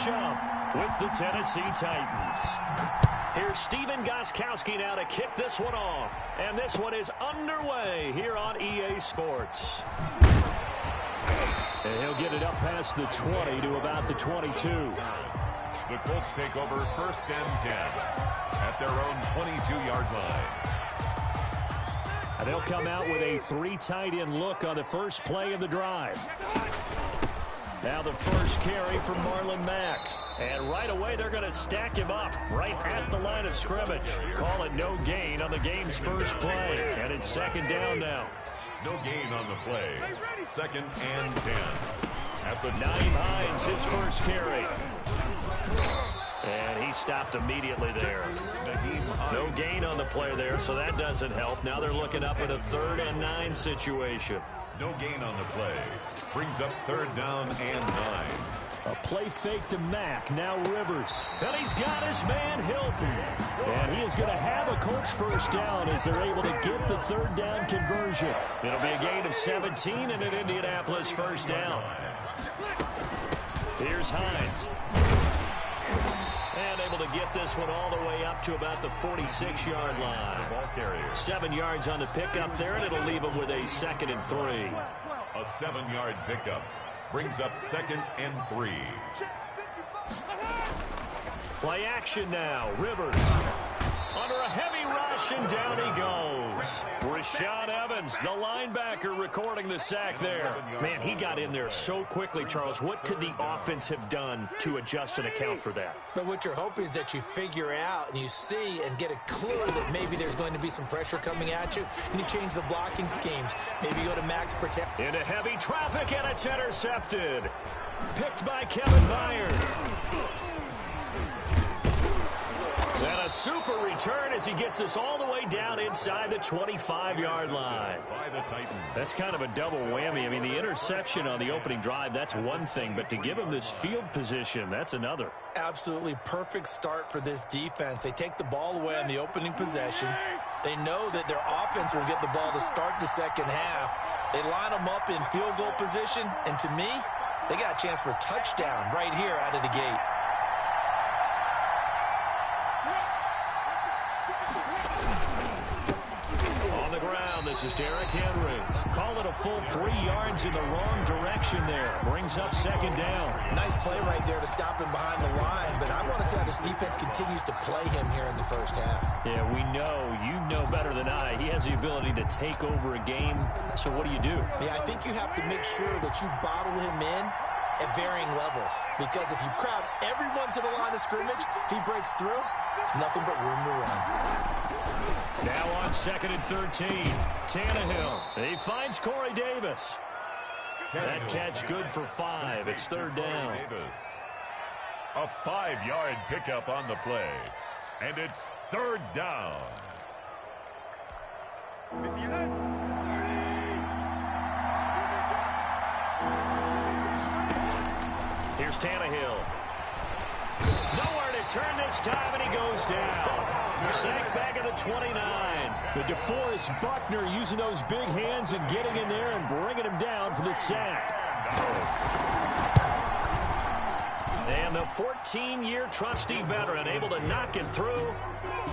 jump with the Tennessee Titans. Here's Steven Gostkowski now to kick this one off. And this one is underway here on EA Sports. And he'll get it up past the 20 to about the 22. The Colts take over 1st and 10 at their own 22-yard line. And they'll come out with a 3 tight end look on the first play of the drive. Now the first carry from Marlon Mack. And right away they're going to stack him up right at the line of scrimmage. Call it no gain on the game's first play. And it's 2nd down now. No gain on the play. 2nd and 10. At the Naeem Hines, his first carry. And he stopped immediately there. No gain on the play there, so that doesn't help. Now they're looking up at a 3rd and 9 situation. No gain on the play. Brings up 3rd down and 9. A play fake to Mack. Now Rivers. And he's got his man Hilton. And he is going to have a Colts first down as they're able to get the 3rd down conversion. It'll be a gain of 17 and an Indianapolis first down. Here's Hines. And able to get this one all the way up to about the 46-yard line. Ball carrier. 7 yards on the pickup there, and it'll leave him with a 2nd and 3. A 7-yard pickup. Brings up 2nd and 3. Play action now. Rivers. Under a heavy rush, and down he goes. Rashaan Evans, the linebacker, recording the sack there. Man, he got in there so quickly, Charles. What could the offense have done to adjust and account for that? But what you're hoping is that you figure out and you see and get a clue that maybe there's going to be some pressure coming at you, and you change the blocking schemes. Maybe you go to max protect. Into heavy traffic, and it's intercepted. Picked by Kevin Byard. And a super return as he gets us all the way down inside the 25-yard line. By the Titans. That's kind of a double whammy. I mean, the interception on the opening drive, that's one thing. But to give him this field position, that's another. Absolutely perfect start for this defense. They take the ball away on the opening possession. They know that their offense will get the ball to start the second half. They line them up in field goal position. And to me, they got a chance for a touchdown right here out of the gate. This is Derrick Henry. Call it a full 3 yards in the wrong direction there. Brings up 2nd down. Nice play right there to stop him behind the line, but I want to see how this defense continues to play him here in the first half. Yeah, we know. You know better than I. He has the ability to take over a game. So what do you do? Yeah, I think you have to make sure that you bottle him in at varying levels, because if you crowd everyone to the line of scrimmage, if he breaks through, it's nothing but room to run. Now on 2nd and 13, Tannehill. He finds Corey Davis. That catch good for 5. It's 3rd down. A 5-yard pickup on the play. And it's 3rd down. Here's Tannehill. Nowhere to turn this time, and he goes down. Sacked back at the 29. But DeForest Buckner using those big hands and getting in there and bringing him down for the sack. And the 14-year trusty veteran able to knock it through.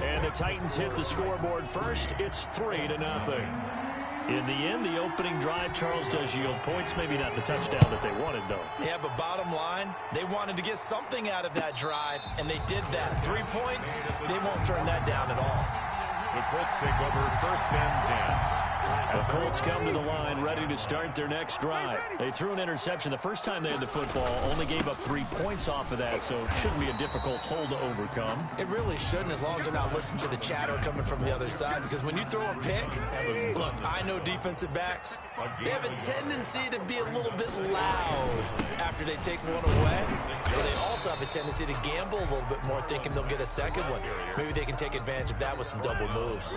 And the Titans hit the scoreboard first. It's 3-0. In the end, the opening drive, Charles, does yield points. Maybe not the touchdown that they wanted, though. Yeah, but bottom line, they wanted to get something out of that drive, and they did that. 3 points, they won't turn that down at all. The Colts take over 1st and 10. The Colts come to the line ready to start their next drive. They threw an interception the first time they had the football, only gave up 3 points off of that, so it shouldn't be a difficult hole to overcome. It really shouldn't, as long as they're not listening to the chatter coming from the other side, because when you throw a pick, look, I know defensive backs, they have a tendency to be a little bit loud after they take one away, but they also have a tendency to gamble a little bit more, thinking they'll get a second one. Maybe they can take advantage of that with some double moves.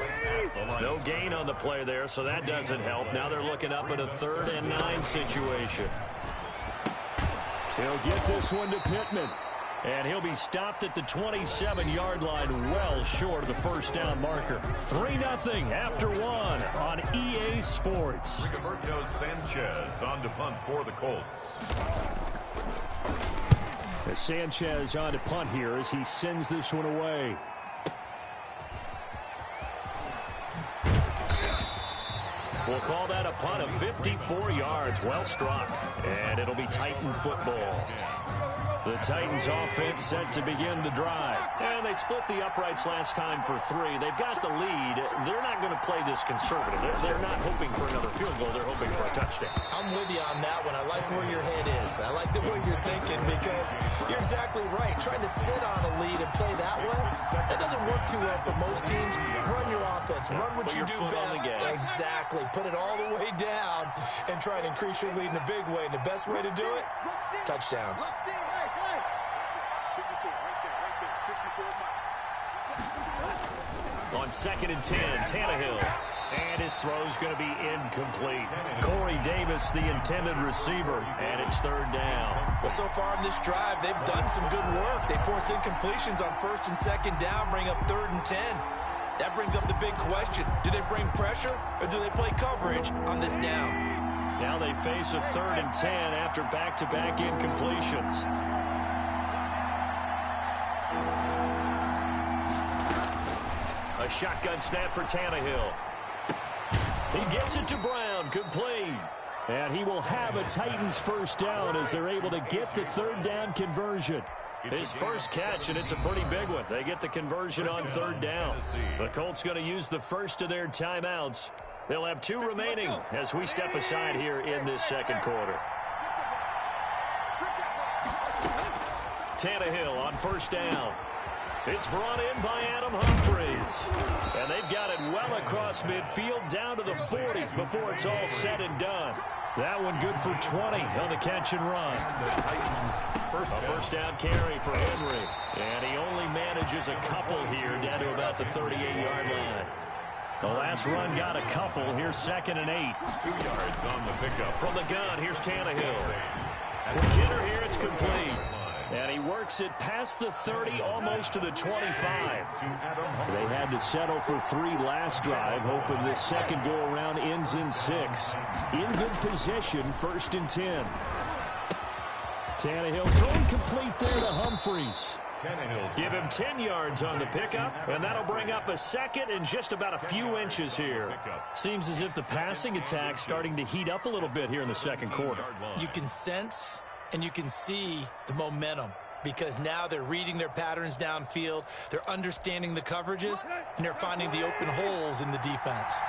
No gain on the play there, so that doesn't help. Now they're looking up at a 3rd and 9 situation. He'll get this one to Pittman. And he'll be stopped at the 27-yard line, well short of the first down marker. 3-0 after 1 on EA Sports. Rigoberto Sanchez on to punt for the Colts. As Sanchez on to punt here as he sends this one away. We'll call that a punt of 54 yards. Well struck. And it'll be Titan football. The Titans offense set to begin the drive. And they split the uprights last time for 3. They've got the lead. They're not going to play this conservative. They're not hoping for another field goal. They're hoping for a touchdown. I'm with you on that one. I like where your head is. I like the way you're thinking because you're exactly right. Trying to sit on a lead and play that way, that doesn't work too well for most teams. Run your offense. Run what you do best. Exactly. Put it all the way down and try and increase your lead in a big way. And the best way to do it, touchdowns. On 2nd and 10, Tannehill. And his throw's going to be incomplete. Corey Davis, the intended receiver, and it's 3rd down. Well, so far in this drive, they've done some good work. They force incompletions on 1st and 2nd down, bring up 3rd and 10. That brings up the big question. Do they bring pressure, or do they play coverage on this down? Now they face a 3rd and 10 after back-to-back incompletions. A shotgun snap for Tannehill. He gets it to Brown, complete. And he will have a Titans 1st down as they're able to get the 3rd down conversion. His first catch, and it's a pretty big one. They get the conversion on 3rd down. The Colts going to use the first of their timeouts. They'll have 2 remaining as we step aside here in this 2nd quarter. Tannehill on 1st down. It's brought in by Adam Humphries. And they've got it well across midfield down to the 40 before it's all said and done. That one good for 20 on the catch and run. A 1st down carry for Henry. And he only manages a couple here down to about the 38-yard line. The last run got a couple. Here's 2nd and 8. 2 yards on the pickup. From the gun, here's Tannehill. With Kidder here, it's complete. And he works it past the 30, almost to the 25. They had to settle for 3 last drive, hoping this second go-around ends in 6. In good position, 1st and 10. Tannehill thrown complete there to Humphries. Give him 10 yards on the pickup, and that'll bring up a 2nd and just about a few inches here. Seems as if the passing attack's starting to heat up a little bit here in the 2nd quarter. You can sense and you can see the momentum because now they're reading their patterns downfield, they're understanding the coverages, and they're finding the open holes in the defense.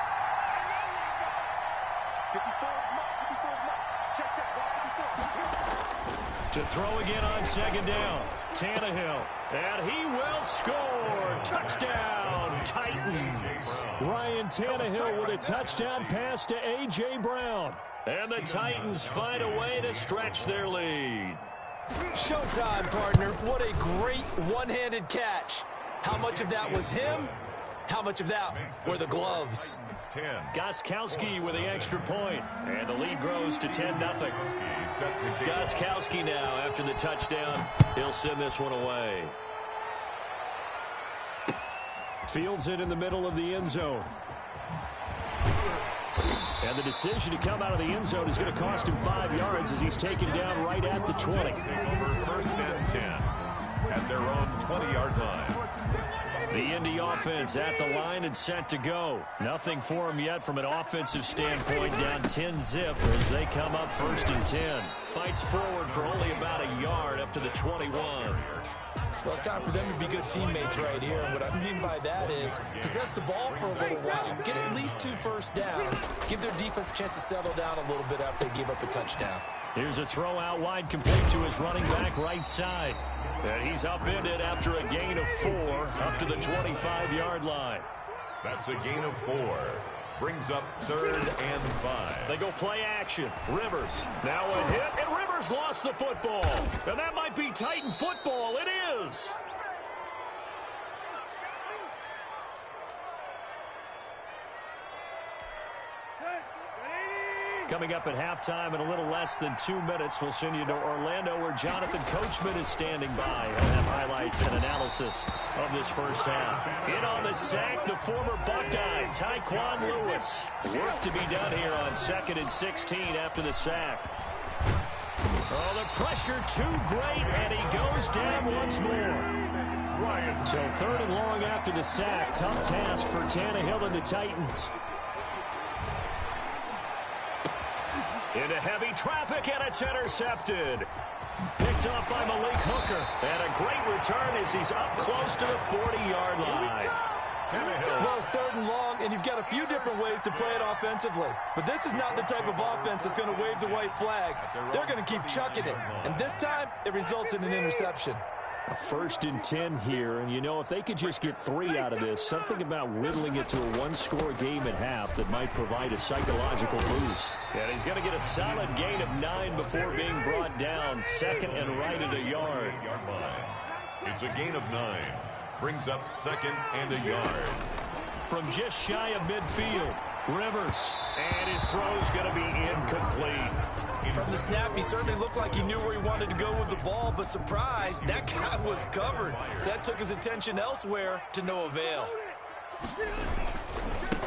To throw again on 2nd down, Tannehill, and he will score. Touchdown, Titans. Ryan Tannehill with a touchdown pass to A.J. Brown. And the Titans find a way to stretch their lead. Showtime, partner. What a great one-handed catch. How much of that was him? How much of that were the gloves? Gostkowski with the extra point. And the lead grows to 10-0. Gostkowski now after the touchdown. He'll send this one away. Fields it in the middle of the end zone. And the decision to come out of the end zone is going to cost him 5 yards as he's taken down right at the 20. 1st and 10 at their own 20-yard line. The Indy offense at the line and set to go. Nothing for them yet from an offensive standpoint, down 10-zip as they come up 1st and 10. Fights forward for only about a yard up to the 21. Well, it's time for them to be good teammates right here. And what I mean by that is possess the ball for a little while. Get at least 2 first downs. Give their defense a chance to settle down a little bit after they give up a touchdown. Here's a throw out wide complete to his running back right side. And he's upended after a gain of 4 up to the 25-yard line. That's a gain of 4. Brings up 3rd and 5. They go play action. Rivers now a hit, and Rivers lost the football. And that might be Titan football. It is. Coming up at halftime in a little less than 2 minutes, we'll send you to Orlando where Jonathan Coachman is standing by. He'll have highlights and analysis of this first half. In on the sack, the former Buckeye, Tyquan Lewis. Work to be done here on 2nd and 16 after the sack. Oh, the pressure too great, and he goes down once more. So 3rd and long after the sack. Tough task for Tannehill and the Titans. Into heavy traffic, and it's intercepted. Picked off by Malik Hooker. And a great return as he's up close to the 40-yard line. Well, it's 3rd and long, and you've got a few different ways to play it offensively. But this is not the type of offense that's going to wave the white flag. They're going to keep chucking it. And this time, it results in an interception. A 1st and 10 here, and you know, if they could just get 3 out of this, something about whittling it to a 1-score game at half that might provide a psychological boost. And he's going to get a solid gain of 9 before being brought down. 2nd and right at a yard. It's a gain of 9. Brings up 2nd and a yard. From just shy of midfield, Rivers. And his throw's going to be incomplete. From the snap, he certainly looked like he knew where he wanted to go with the ball, but surprise, that guy was covered. So that took his attention elsewhere to no avail.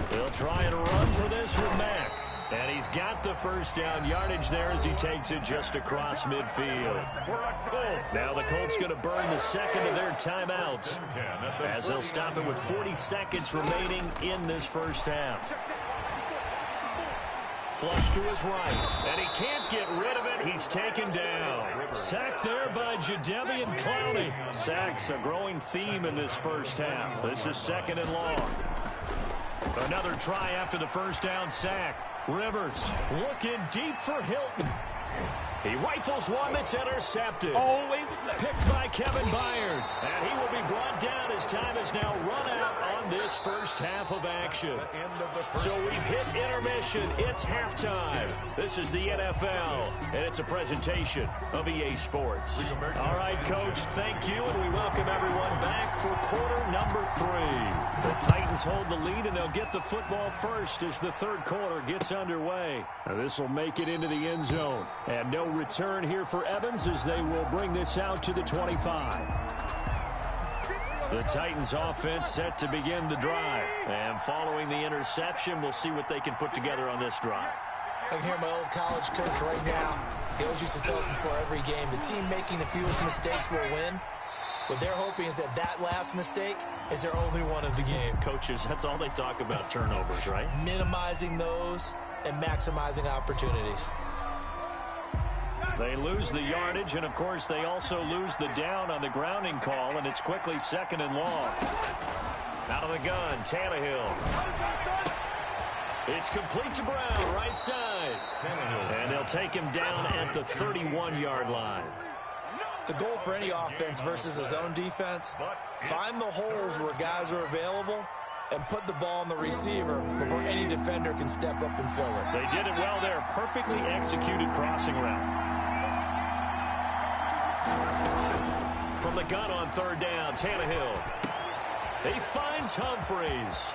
They'll try and run for this with Mack. And he's got the 1st down yardage there as he takes it just across midfield. Now the Colts going to burn the 2nd of their timeouts as they'll stop it with 40 seconds remaining in this 1st half. Flush to his right, and he can't get rid of it. He's taken down. Sacked there by Jadeveon Clowney. Sacks a growing theme in this 1st half. This is 2nd and long. Another try after the 1st down sack. Rivers looking deep for Hilton. He rifles one that's intercepted. Always picked by Kevin Byard. And he will be brought down as time has now run out on this 1st half of action. So we've hit intermission. It's halftime. This is the NFL, and it's a presentation of EA Sports. All right, Coach, thank you, and we welcome everyone back for quarter number 3. The Titans hold the lead, and they'll get the football first as the 3rd quarter gets underway. This will make it into the end zone. And no return here for Evans as they will bring this out to the 25. The Titans offense set to begin the drive. And following the interception, we'll see what they can put together on this drive. I can hear my old college coach right now. He always used to tell us before every game, the team making the fewest mistakes will win. What they're hoping is that that last mistake is their only one of the game. Coaches, that's all they talk about, turnovers, right? Minimizing those and maximizing opportunities. They lose the yardage, and, of course, they also lose the down on the grounding call, and it's quickly 2nd and long. Out of the gun, Tannehill. It's complete to Brown, right side. And they'll take him down at the 31-yard line. The goal for any offense versus his own defense, find the holes where guys are available and put the ball on the receiver before any defender can step up and fill it. They did it well there. Perfectly executed crossing route. From the gun on 3rd down, Tannehill. He finds Humphreys.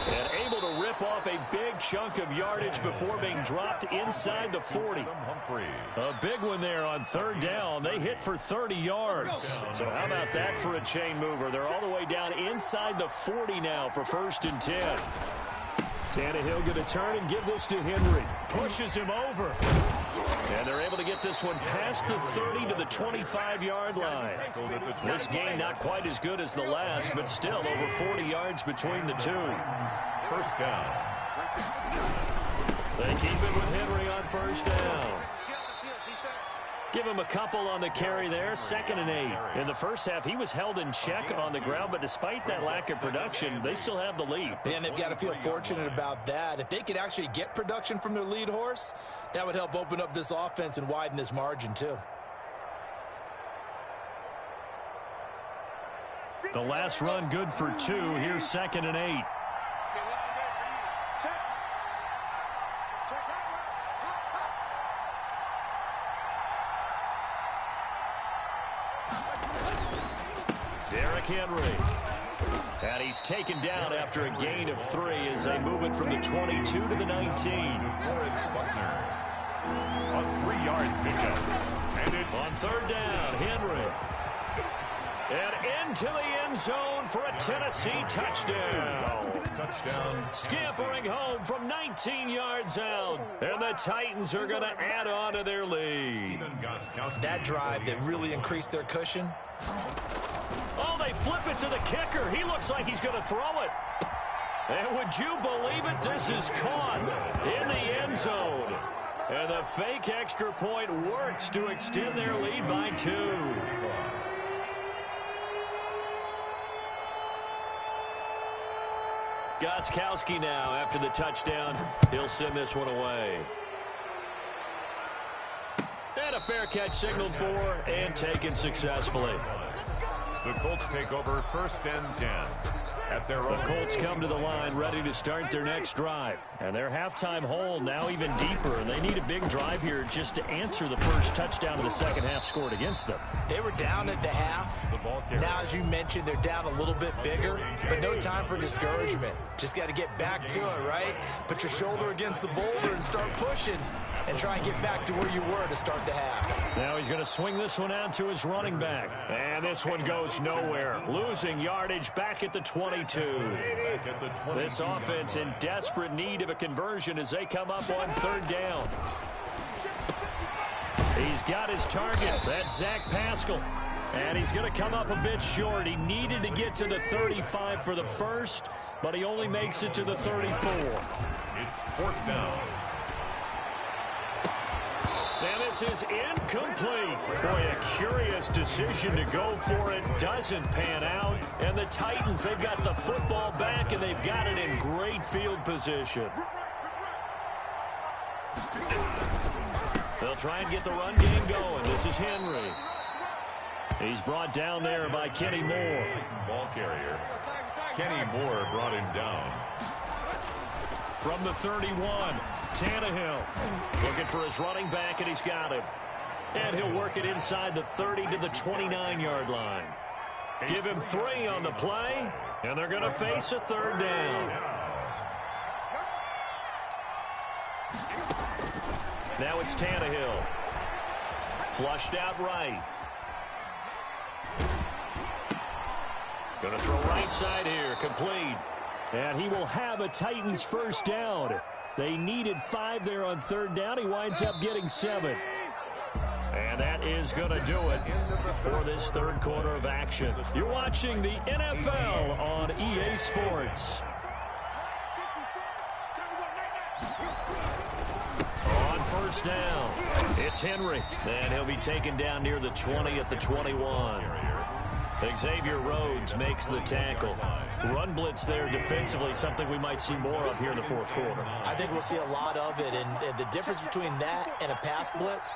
And able to rip off a big chunk of yardage before being dropped inside the 40. A big one there on 3rd down. They hit for 30 yards. So how about that for a chain mover? They're all the way down inside the 40 now for 1st and 10. Tannehill going to turn and give this to Henry. Pushes him over. And they're able to get this one past the 30 to the 25-yard line. This game not quite as good as the last, but still over 40 yards between the two. 1st down. They keep it with Henry on 1st down. Give him a couple on the carry there, 2nd and 8. In the 1st half, he was held in check on the ground, but despite that lack of production, they still have the lead. And they've got to feel fortunate about that. If they could actually get production from their lead horse, that would help open up this offense and widen this margin too. The last run good for 2. Here's 2nd and 8. Henry. And he's taken down after a gain of 3 as they move it from the 22 to the 19. A 3-yard pickup. And it's on 3rd down, Henry. And into the end zone for a Tennessee touchdown. Scampering home from 19 yards out. And the Titans are going to add on to their lead. That drive that really increased their cushion. Oh, they flip it to the kicker. He looks like he's going to throw it. And would you believe it? This is caught in the end zone. And the fake extra point works to extend their lead by 2. Gostkowski now after the touchdown. He'll send this one away. And a fair catch signaled for and taken successfully. The Colts take over 1st and 10. At their The Colts come to the line ready to start their next drive. And their halftime hole now even deeper. And they need a big drive here just to answer the first touchdown of the second half scored against them. They were down at the half. Now, as you mentioned, they're down a little bit bigger. But no time for discouragement. Just got to get back to it, right? Put your shoulder against the boulder and start pushing. And try and get back to where you were to start the half. Now he's going to swing this one out to his running back. And this one goes nowhere. Losing yardage back at the 22. This offense in desperate need of a conversion as they come up on 3rd down. He's got his target. That's Zach Pascal. And he's going to come up a bit short. He needed to get to the 35 for the first, but he only makes it to the 34. It's 4th down. And this is incomplete. Boy, a curious decision to go for it. Doesn't pan out. And the Titans, they've got the football back, and they've got it in great field position. They'll try and get the run game going. This is Henry. He's brought down there by Kenny Moore. Ball carrier. Kenny Moore brought him down. From the 31, Tannehill looking for his running back, and he's got him. And he'll work it inside the 30 to the 29-yard line. Give him 3 on the play, and they're going to face a 3rd down. Now it's Tannehill. Flushed out right. Going to throw right side here, complete. And he will have a Titans first down. They needed 5 there on 3rd down. He winds up getting 7. And that is going to do it for this 3rd quarter of action. You're watching the NFL on EA Sports. On 1st down, it's Henry. And he'll be taken down near the 20 at the 21. Xavier Rhodes makes the tackle. Run blitz there defensively, something we might see more of here in the 4th quarter. I think we'll see a lot of it, and the difference between that and a pass blitz,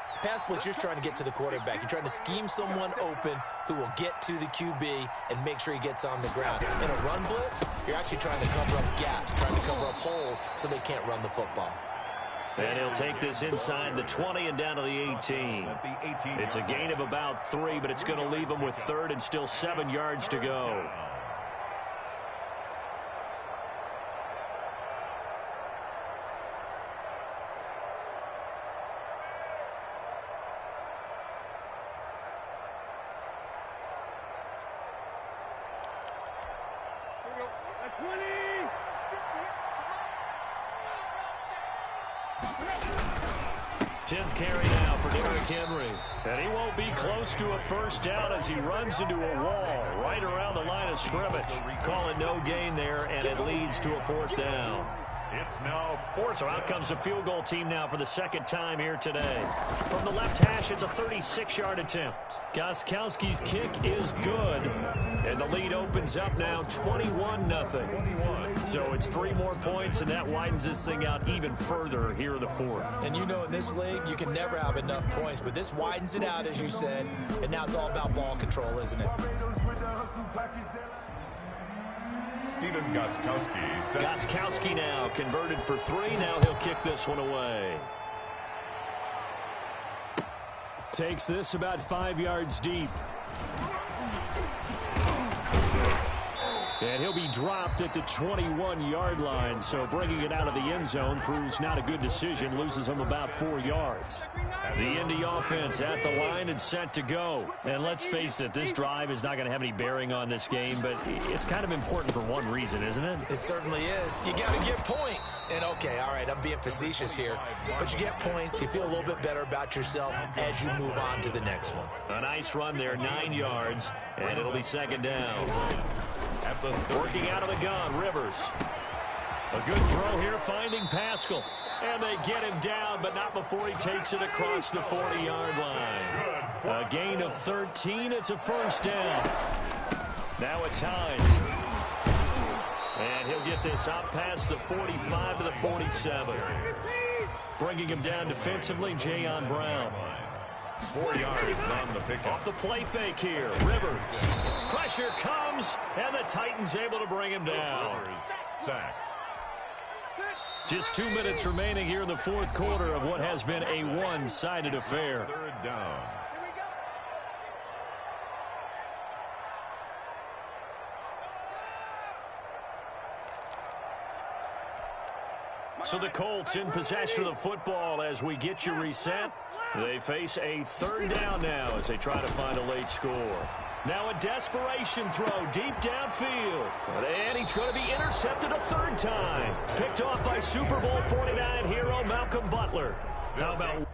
you're just trying to get to the quarterback. You're trying to scheme someone open who will get to the QB and make sure he gets on the ground. In a run blitz, you're actually trying to cover up gaps, trying to cover up holes so they can't run the football. And he'll take this inside the 20 and down to the 18. It's a gain of about 3, but it's going to leave him with 3rd and still 7 yards to go. Carry now for Derrick Henry. And he won't be close to a first down as he runs into a wall right around the line of scrimmage. Call it no gain there, and it leads to a 4th down. It's now 4th. So out comes the field goal team now for the 2nd time here today. From the left hash, it's a 36-yard attempt. Gostkowski's kick is good. And the lead opens up now 21-0. So it's 3 more points, and that widens this thing out even further here in the 4th. And you know in this league, you can never have enough points. But this widens it out, as you said. And now it's all about ball control, isn't it? Stephen Gostkowski. Gostkowski now converted for 3. Now he'll kick this one away. Takes this about 5 yards deep. And he'll be dropped at the 21-yard line. So bringing it out of the end zone proves not a good decision. Loses him about 4 yards. The Indy offense at the line and set to go. And let's face it, this drive is not going to have any bearing on this game, but it's kind of important for one reason, isn't it? It certainly is. You got to get points. And, okay, all right, I'm being facetious here, but you get points. You feel a little bit better about yourself as you move on to the next one. A nice run there, 9 yards, and it'll be second down. Working out of the gun, Rivers. A good throw here, finding Pascal. And they get him down, but not before he takes it across the 40-yard line. A gain of 13. It's a first down. Now it's Hines. And he'll get this out past the 45 to the 47. Bringing him down defensively, Jayon Brown. 4 yards on the pickup. Off the play fake here, Rivers. Pressure comes, and the Titans able to bring him down. Sacked. Just 2 minutes remaining here in the fourth quarter of what has been a one-sided affair. Third down. So the Colts in possession of the football as we get you reset. They face a third down now as they try to find a late score. Now a desperation throw deep downfield. And he's going to be intercepted a third time. Picked off by Super Bowl 49 hero Malcolm Butler. How about...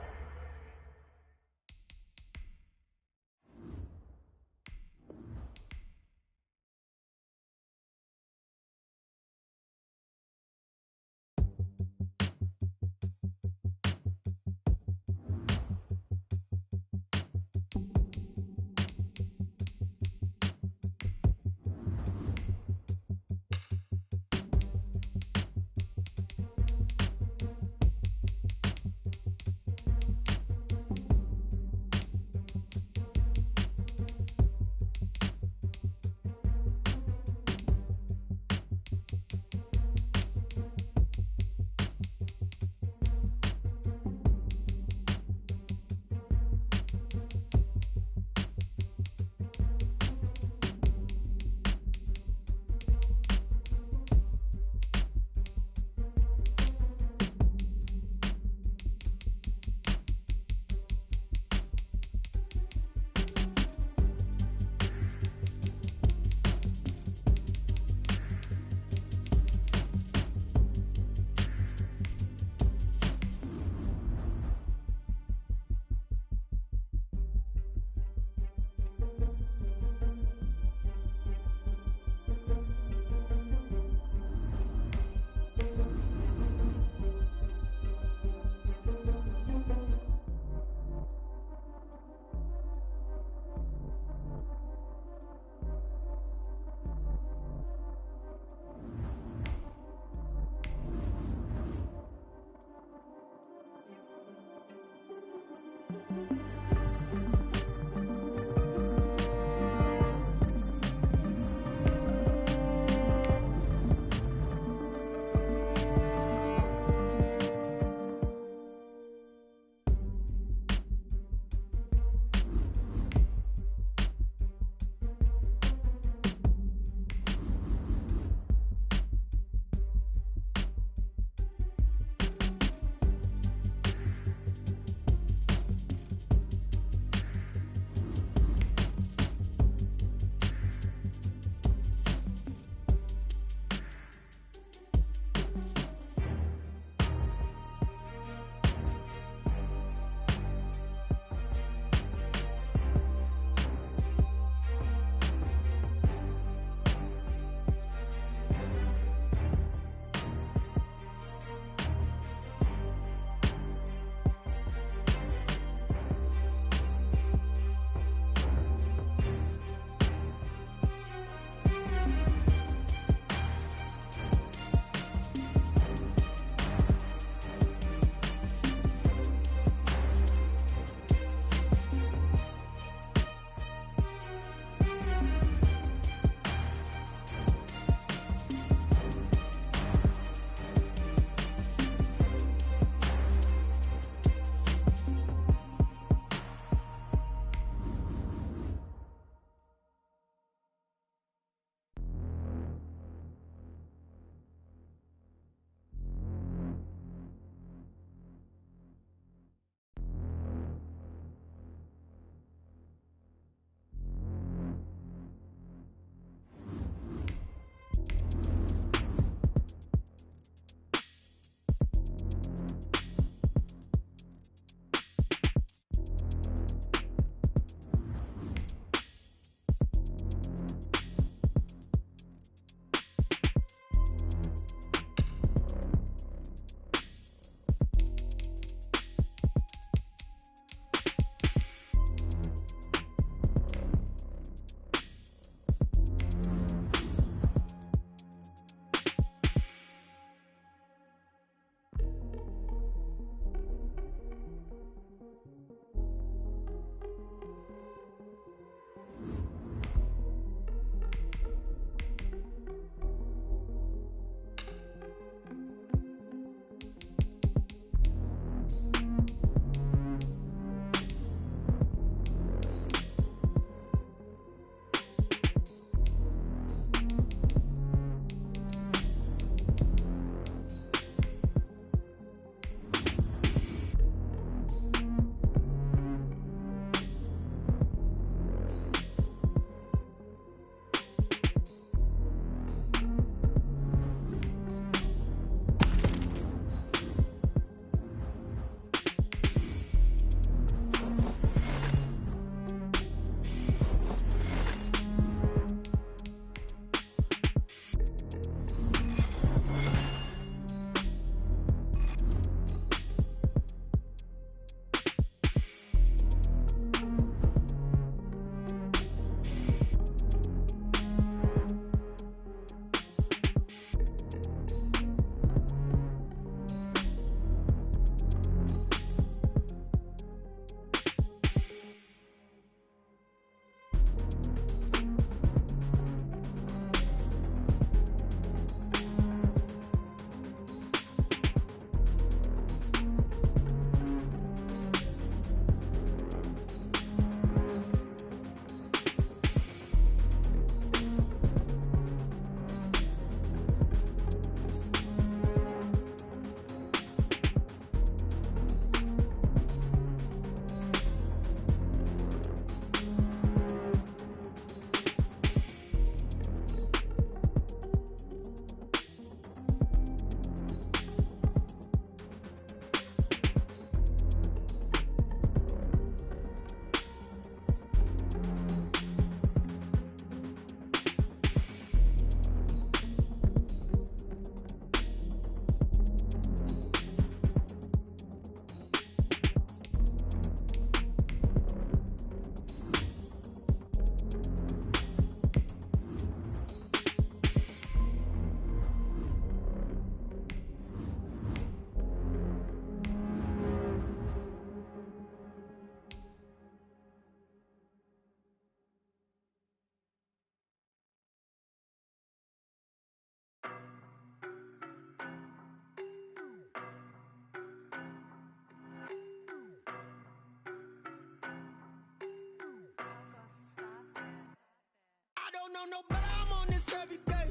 don't know, but I'm on this every day.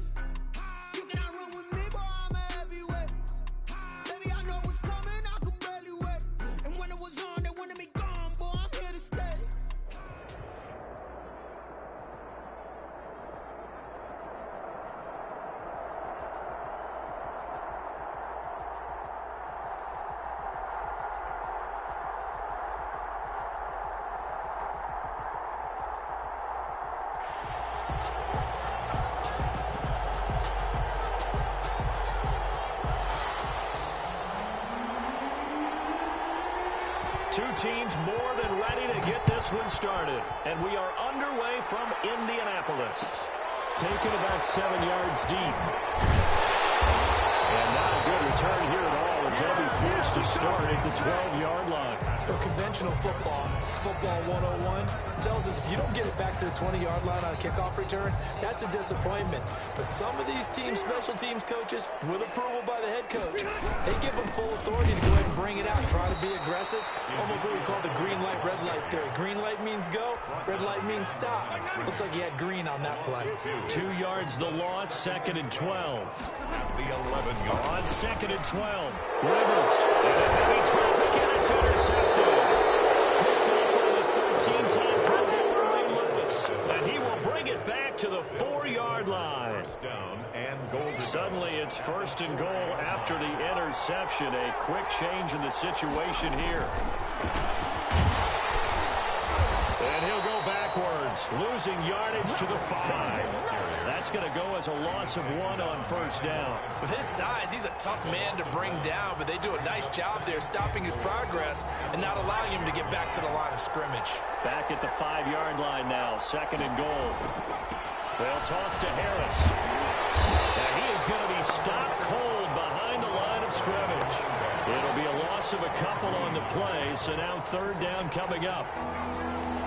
You cannot run with me, boy, I'm a heavyweight. Baby, I know what's coming, I could barely wait. And when it was on, they wanted me gone, boy, I'm here to stay. Two teams more than ready to get this one started. And we are underway from Indianapolis. Taken about 7 yards deep. And not a good return here at all as they'll be forced to start at the 12-yard line. Conventional football 101, tells us if you don't get it back to the 20-yard line on a kickoff return, that's a disappointment. But some of these teams, special teams coaches, with approval by the head coach, they give them full authority to go ahead and bring it out, try to be aggressive, almost what we call the green light, red light theory. Green light means go, red light means stop. Looks like he had green on that play. 2 yards the loss, 2nd and 12. At the 11-yard. On 2nd and 12, Rivers, and a heavy traffic, and it's intercepted. Picked up by the 13-time Pro Bowler Ray Lewis, and he will bring it back to the 4-yard line. First down and goal. Suddenly it's 1st and goal after the interception. A quick change in the situation here. And he'll go backwards, losing yardage to the 5. That's going to go as a loss of 1 on 1st down. With his size, he's a tough man to bring down, but they do a nice job there stopping his progress and not allowing him to get back to the line of scrimmage. Back at the 5-yard line now, 2nd and goal. They'll toss to Harris. And he is going to be stopped cold behind the line of scrimmage. It'll be a loss of a couple on the play, so now 3rd down coming up.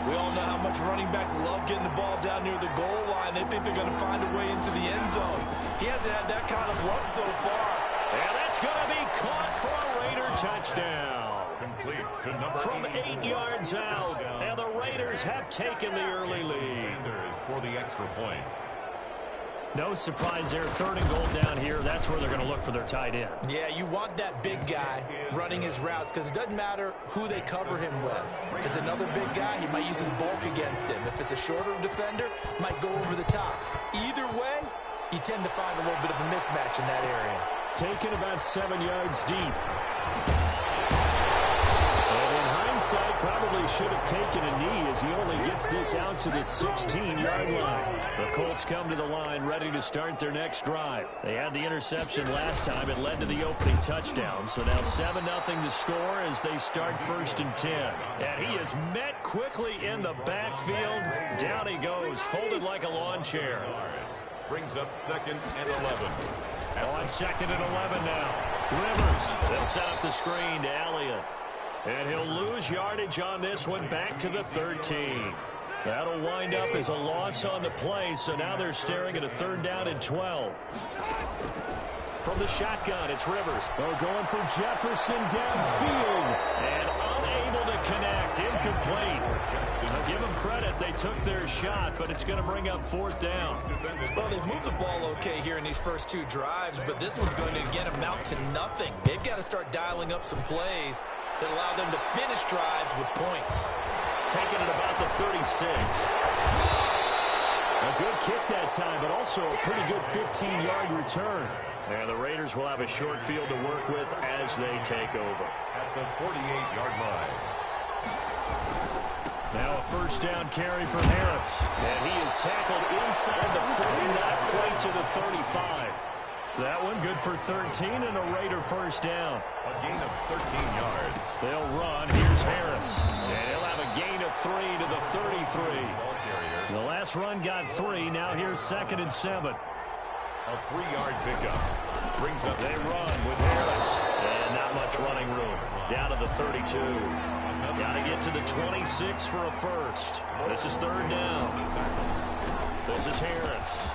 We all know how much running backs love getting the ball down near the goal line. They think they're going to find a way into the end zone. He hasn't had that kind of luck so far. And that's going to be caught for a Raider touchdown. Complete to number From 8 yards out, and the Raiders have taken the early lead. Sanders for the extra point. No surprise there, 3rd and goal down here. That's where they're going to look for their tight end. Yeah, you want that big guy running his routes because it doesn't matter who they cover him with. If it's another big guy, he might use his bulk against him. If it's a shorter defender, might go over the top. Either way, you tend to find a little bit of a mismatch in that area. Taken about 7 yards deep. And in hindsight, probably should have taken a knee as he only gets this out to the 16-yard line. The Colts come to the line ready to start their next drive. They had the interception last time. It led to the opening touchdown. So now 7-0 to score as they start 1st and 10. And he is met quickly in the backfield. Down he goes, folded like a lawn chair. Brings up 2nd and 11. On 2nd and 11 now. Rivers, they'll set up the screen to Elliott. And he'll lose yardage on this one back to the 13. That'll wind up as a loss on the play, so now they're staring at a 3rd down and 12. From the shotgun, it's Rivers. They're going for Jefferson downfield. And unable to connect. Incomplete. I'll give them credit. They took their shot, but it's going to bring up 4th down. Well, they've moved the ball okay here in these first 2 drives, but this one's going to, again, amount to nothing. They've got to start dialing up some plays that allow them to finish drives with points. Taking it about the 36. A good kick that time, but also a pretty good 15-yard return. And the Raiders will have a short field to work with as they take over. At the 48-yard line. Now a 1st down carry for Harris. And he is tackled inside the 40, not quite to the 35. That one good for 13 and a Raider 1st down. A gain of 13 yards. They'll run. Here's Harris. And he'll have a gain of 3 to the 33. The last run got 3. Now here's 2nd and 7. A 3-yard pickup. Brings up. They run with Harris. And not much running room. Down to the 32. Got to get to the 26 for a first. This is 3rd down. This is Harris.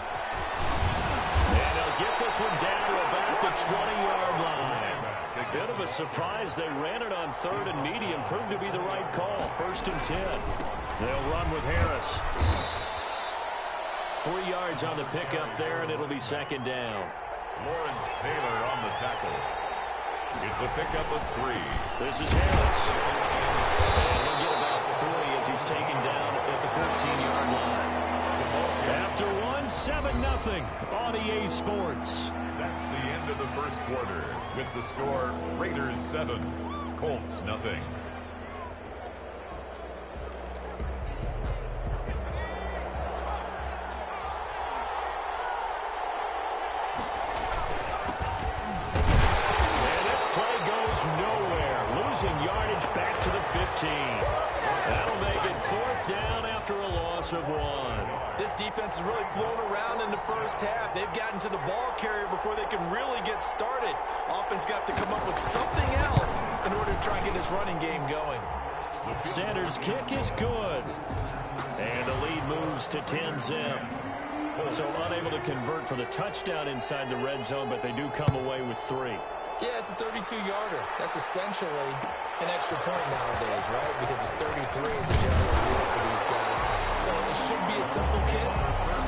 And they'll get this one down to about the 20-yard line. A bit of a surprise. They ran it on 3rd and medium. Proved to be the right call. 1st and 10. They'll run with Harris. 3 yards on the pickup there, and it'll be second down. Lawrence Taylor on the tackle. It's a pickup of 3. This is Harris. And he'll get about 3 as he's taken down at the 14-yard line. After 7-0 on EA Sports. That's the end of the first quarter with the score Raiders 7, Colts nothing. Nowhere. Losing yardage back to the 15. That'll make it 4th down after a loss of 1. This defense has really flown around in the first half. They've gotten to the ball carrier before they can really get started. Offense got to come up with something else in order to try and get this running game going. Sanders' kick is good. And the lead moves to 10-zip. So unable to convert for the touchdown inside the red zone, but they do come away with 3. Yeah, it's a 32-yarder. That's essentially an extra point nowadays, right? Because it's 33 is a general rule for these guys. So it should be a simple kick.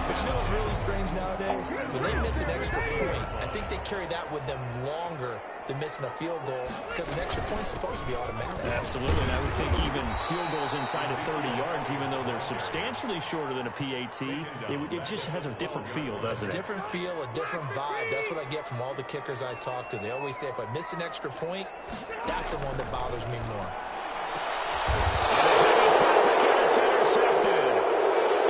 But you know what's really strange nowadays? When they miss an extra point, I think they carry that with them longer than missing a field goal because an extra point's supposed to be automatic. Absolutely, and I would think even field goals inside of 30 yards, even though they're substantially shorter than a PAT, it just has a different feel, doesn't it? A different feel, a different vibe. That's what I get from all the kickers I talk to. They always say if I miss an extra point, that's the one that bothers me more. It's intercepted.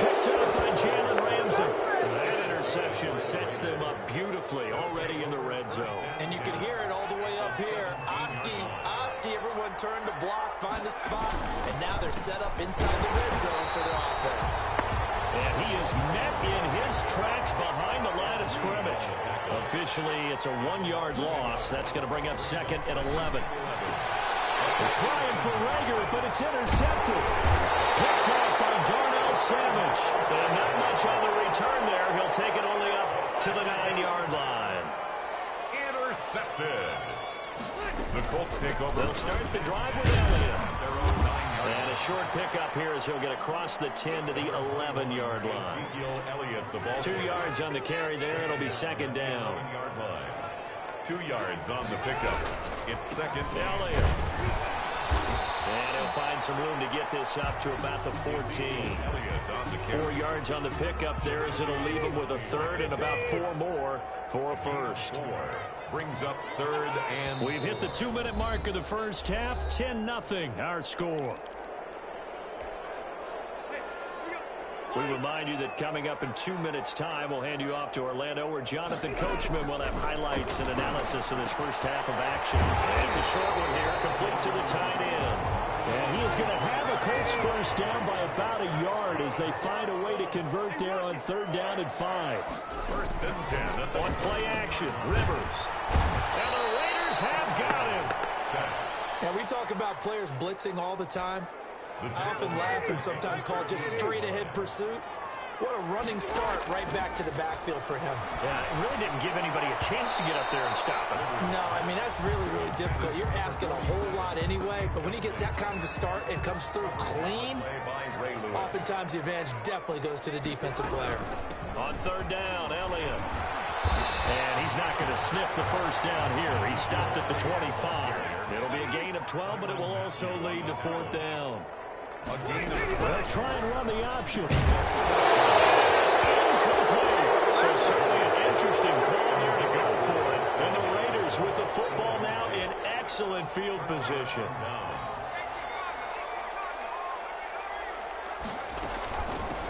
Picked up by Jalen Ramsey. That interception sets them up beautifully already in the red zone. And you can hear it all the way up here. Oski, everyone turned to block, find a spot, and now they're set up inside the red zone for their offense. And he is met in his tracks behind the line of scrimmage. Officially, it's a 1-yard loss. That's going to bring up 2nd and 11. They're trying for Rager, but it's intercepted. Picked up by Darnell Savage. And not much on the return there. He'll take it only up to the 9-yard line. Intercepted. The Colts take over. They'll start the drive with Elliott. And a short pickup here as he'll get across the 10 to the 11-yard line. 2 yards on the carry there. It'll be 2nd down. 2 yards on the pickup. It's 2nd down. Elliott. And he'll find some room to get this up to about the 14. 4 yards on the pickup there as it'll leave him with a 3rd and about 4 more for a 1st. Brings up 3rd and... We've hit the 2-minute mark of the first half. 10-0 our score. We remind you that coming up in 2 minutes' time, we'll hand you off to Orlando, where Jonathan Coachman will have highlights and analysis of this first half of action. And it's a short one here, complete to the tight end. And he is going to have a Colts first down by about a yard as they find a way to convert there on 3rd down and 5. 1st and 10. On play action, Rivers. And the Raiders have got him. And we talk about players blitzing all the time. I often laugh and sometimes call it just straight-ahead pursuit. What a running start right back to the backfield for him. Yeah, it really didn't give anybody a chance to get up there and stop him. No, I mean, that's really, really difficult. You're asking a whole lot anyway, but when he gets that kind of a start and comes through clean, oftentimes the advantage definitely goes to the defensive player. On 3rd down, Elliott. And he's not going to sniff the first down here. He stopped at the 25. It'll be a gain of 12, but it will also lead to 4th down. They'll try and run the option. It's incomplete. So certainly an interesting call there to go for it. And the Raiders with the football now in excellent field position.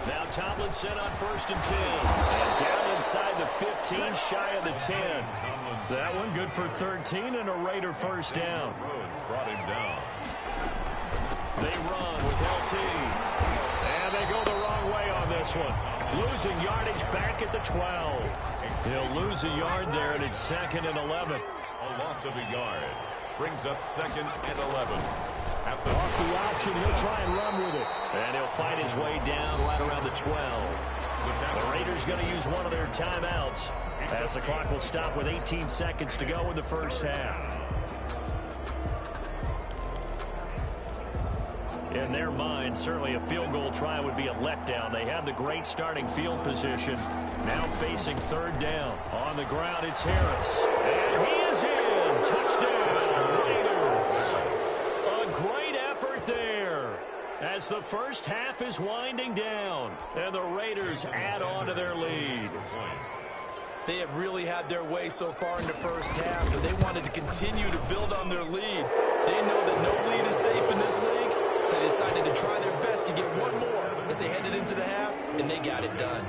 Now Tomlinson on 1st and 10. And down inside the 15, shy of the 10. That one good for 13 and a Raider first down. Brought him down. They run with LT. And they go the wrong way on this one. Losing yardage back at the 12. He'll lose a yard there, and it's 2nd and 11. A loss of a yard. Brings up 2nd and 11. Off the option, he'll try and run with it. And he'll fight his way down right around the 12. The Raiders going to use one of their timeouts as the clock will stop with 18 seconds to go in the first half. In their mind, certainly a field goal try would be a letdown. They had the great starting field position. Now facing third down. On the ground, it's Harris. And he is in. Touchdown, Raiders. A great effort there as the first half is winding down. And the Raiders add on to their lead. They have really had their way so far in the first half, but they wanted to continue to build on their lead. They know that no lead is safe in this league, so they decided to try their best to get one more as they headed into the half, and they got it done.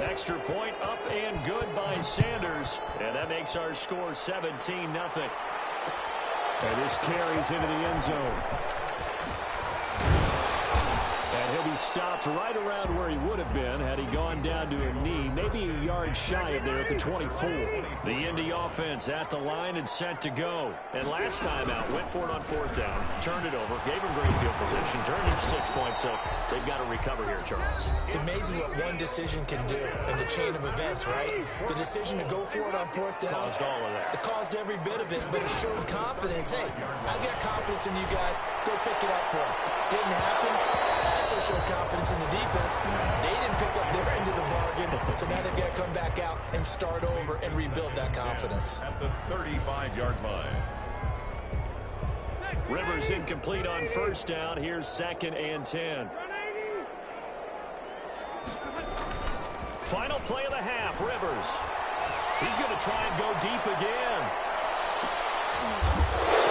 Extra point up and good by Sanders, and that makes our score 17-0. And this carries into the end zone. And he'll be stopped right around where he would have been had he gone down to a knee, maybe a yard shy of there at the 24. The Indy offense at the line and set to go. And last time out, went for it on fourth down, turned it over, gave him great field position, turned it 6 points, so they've got to recover here, Charles. It's amazing what one decision can do in the chain of events, right? The decision to go for it on fourth down Caused all of that. It caused every bit of it, but it showed confidence. Hey, I've got confidence in you guys. Go pick it up for them. Didn't happen. Also showed confidence in the defense. They didn't pick up their end of the bargain, so now they've got to come back out and start over and rebuild that confidence. At the 35-yard line. Rivers incomplete on first down. Here's 2nd and 10. Final play of the half, Rivers. He's going to try and go deep again.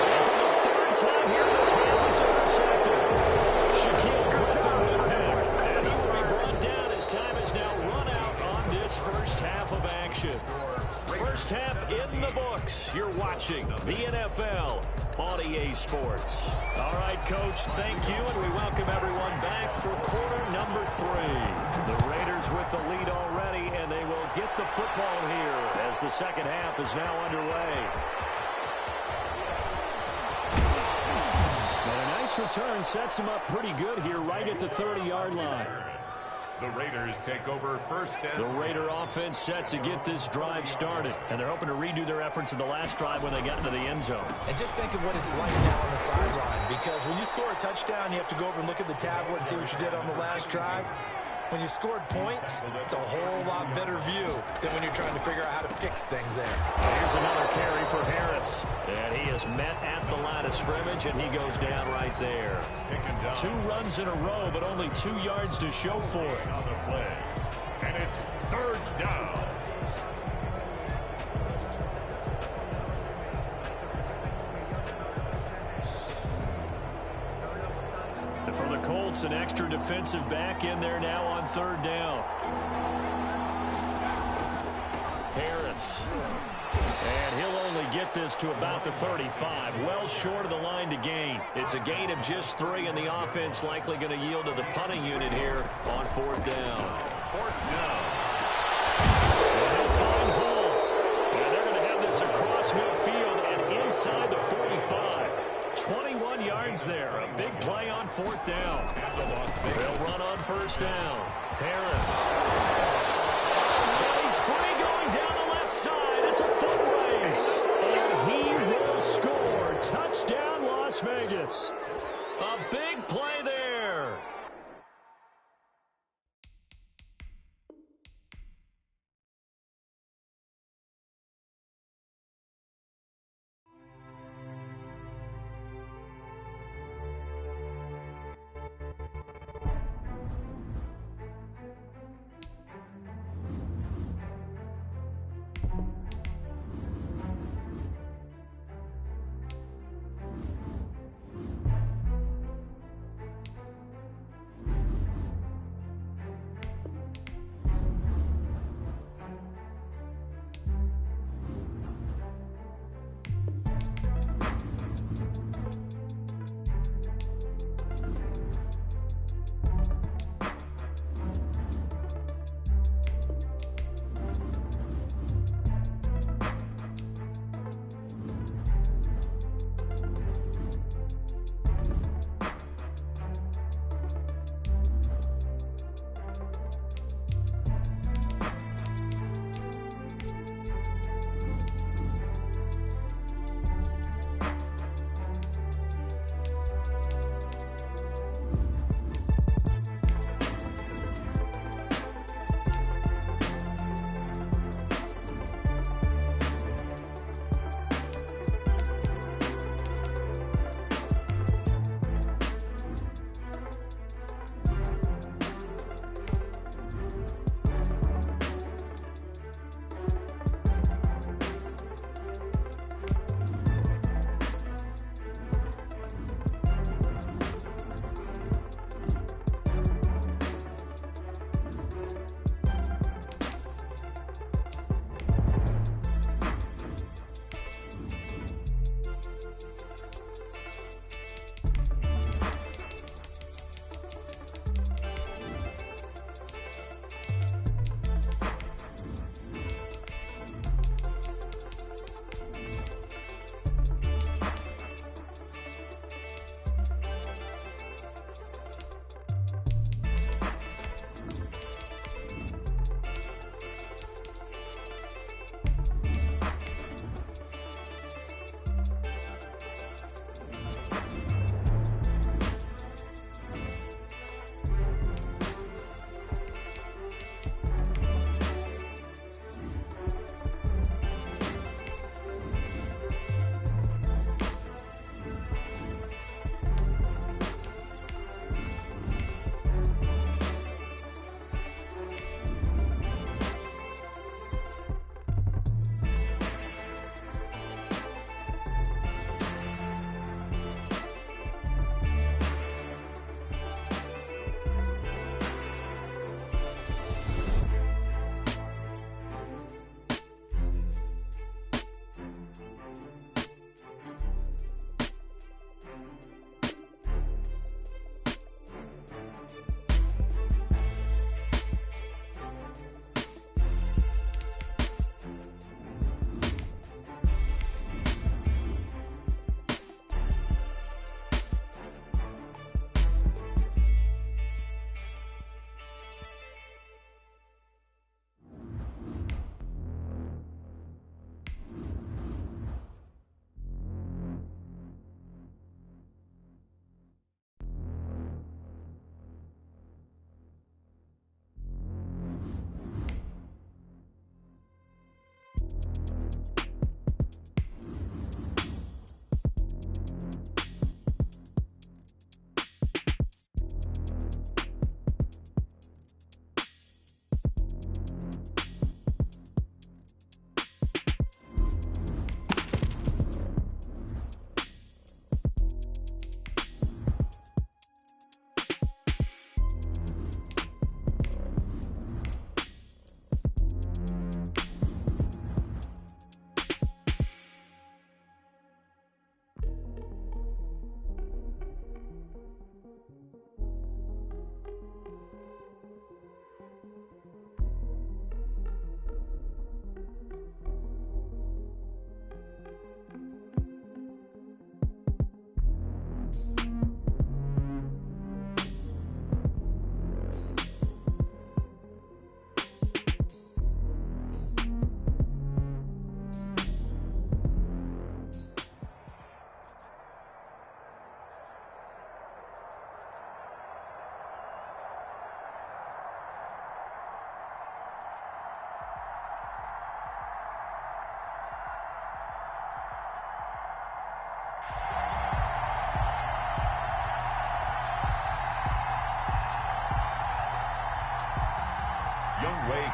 And for the third time here in this half, it's intercepted. Shaquille Griffin with a pick. And he will be brought down as time is now run out on this first half of action. First half in the books. You're watching the NFL on EA Sports. All right, Coach, thank you, and we welcome everyone back for quarter number 3. The Raiders with the lead already, and they will get the football here as the second half is now underway. And a nice return sets them up pretty good here right at the 30-yard line. The Raiders take over first and The Raider offense set to get this drive started, and they're hoping to redo their efforts in the last drive when they got into the end zone. And just think of what it's like now on the sideline, because when you score a touchdown, you have to go over and look at the tablet and see what you did on the last drive. When you scored points, it's a whole lot better view than when you're trying to figure out how to fix things there. Here's another carry for Harris. And he is met at the line of scrimmage, and he goes down right there. 2 runs in a row, but only 2 yards to show for it. on the play. And it's third down. And for the Colts, an extra defensive back in there now on third down. Harris. And he'll only get this to about the 35. Well short of the line to gain. It's a gain of just 3, and the offense likely going to yield to the punting unit here on fourth down. Fourth down. And he'll find Hall. And they're going to have this across midfield and inside the 45. 21 yards there. A big play on fourth down. They'll run on first down. Harris. And he's free going down the left side. It's a foot race. And he will score. Touchdown, Las Vegas. A big play there.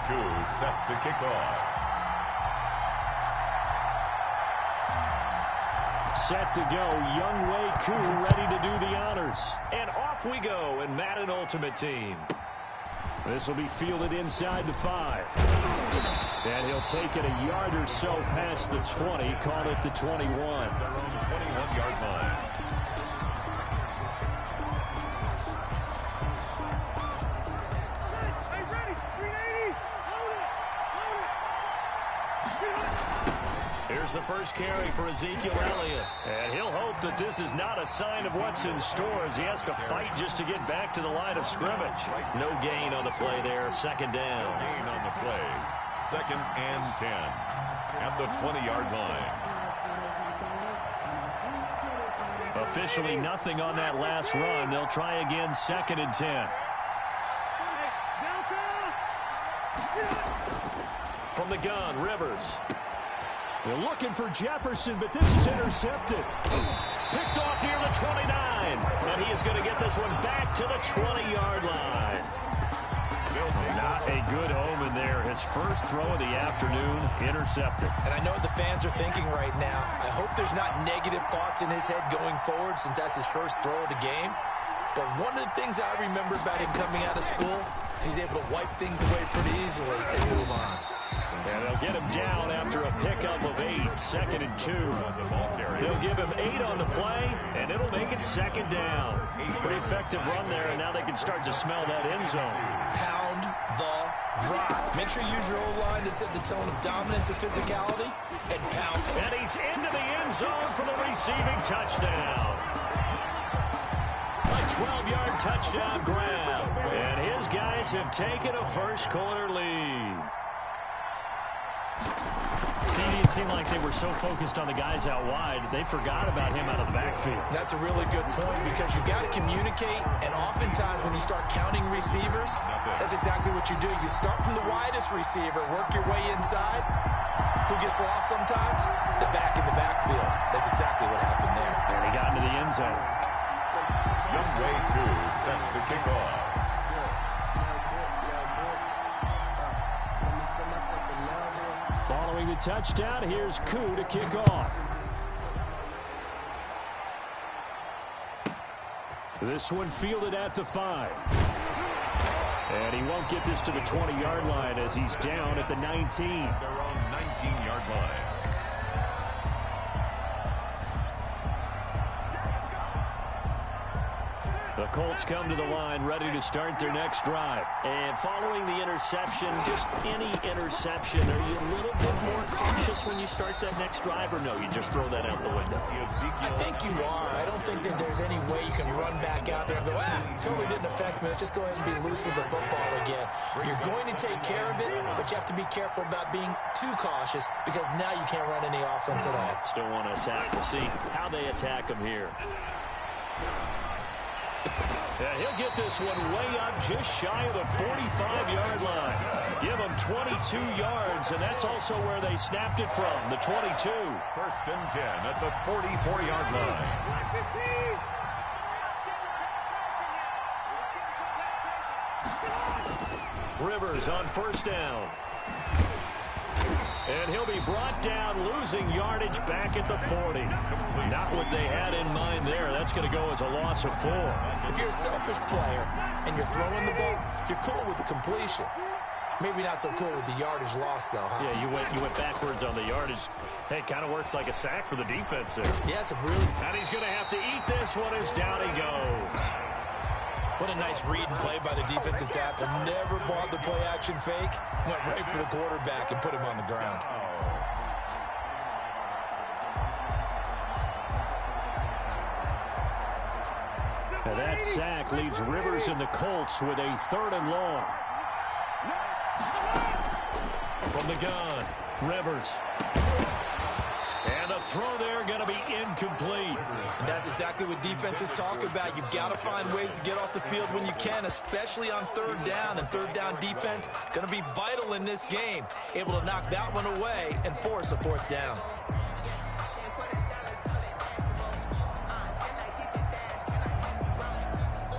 Koo set to kick off. Set to go, Young-Wei Koo ready to do the honors. And off we go in Madden Ultimate Team. This will be fielded inside the 5. And he'll take it a yard or so past the 20, call it the 21. Their own 21-yard line. Here's the first carry for Ezekiel Elliott. And he'll hope that this is not a sign of what's in store as he has to fight just to get back to the line of scrimmage. No gain on the play there, second down. No gain on the play, 2nd and 10 at the 20-yard line. Officially nothing on that last run. They'll try again, 2nd and 10. From the gun, Rivers. They're looking for Jefferson, but this is intercepted. Picked off near the 29. And he is going to get this one back to the 20-yard line. Not a good omen there. His first throw of the afternoon, intercepted. And I know what the fans are thinking right now. I hope there's not negative thoughts in his head going forward since that's his first throw of the game. But one of the things I remember about him coming out of school is he's able to wipe things away pretty easily and move on. And they'll get him down after a pickup of 8, 2nd and 2. They'll give him 8 on the play, and it'll make it 2nd down. Pretty effective run there, and now they can start to smell that end zone. Pound the rock. Make sure you use your O-line to set the tone of dominance and physicality, and pound. And he's into the end zone for the receiving touchdown. A 12-yard touchdown grab. And his guys have taken a first-quarter lead. It seemed like they were so focused on the guys out wide, they forgot about him out of the backfield. That's a really good point because you got to communicate, and oftentimes when you start counting receivers, that's exactly what you do. You start from the widest receiver, work your way inside. Who gets lost sometimes? The back in the backfield. That's exactly what happened there. And he got into the end zone. Young-Wei Koo set to kick off. Following the touchdown, here's Koo to kick off. This one fielded at the 5. And he won't get this to the 20-yard line as he's down at the 19. Their own 19-yard line. The Colts come to the line ready to start their next drive. And following the interception, just any interception, are you a little bit more cautious when you start that next drive, or no, you just throw that out the window? I think you are. I don't think that there's any way you can run back out there and go, totally didn't affect me. Let's just go ahead and be loose with the football again. You're going to take care of it, but you have to be careful about being too cautious because now you can't run any offense at all. Still want to attack. We'll see how they attack him here. Yeah, he'll get this one way up just shy of the 45-yard line. Give him 22 yards, and that's also where they snapped it from, the 22. 1st and 10 at the 44-yard line. Rivers on 1st down. And he'll be brought down, losing yardage back at the 40. Not what they had in mind there. That's going to go as a loss of 4. If you're a selfish player and you're throwing the ball, you're cool with the completion. Maybe not so cool with the yardage loss, though, huh? Yeah, you went backwards on the yardage. Hey, it kind of works like a sack for the defense there. Yeah, it's a really... And he's going to have to eat this one as down he goes. What a nice read and play by the defensive tackle. Never bought the play-action fake. Went right for the quarterback and put him on the ground. Now that sack leaves Rivers and the Colts with a 3rd and long. From the gun, Rivers. And the throw there going to be incomplete. And that's exactly what defenses talk about. You've got to find ways to get off the field when you can, especially on 3rd down. And 3rd down defense going to be vital in this game. Able to knock that one away and force a 4th down.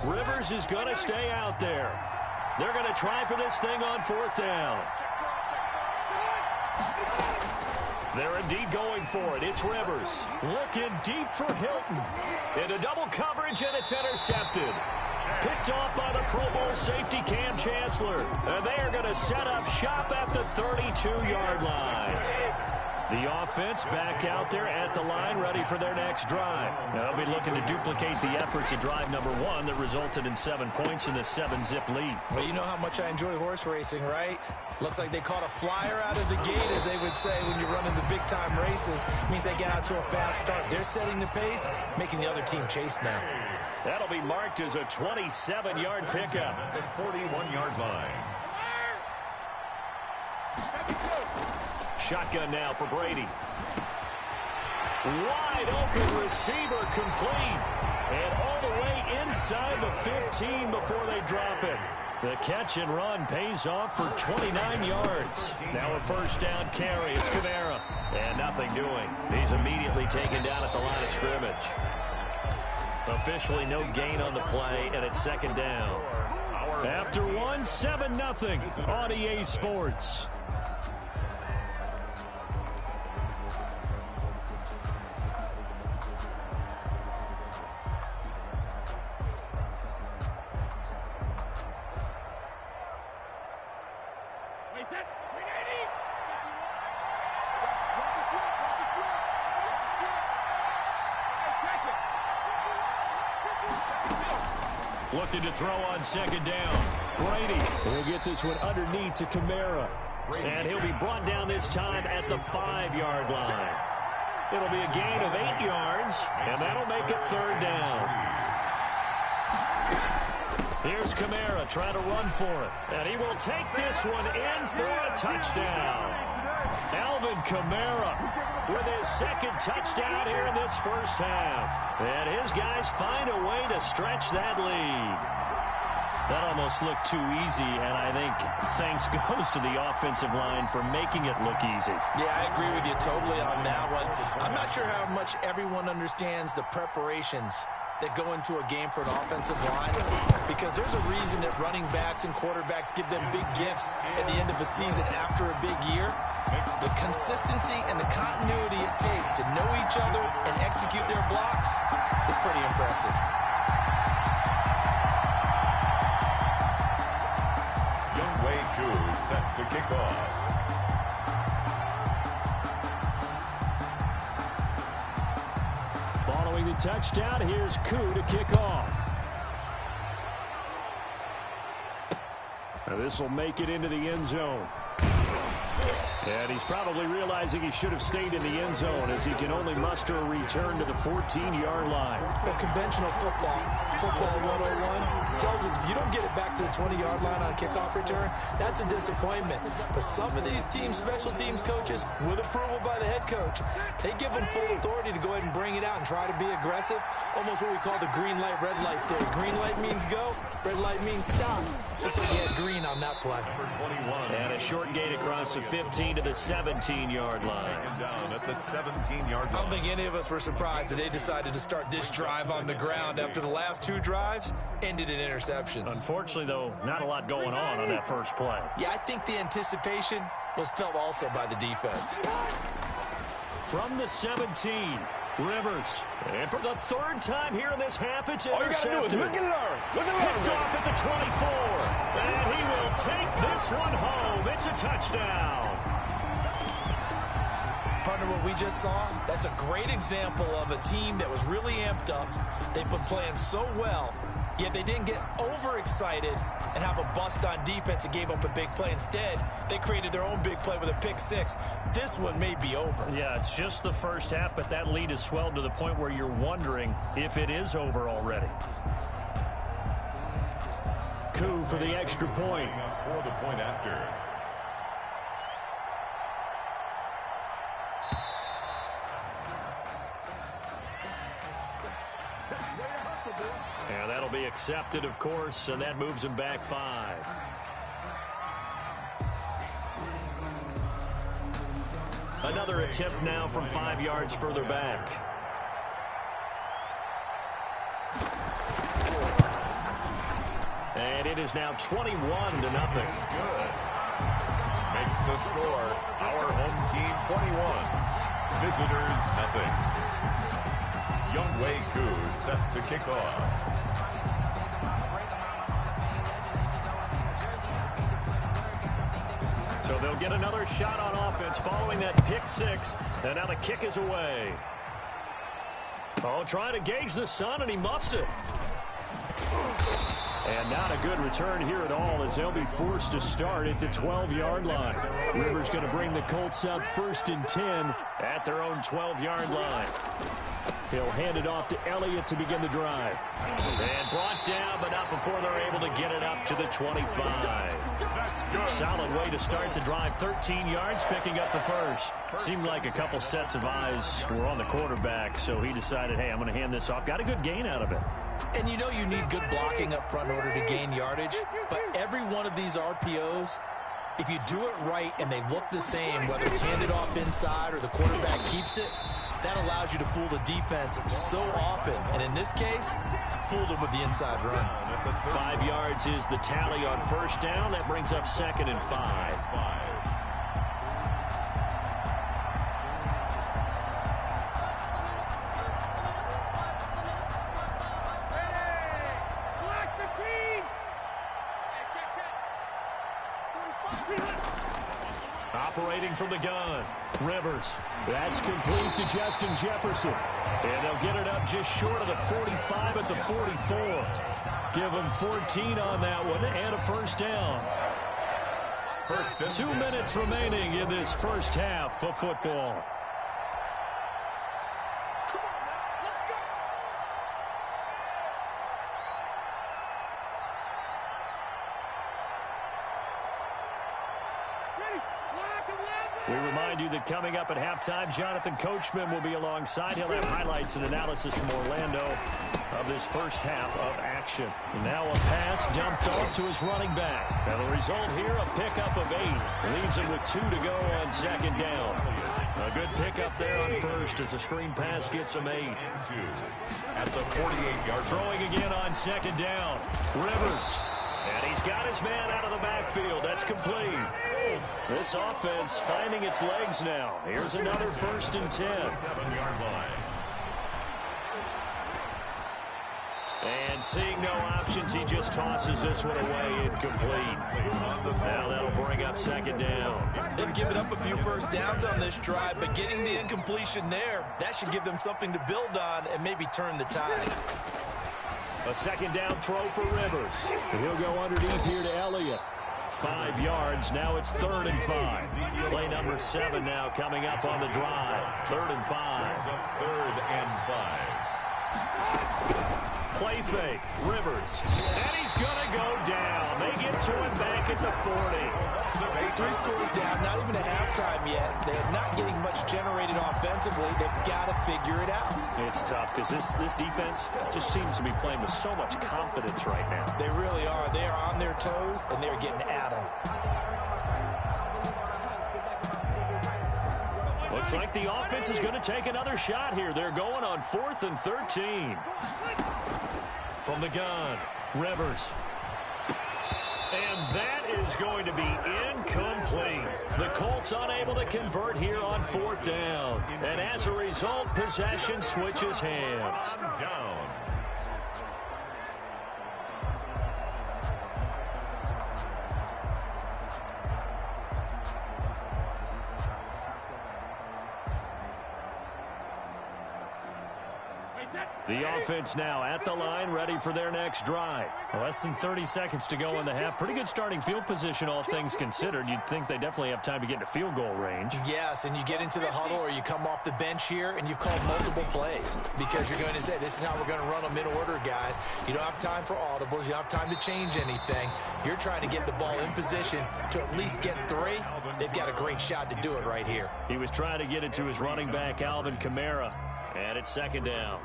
Rivers is going to stay out there. They're going to try for this thing on 4th down. They're indeed going for it. It's Rivers. Looking deep for Hilton. Into double coverage, and it's intercepted. Picked off by the Pro Bowl safety Cam Chancellor. And they are going to set up shop at the 32-yard line. The offense back out there at the line, ready for their next drive. Now they'll be looking to duplicate the efforts of drive number 1 that resulted in 7 points in the 7-zip lead. Well, you know how much I enjoy horse racing, right? Looks like they caught a flyer out of the gate, as they would say when you're running the big-time races. Means they get out to a fast start. They're setting the pace, making the other team chase now. That'll be marked as a 27-yard pickup. The 41-yard line. Shotgun now for Brady. Wide open receiver complete. And all the way inside the 15 before they drop it. The catch and run pays off for 29 yards. Now a first down carry. It's Kamara. And nothing doing. He's immediately taken down at the line of scrimmage. Officially no gain on the play, and it's 2nd down. After 1, 7-0 on EA Sports. Looking to throw on 2nd down. Brady will get this one underneath to Kamara. And he'll be brought down this time at the 5-yard line. It'll be a gain of 8 yards, and that'll make it 3rd down. Here's Kamara trying to run for it. And he will take this one in for a touchdown. Alvin Kamara with his 2nd touchdown here in this first half. And his guys find a way to stretch that lead. That almost looked too easy, and I think thanks goes to the offensive line for making it look easy. Yeah, I agree with you totally on that one. I'm not sure how much everyone understands the preparations that go into a game for an offensive line, because there's a reason that running backs and quarterbacks give them big gifts at the end of the season after a big year. The consistency and the continuity it takes to know each other and execute their blocks is pretty impressive. Younghoe Koo set to kick off. Following the touchdown, here's Koo to kick off. Now this will make it into the end zone. And he's probably realizing he should have stayed in the end zone, as he can only muster a return to the 14-yard line. The conventional football 101, tells us if you don't get it back to the 20-yard line on a kickoff return, that's a disappointment. But some of these teams, special teams coaches, with approval by the head coach, they give them full authority to go ahead and bring it out and try to be aggressive. Almost what we call the green light, red light theory. Green light means go, red light means stop. Looks like he had green on that play. And a short gain across the 15 to the 17-yard line. Down at the 17-yard line. I don't think any of us were surprised that they decided to start this drive on the ground after the last 2 drives ended in interceptions. Unfortunately, though, not a lot going on that first play. Yeah, I think the anticipation was felt also by the defense. From the 17, Rivers. And for the 3rd time here in this half, it's intercepted. All you got to do is look and learn. Look and learn. Picked off at the 24. And he will take this one home. It's a touchdown. Partner, what we just saw, that's a great example of a team that was really amped up. They've been playing so well, yet they didn't get overexcited and have a bust on defense and gave up a big play. Instead, they created their own big play with a pick 6. This one may be over. Yeah, it's just the first half, but that lead has swelled to the point where you're wondering if it is over already. Koo for the extra point. For the point after. And that'll be accepted, of course, and that moves him back 5. Another attempt now from 5 yards further back. And It is now 21-0. Good. Makes the score our home team 21, visitors nothing. Youngwei Koo set to kick off. So they'll get another shot on offense following that pick six. And now the kick is away. Oh, trying to gauge the sun, and he muffs it. And not a good return here at all, as they'll be forced to start at the 12-yard line. Rivers going to bring the Colts up 1st and 10 at their own 12-yard line. He'll hand it off to Elliott to begin the drive. And brought down, but not before they're able to get it up to the 25. Solid way to start the drive. 13 yards, picking up the first. Seemed like a couple sets of eyes were on the quarterback, so he decided, hey, I'm going to hand this off. Got a good gain out of it. And you know you need good blocking up front in order to gain yardage. But every one of these RPOs, if you do it right and they look the same, whether it's handed off inside or the quarterback keeps it, that allows you to fool the defense so often. And in this case, fooled them with the inside run. 5 yards is the tally on first down. That brings up 2nd and 5. Operating from the gun, Rivers. That's complete to Justin Jefferson. And they'll get it up just short of the 45 at the 44. Give him 14 on that one and a first down. 2 minutes remaining in this first half of football. We remind you that coming up at halftime, Jonathan Coachman will be alongside. He'll have highlights and analysis from Orlando of this first half of action. And now a pass dumped off to his running back. And the result here, a pickup of 8. Leaves him with 2 to go on 2nd down. A good pickup there on first as the screen pass gets him 8. At the 48-yard throwing again on 2nd down. Rivers. And he's got his man out of the backfield. That's complete. This offense finding its legs now. Here's another 1st and 10. 7-yard line. And seeing no options, he just tosses this one away incomplete. Now that'll bring up 2nd down. They've given up a few first downs on this drive, but getting the incompletion there, that should give them something to build on and maybe turn the tide. A 2nd down throw for Rivers. And he'll go underneath here to Elliott. 5 yards. Now it's 3rd and 5. Play number 7 now coming up on the drive. 3rd and 5. 3rd and 5. Play fake. Rivers. And he's going to go down. They get to him back at the 40. 3 scores down, not even a halftime yet. They're not getting much generated offensively. They've got to figure it out. It's tough because this defense just seems to be playing with so much confidence right now. They really are. They are on their toes, and they're getting at them. Looks like the offense is going to take another shot here. They're going on 4th and 13. From the gun, Rivers. And that is going to be incomplete. The Colts unable to convert here on 4th down. And as a result, possession switches hands. Down. The offense now at the line, ready for their next drive. Less than 30 seconds to go in the half. Pretty good starting field position, all things considered. You'd think they definitely have time to get into field goal range. Yes, and you get into the huddle or you come off the bench here and you've called multiple plays because you're going to say, this is how we're going to run them in order, guys. You don't have time for audibles. You don't have time to change anything. You're trying to get the ball in position to at least get 3. They've got a great shot to do it right here. He was trying to get it to his running back, Alvin Kamara. And it's 2nd down.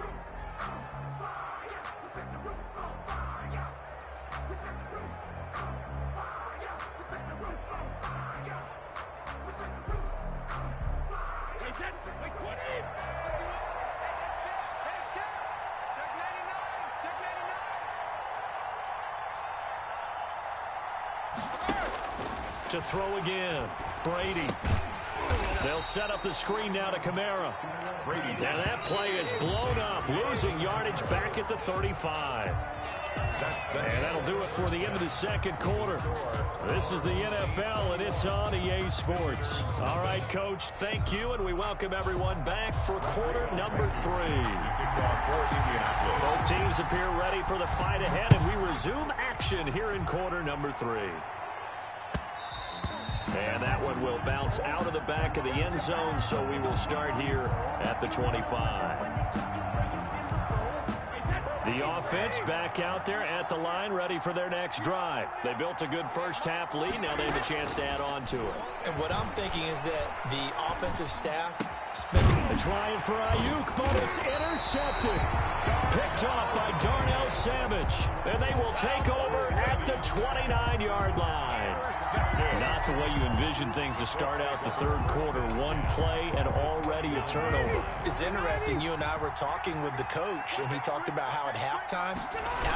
To throw again. Brady. They'll set up the screen now to Kamara. And that play is blown up, losing yardage back at the 35. And that'll do it for the end of the second quarter. This is the NFL, and it's on EA Sports. All right, Coach, thank you, and we welcome everyone back for quarter number 3. Both teams appear ready for the fight ahead, and we resume action here in quarter number 3. And that one will bounce out of the back of the end zone, so we will start here at the 25. The offense back out there at the line, ready for their next drive. They built a good first-half lead. Now they have a chance to add on to it. And what I'm thinking is that the offensive staff trying for Ayuk, but it's intercepted. Picked off by Darnell Savage. And they will take over at the 29-yard line. Not the way you envision things to start out the third quarter. One play and already a turnover. It's interesting. You and I were talking with the coach, and he talked about how at halftime,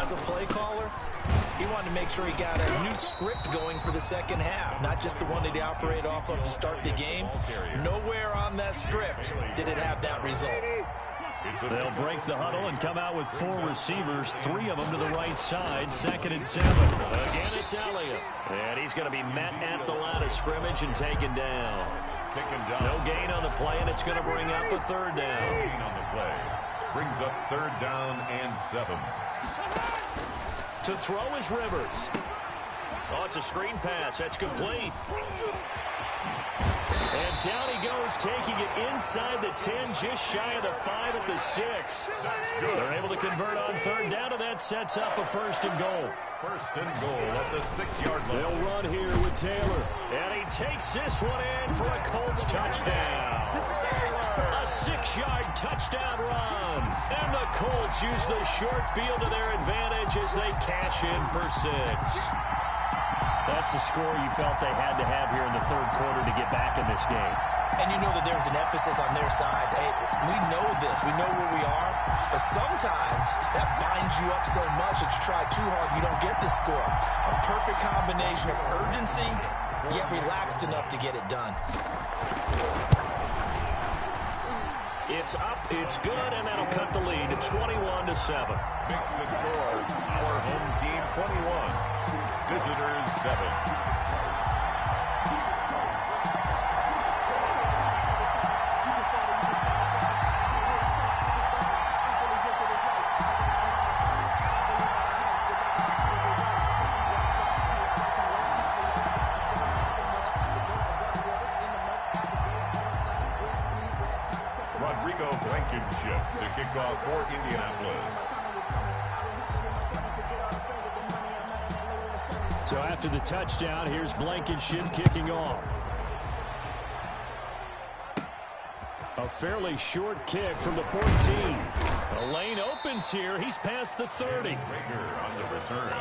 as a play caller, he wanted to make sure he got a new script going for the second half, not just the one that he operated off of to start the game. Nowhere on that script did it have that result. They'll break the huddle and come out with 4 receivers, 3 of them to the right side, 2nd and 7. Again, it's Elliott. And he's going to be met at the line of scrimmage and taken down. No gain on the play, and it's going to bring up a third down. Gain on the play. Brings up 3rd down and 7. To throw is Rivers. Oh, it's a screen pass. That's complete. And down he goes, taking it inside the 10, just shy of the 5 at the 6. They're able to convert on 3rd down, and that sets up a 1st and goal. 1st and goal at the 6-yard line. They'll run here with Taylor. And he takes this one in for a Colts touchdown. A 6-yard touchdown run. And the Colts use the short field to their advantage as they cash in for 6. That's a score you felt they had to have here in the third quarter to get back in this game. And you know that there's an emphasis on their side. Hey, we know this. We know where we are. But sometimes that binds you up so much that you try too hard, you don't get the score. A perfect combination of urgency, yet relaxed enough to get it done. It's up, it's good, and that'll cut the lead to 21-7. Makes the score our home team 21. Visitors 7. Blankenship to kick off for Indianapolis. So after the touchdown, here's Blankenship kicking off. A fairly short kick from the 14. The lane opens here. He's past the 30. Rager on the return.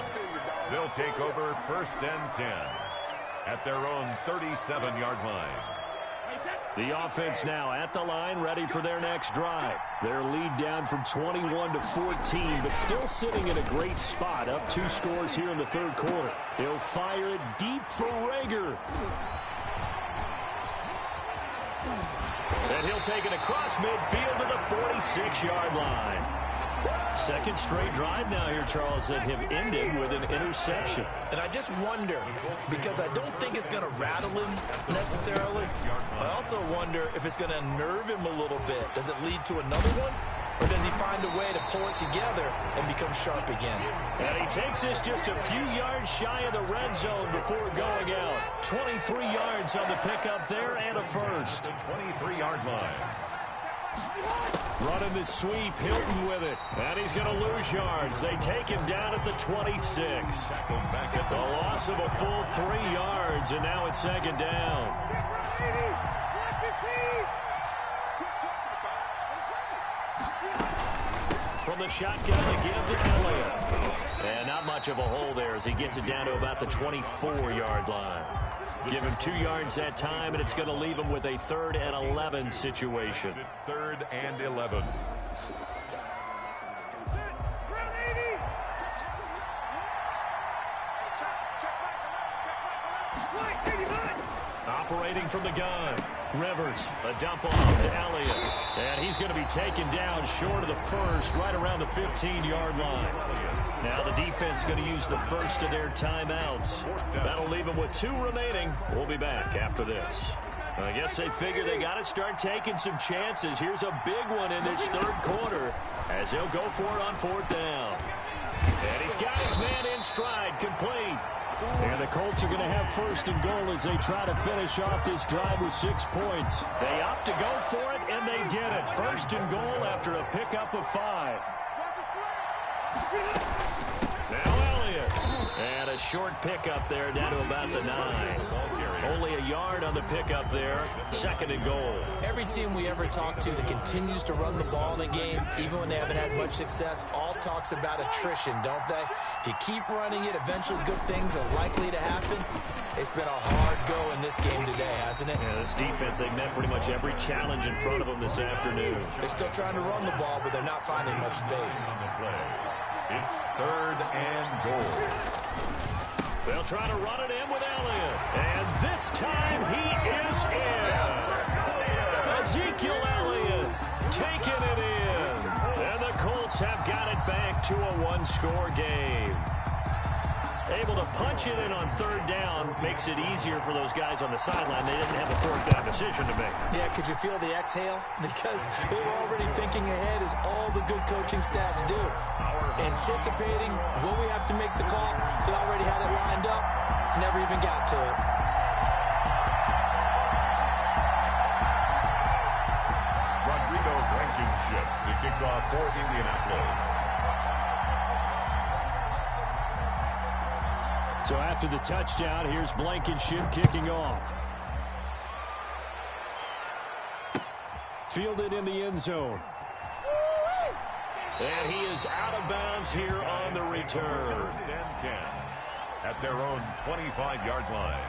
They'll take over 1st and 10 at their own 37-yard line. The offense now at the line, ready for their next drive. Their lead down from 21-14, but still sitting in a great spot, up 2 scores here in the third quarter. He'll fire it deep for Rager. And he'll take it across midfield to the 46-yard line. Second straight drive now here, Charles, that have ended with an interception. And I just wonder, because I don't think it's going to rattle him necessarily. I also wonder if it's going to nerve him a little bit. Does it lead to another one? Or does he find a way to pull it together and become sharp again? And he takes this just a few yards shy of the red zone before going out. 23 yards on the pickup there and a first. 23-yard line. Running the sweep, Hilton with it. And he's going to lose yards. They take him down at the 26. A loss of a full 3 yards, and now it's 2nd down. From the shotgun to give to Elliott. And not much of a hole there as he gets it down to about the 24-yard line. Give him 2 yards that time, and it's going to leave him with a 3rd and 11 situation. 3rd and 11. operating from the gun. Rivers, a dump off to Elliott. And he's going to be taken down short of the first, right around the 15-yard line. Now the defense going to use the first of their timeouts. That'll leave them with 2 remaining. We'll be back after this. I guess they figure they got to start taking some chances. Here's a big one in this third quarter as he'll go for it on 4th down. And he's got his man in stride, complete. And the Colts are going to have 1st and goal as they try to finish off this drive with 6 points. They opt to go for it, and they get it. 1st and goal after a pickup of 5. Now Elliott. And a short pickup there down to about the 9. Only a yard on the pickup there. 2nd and goal. Every team we ever talk to that continues to run the ball in a game, even when they haven't had much success, all talks about attrition, don't they? If you keep running it, eventually good things are likely to happen. It's been a hard go in this game today, hasn't it? Yeah, this defense, they've met pretty much every challenge in front of them this afternoon. They're still trying to run the ball, but they're not finding much space. It's 3rd and goal. They'll try to run it in with Elliott. And this time he is in. Yes. Ezekiel Elliott taking it in. And the Colts have got it back to a 1-score game. Able to punch it in on 3rd down makes it easier for those guys on the sideline. They didn't have a 4th down decision to make. Yeah, could you feel the exhale? Because they were already thinking ahead, as all the good coaching staffs do. Anticipating, will we have to make the call? They already had it lined up, never even got to it. Rodrigo Blankenship to kick off for Indianapolis. So after the touchdown, here's Blankenship kicking off. Fielded in the end zone. And he is out of bounds here on the return. 1st and 10 at their own 25-yard line.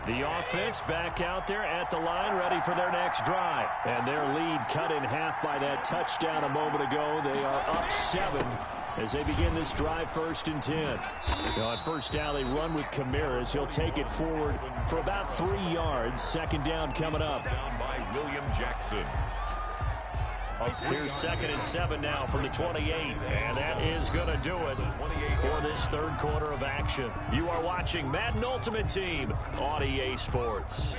The offense back out there at the line, ready for their next drive. And their lead cut in half by that touchdown a moment ago. They are up 7 as they begin this drive, 1st and 10. Now on 1st down, they run with Camaras. He'll take it forward for about 3 yards. 2nd down coming up. Down by William Jackson. Here's 2nd and 7 now from the 28. And that is going to do it for this third quarter of action. You are watching Madden Ultimate Team on EA Sports.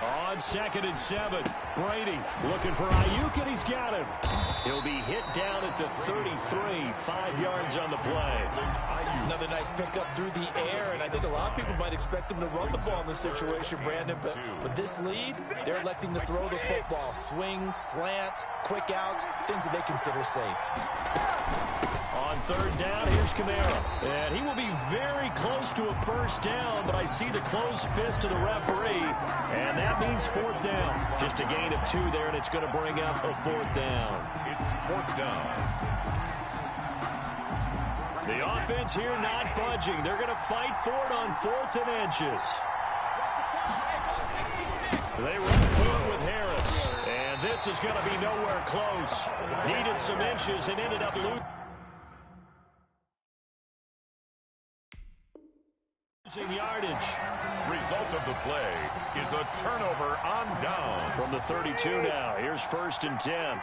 On 2nd and 7, Brady looking for Ayuk, and he's got him. He'll be hit down at the 33, 5 yards on the play. Another nice pickup through the air, and I think a lot of people might expect them to run the ball in this situation, Brandon, but with this lead, they're electing to throw the football. Swings, slants, quick outs, things that they consider safe. On 3rd down, here's Kamara. And he will be very close to a 1st down, but I see the closed fist of the referee, and that means 4th down. Just a gain of 2 there, and it's going to bring up a 4th down. It's 4th down. The offense here not budging. They're going to fight for it on 4th and inches. They run for it with Harris. And this is going to be nowhere close. Needed some inches and ended up losing yardage. Result of the play is a turnover on down. From the 32 now. Here's 1st and 10.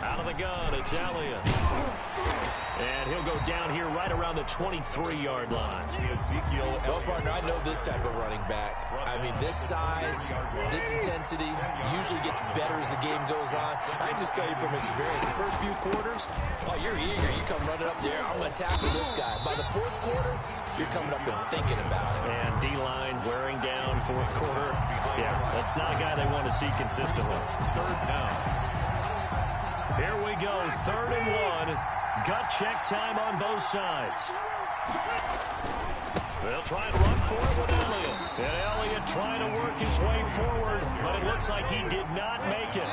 Out of the gun, it's Elliott. And he'll go down here right around the 23-yard line. Ezekiel Well, partner, I know this type of running back. I mean, this size, this intensity usually gets better as the game goes on. I can just tell you from experience, the first few quarters, oh, you're eager. You come running up there. I'm going to tackle this guy. By the 4th quarter, you're coming up and thinking about it. And D-line wearing down 4th quarter. Yeah, that's not a guy they want to see consistently. 3rd down. Here we go, 3rd and 1. Gut check time on both sides. They'll try and run for it with Elliott. And Elliott trying to work his way forward, but it looks like he did not make it.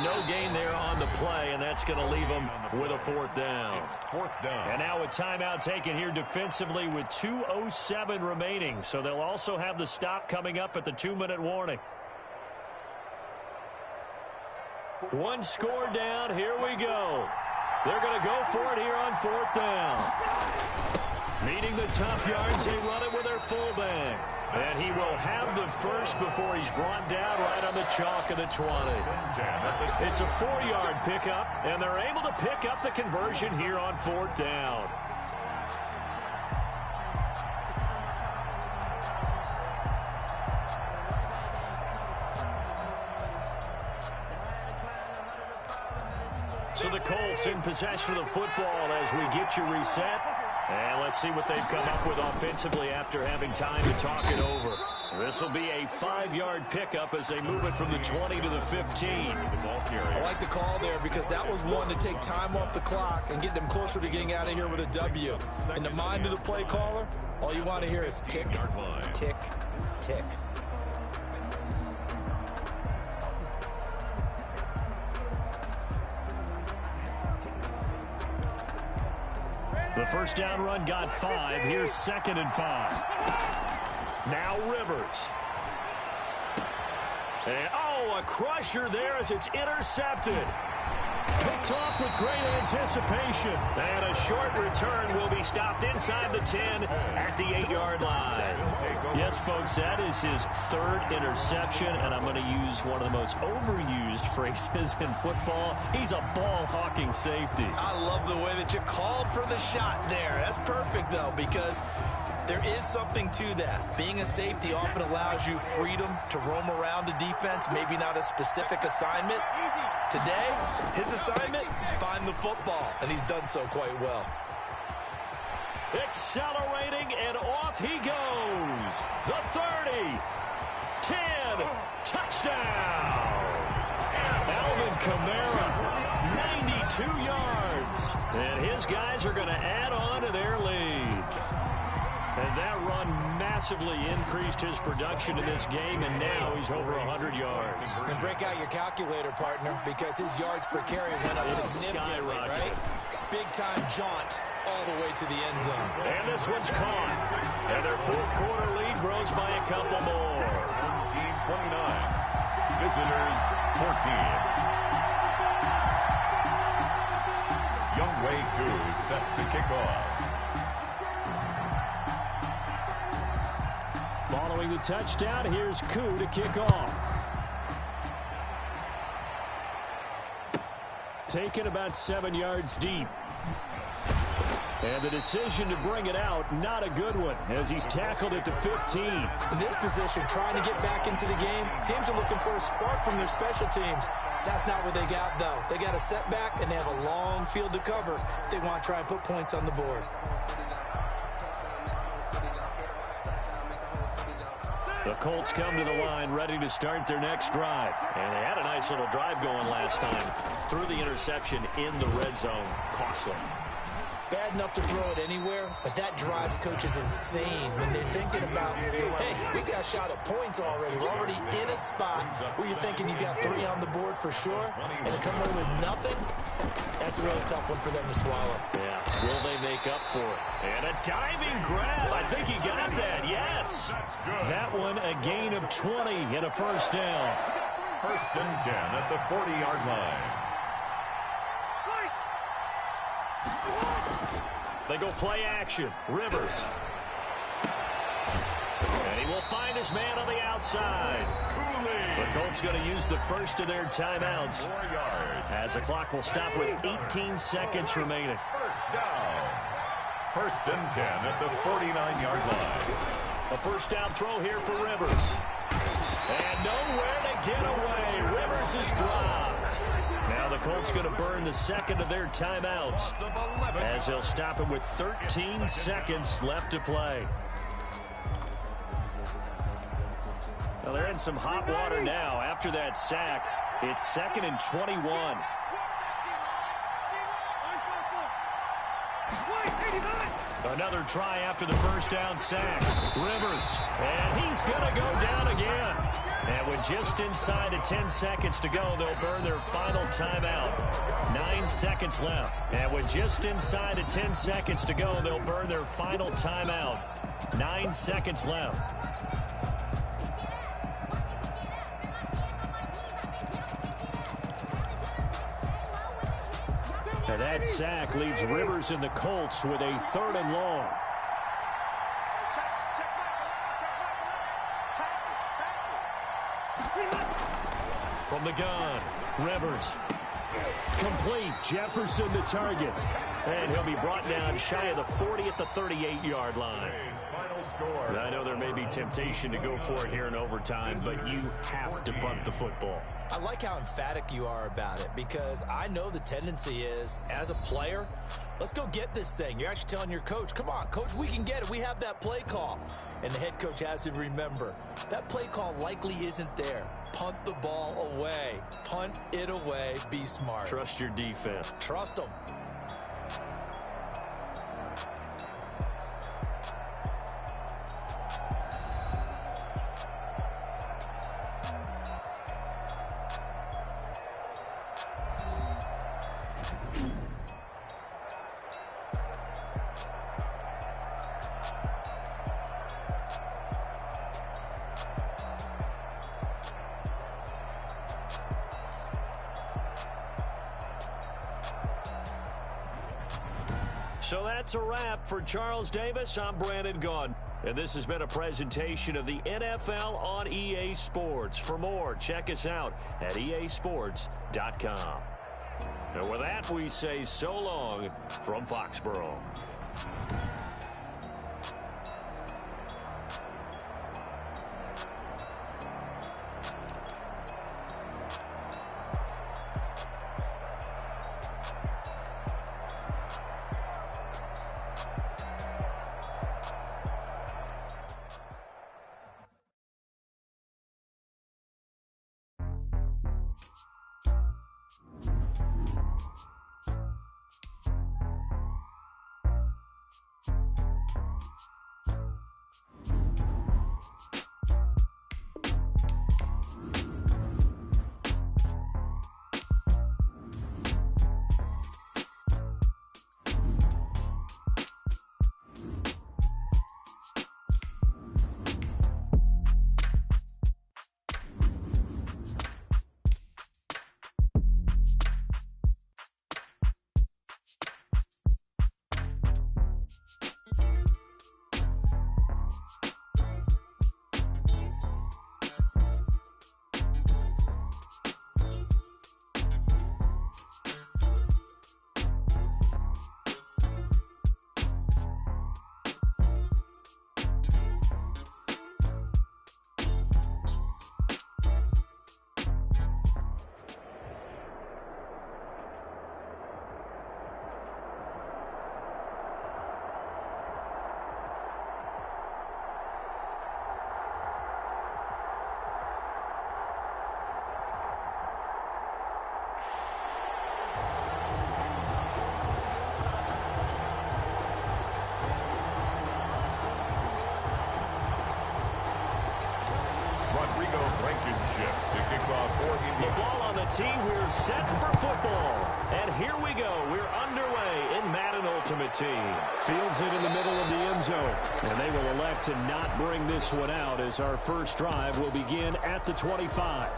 No gain there on the play, and that's going to leave him with a fourth down. Fourth down. And now a timeout taken here defensively with 2:07 remaining. So they'll also have the stop coming up at the 2-minute warning. One score down. Here we go. They're going to go for it here on fourth down. Meeting the tough yards, they run it with their fullback. And he will have the first before he's brought down right on the chalk of the 20. It's a 4-yard pickup, and they're able to pick up the conversion here on fourth down. So the Colts in possession of the football as we get you reset. And let's see what they've come up with offensively after having time to talk it over. This will be a 5-yard pickup as they move it from the 20 to the 15. I like the call there because that was one to take time off the clock and get them closer to getting out of here with a W. In the mind of the play caller, all you want to hear is tick, tick, tick. The first down run got 5. Here's 2nd and 5. Now Rivers. And, a crusher there as it's intercepted. Picked off with great anticipation. And a short return will be stopped inside the 10 at the 8-yard line. Yes, folks, that is his 3rd interception, and I'm going to use one of the most overused phrases in football. He's a ball-hawking safety. I love the way that you called for the shot there. That's perfect, though, because there is something to that. Being a safety often allows you freedom to roam around a defense, maybe not a specific assignment. Today, his assignment, find the football, and he's done so quite well. Accelerating, and off he goes. The 30, 10, touchdown. Alvin Kamara, 92 yards. And his guys are going to add on to their lead. And that run massively increased his production in this game, and now he's over 100 yards. And break out your calculator, partner, because his yards per carry went up significantly, right? Big-time jaunt all the way to the end zone. And this one's caught. And their fourth quarter lead grows by a couple more. Team 29. Visitors 14. Younghoe Koo set to kick off. Following the touchdown, here's Koo to kick off. Taken about 7 yards deep. And the decision to bring it out, not a good one, as he's tackled at the 15. In this position, trying to get back into the game, teams are looking for a spark from their special teams. That's not what they got, though. They got a setback, and they have a long field to cover if they want to try and put points on the board. The Colts come to the line ready to start their next drive. And they had a nice little drive going last time. Threw the interception in the red zone. Costly. Bad enough to throw it anywhere, but that drives coaches insane when they're thinking about, hey, we got shot at points already. We're already in a spot where you're thinking you got 3 on the board for sure, and to come away with nothing, that's a really tough one for them to swallow. Yeah, will they make up for it? And a diving grab. I think he got that, yes. That one, a gain of 20 and a first down. First and 10 at the 40-yard line. They go play action. Rivers. And he will find his man on the outside. The Colts going to use the first of their timeouts 4 yards. as the clock will stop with 18 seconds remaining. First down. First and 10 at the 49-yard line. A first down throw here for Rivers. And nowhere to get away. Rivers is dropped. Now the Colts going to burn the second of their timeouts as they'll stop him with 13 seconds left to play. Well, they're in some hot water now. After that sack, it's 2nd and 21. Another try after the first down sack. Rivers, and he's going to go down again. And with just inside of 10 seconds to go, they'll burn their final timeout. 9 seconds left. And with just inside of 10 seconds to go, they'll burn their final timeout. 9 seconds left. And that sack leaves Rivers and the Colts with a 3rd and long. From the gun, Rivers. Complete. Jefferson the target. And he'll be brought down shy of the 40 at the 38-yard line. And I know there may be temptation to go for it here in overtime, but you have to punt the football. I like how emphatic you are about it because I know the tendency is, as a player, let's go get this thing. You're actually telling your coach, come on, coach, we can get it. We have that play call. And the head coach has to remember, that play call likely isn't there. Punt the ball away. Punt it away. Be smart. Trust your defense. Trust them. So that's a wrap for Charles Davis. I'm Brandon Gaudin. And this has been a presentation of the NFL on EA Sports. For more, check us out at easports.com. And with that, we say so long from Foxborough. The ball on the tee. We're set for football. And here we go. We're underway in Madden Ultimate Team. Fields it in the middle of the end zone. And they will elect to not bring this one out as our first drive will begin at the 25.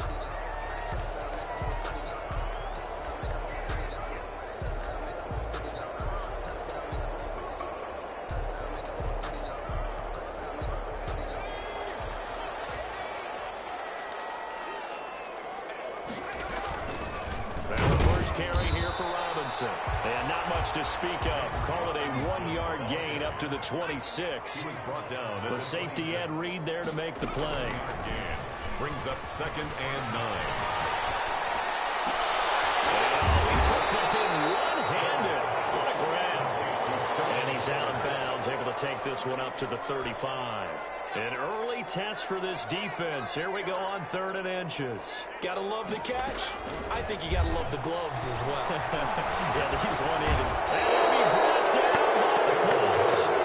And not much to speak of. Call it a 1-yard gain up to the 26. He was brought down. The safety Ed Reed there to make the play. Brings up 2nd and 9. And he took that in one-handed. What a grab. And he's out of bounds, able to take this one up to the 35. An early test for this defense. Here we go on 3rd and inches. Gotta love the catch. I think you gotta love the gloves as well. Yeah, he's one-handed. And he'll be brought down by the Colts.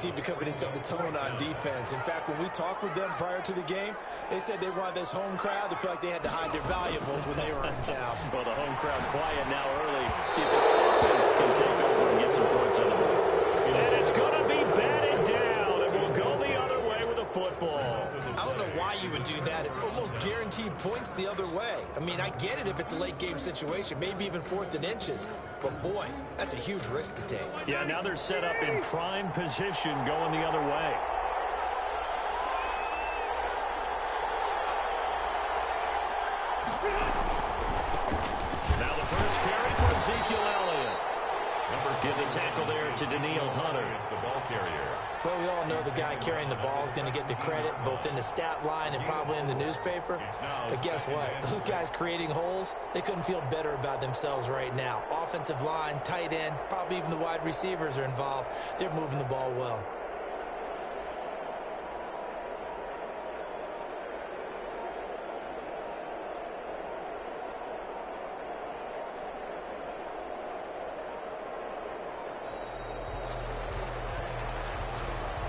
team to come in and set the tone on defense. In fact, when we talked with them prior to the game, they said they wanted this home crowd to feel like they had to hide their valuables when they were in town. Well, the home crowd quiet now early. See if the offense can take over and get some points on the board. And it's going to be batted down, and we'll go the other way with the football. I don't know why you would do that. It's almost guaranteed points the other way. I mean, I get it if it's a late game situation, maybe even 4th and inches. But, boy, that's a huge risk to take. Yeah, now they're set up in prime position going the other way. Now the first carry for Ezekiel Elliott. Give the tackle there to Daniil Hunter. The ball carrier. Well, we all know the guy carrying the ball is going to get the credit both in the stat line and probably in the newspaper. But guess what? Those guys creating holes, they couldn't feel better about themselves right now. Offensive line, tight end, probably even the wide receivers are involved. They're moving the ball well.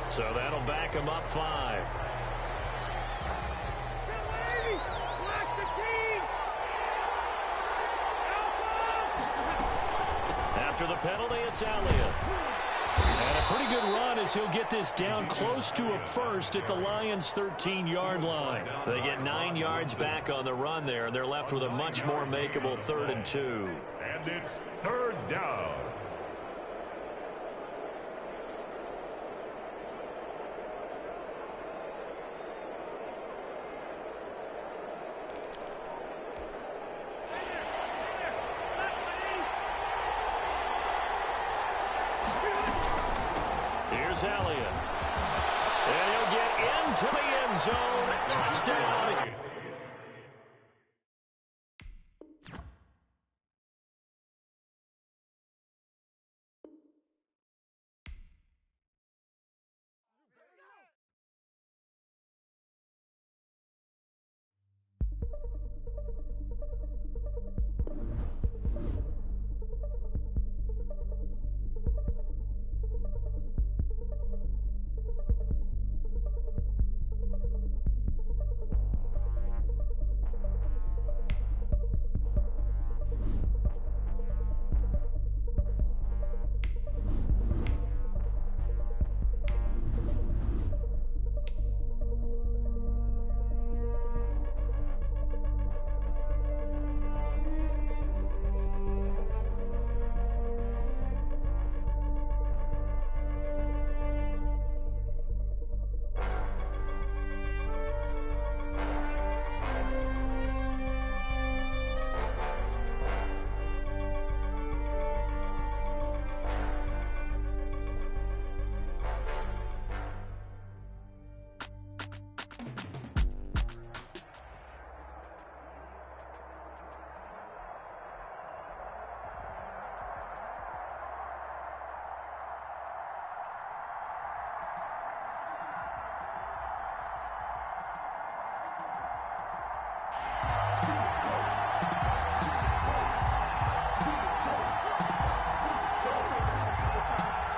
So that'll back him up 5. After the penalty, it's Elliott. And a pretty good run as he'll get this down close to a first at the Lions' 13-yard line. They get 9 yards back on the run there, and they're left with a much more makeable 3rd and 2. And it's 3rd down. Here's Elliott. And he'll get into the end zone. Touchdown.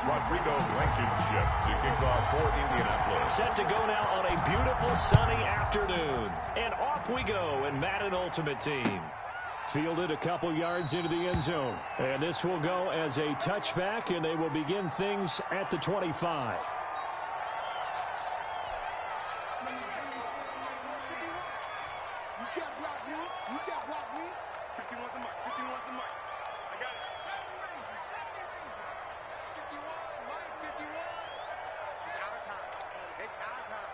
Rodrigo Blankenship to kick off for Indianapolis. Set to go now on a beautiful sunny afternoon. And off we go in Madden Ultimate Team. Fielded a couple yards into the end zone. And this will go as a touchback, and they will begin things at the 25. You can't block me. You can't block me. 51's the mark. 51's the mark. I got it. 51, Mike, 51. It's out of time. It's out of time.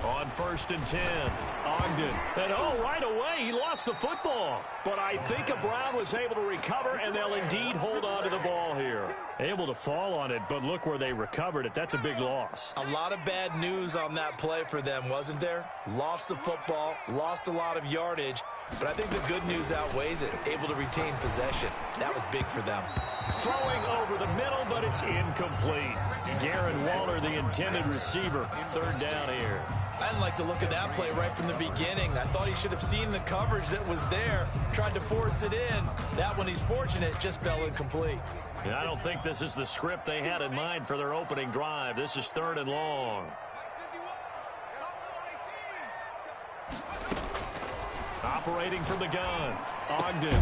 On 1st and 10, Ogden. And right away, he lost the football. But I think Brown was able to recover, and they'll indeed hold on to the ball here. Able to fall on it, but look where they recovered it. That's a big loss. A lot of bad news on that play for them, wasn't there? Lost the football, lost a lot of yardage, But I think the good news outweighs it. Able to retain possession. That was big for them. Throwing over the middle, but it's incomplete. Darren Waller, the intended receiver. Third down here. I didn't like the look of that play right from the beginning. I thought he should have seen the coverage that was there, tried to force it in. That one, he's fortunate, just fell incomplete. And I don't think this is the script they had in mind for their opening drive. This is 3rd and long. Operating from the gun, Ogden.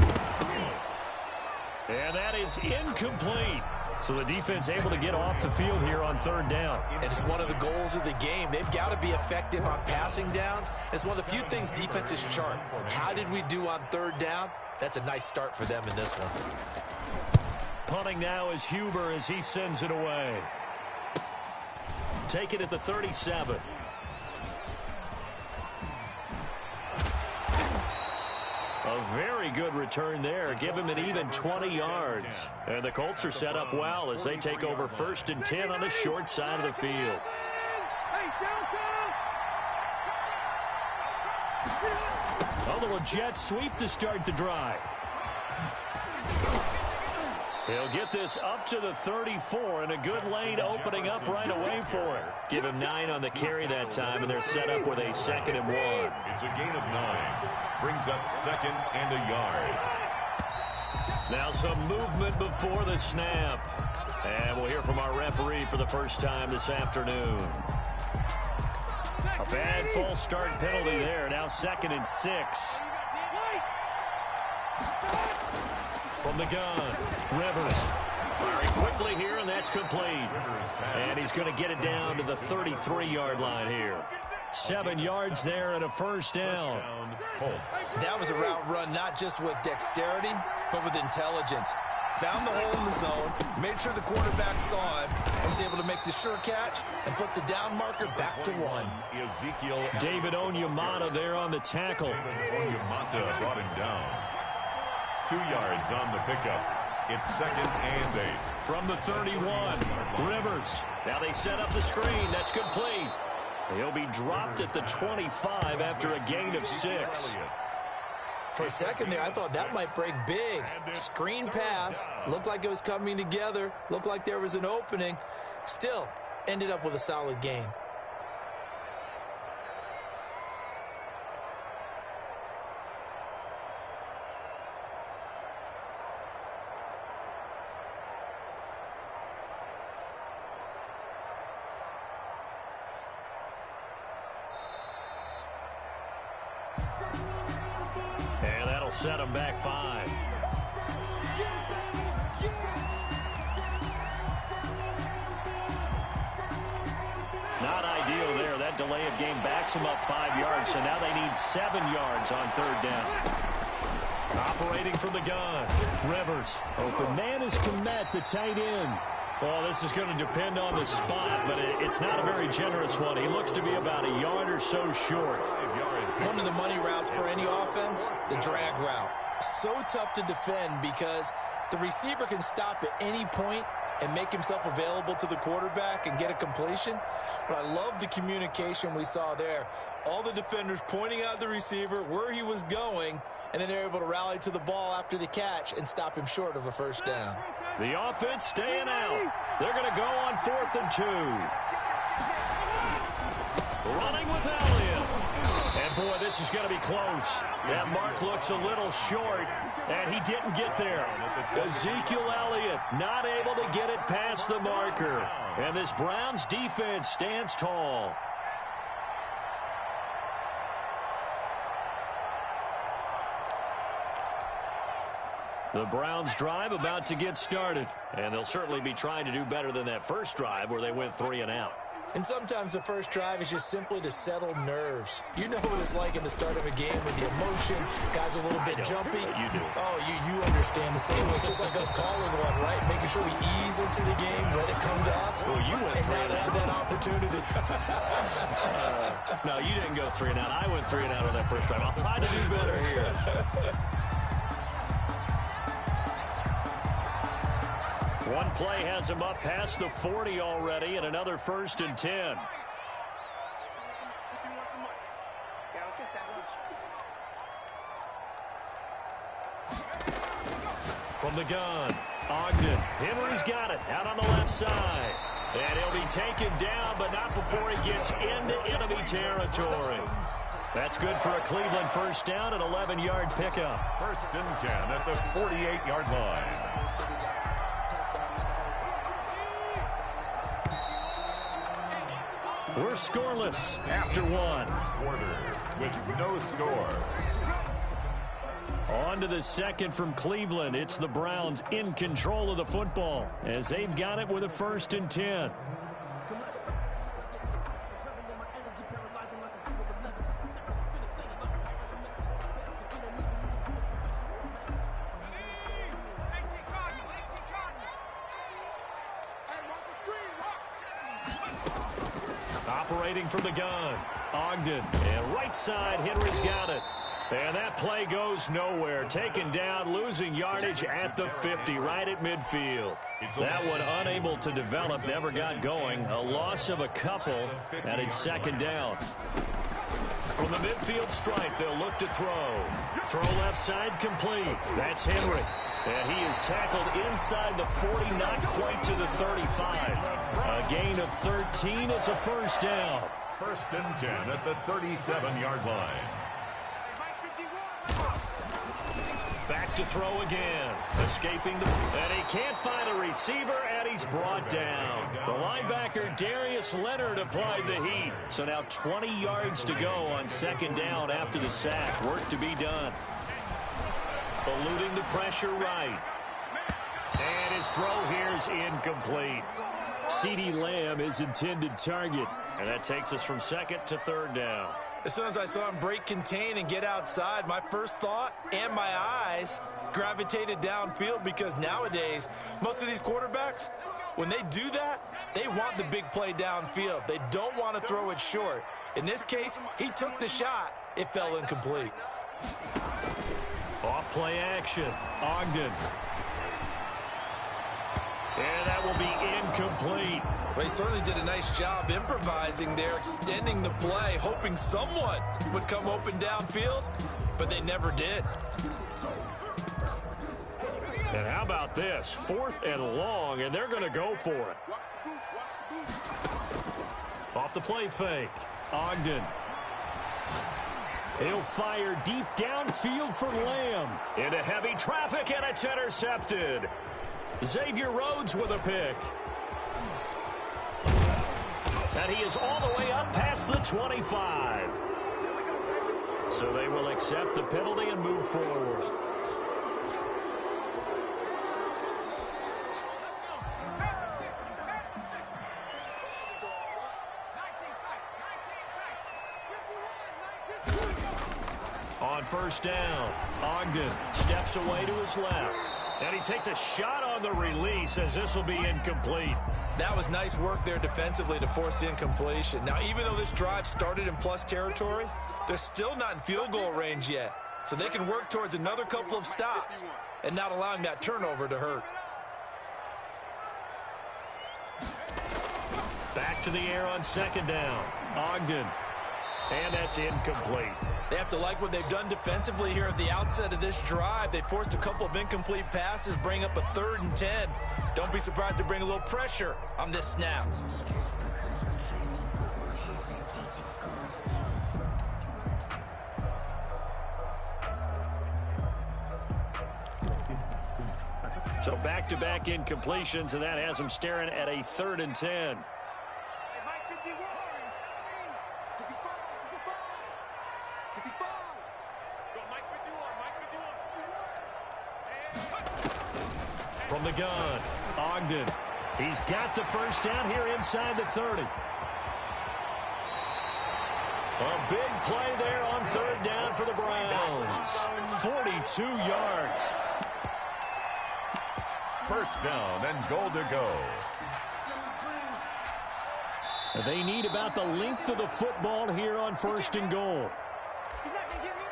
And that is incomplete. So the defense able to get off the field here on 3rd down. And it's one of the goals of the game. They've got to be effective on passing downs. It's one of the few things defenses chart. How did we do on 3rd down? That's a nice start for them in this one. Punting now is Huber as he sends it away. Take it at the 37. A very good return there. Give him an even 20 yards. And the Colts are set up well as they take over 1st and 10 on the short side of the field. A little jet sweep to start the drive. He'll get this up to the 34, and a good lane opening up right away for it. Give him 9 on the carry that time, and they're set up with a 2nd and 1. It's a gain of 9. Brings up 2nd and a yard. Now some movement before the snap. And we'll hear from our referee for the first time this afternoon. A bad false start penalty there. Now 2nd and 6. From the gun, Rivers. Firing quickly here, and that's complete. And he's going to get it down to the 33-yard line here. 7 yards there and a 1st down. That was a route run not just with dexterity, but with intelligence. Found the hole in the zone, made sure the quarterback saw him, and was able to make the sure catch and put the down marker back to 1. David Onyemata there on the tackle. Onyemata brought him down. 2 yards on the pickup. It's 2nd and 8. From the 31, Rivers. Now they set up the screen. That's complete. He'll be dropped at the 25 after a gain of 6. For a second there, I thought that might break big. Screen pass. Looked like it was coming together. Looked like there was an opening. Still, ended up with a solid gain. And that'll set him back 5. Not ideal there. That delay of game backs him up 5 yards, so now they need 7 yards on 3rd down. Operating from the gun, Rivers. Open man is Kmet, the tight end. Well, this is going to depend on the spot, but it's not a very generous one. He looks to be about a yard or so short. One of the money routes for any offense, the drag route. So tough to defend because the receiver can stop at any point and make himself available to the quarterback and get a completion. But I love the communication we saw there. All the defenders pointing out the receiver, where he was going, and then they're able to rally to the ball after the catch and stop him short of a 1st down. The offense staying out. They're going to go on 4th and 2. Running with Elliott. And, boy, this is going to be close. That mark looks a little short, and he didn't get there. Ezekiel Elliott not able to get it past the marker. And this Browns defense stands tall. The Browns drive about to get started, and they'll certainly be trying to do better than that first drive where they went 3 and out. And sometimes the first drive is just simply to settle nerves. You know what it's like in the start of a game with the emotion. Guys are a little bit jumpy. You do. Oh, you understand the same way. Just like us calling one, right? Making sure we ease into the game, let it come to us. Well, you went and 3 now and they out. have that opportunity. No, you didn't go 3 and out. I went 3 and out on that first drive. I'll try to do better here. One play has him up past the 40 already, and another 1st and 10. Yeah, let's get sandwich. From the gun, Ogden. Henry's got it out on the left side. And he'll be taken down, but not before he gets into enemy territory. That's good for a Cleveland first down, an 11-yard pickup. 1st and 10 at the 48-yard line. We're scoreless after one. Quarter with no score. On to the second from Cleveland. It's the Browns in control of the football as they've got it with a 1st and 10. Operating from the gun, Ogden. And right side, Henry's got it. And that play goes nowhere. Taken down, losing yardage at the 50, right at midfield. That one unable to develop, never got going. A loss of a couple, and it's 2nd down. From the midfield stripe, they'll look to throw. Throw left side complete. That's Henry. And he is tackled inside the 40, not quite to the 35. A gain of 13. It's a 1st down. 1st and 10 at the 37-yard line. Back to throw again. Escaping the... And he can't find a receiver, and he's brought down. The linebacker, Darius Leonard, applied the heat. So now 20 yards to go on 2nd down after the sack. Work to be done. Eluding the pressure right. And his throw here is incomplete. CeeDee Lamb is intended target. And that takes us from 2nd to 3rd down. As soon as I saw him break contain and get outside, my first thought and my eyes gravitated downfield, because nowadays, most of these quarterbacks, when they do that, they want the big play downfield. They don't want to throw it short. In this case, he took the shot. It fell incomplete. Off play action. Ogden. And that will be incomplete. Well, he certainly did a nice job improvising there, extending the play, hoping someone would come open downfield, but they never did. And how about this? 4th and long, and they're going to go for it. Off the play fake. Ogden. He'll fire deep downfield for Lamb. Into heavy traffic, and it's intercepted. Xavier Rhodes with a pick. And he is all the way up past the 25. So they will accept the penalty and move forward. On 1st down, Ogden steps away to his left. And he takes a shot on the release as this will be incomplete. That was nice work there defensively to force the incompletion. Now, even though this drive started in plus territory, they're still not in field goal range yet. So they can work towards another couple of stops and not allowing that turnover to hurt. Back to the air on 2nd down. Ogden. And that's incomplete. They have to like what they've done defensively here at the outset of this drive. They forced a couple of incomplete passes, bring up a 3rd and 10. Don't be surprised to bring a little pressure on this snap. So back-to-back incompletions, and that has them staring at a 3rd and 10. From the gun, Ogden. He's got the 1st down here inside the 30. A big play there on 3rd down for the Browns. 42 yards. 1st down and goal to go. They need about the length of the football here on 1st and goal. He's not gonna get me.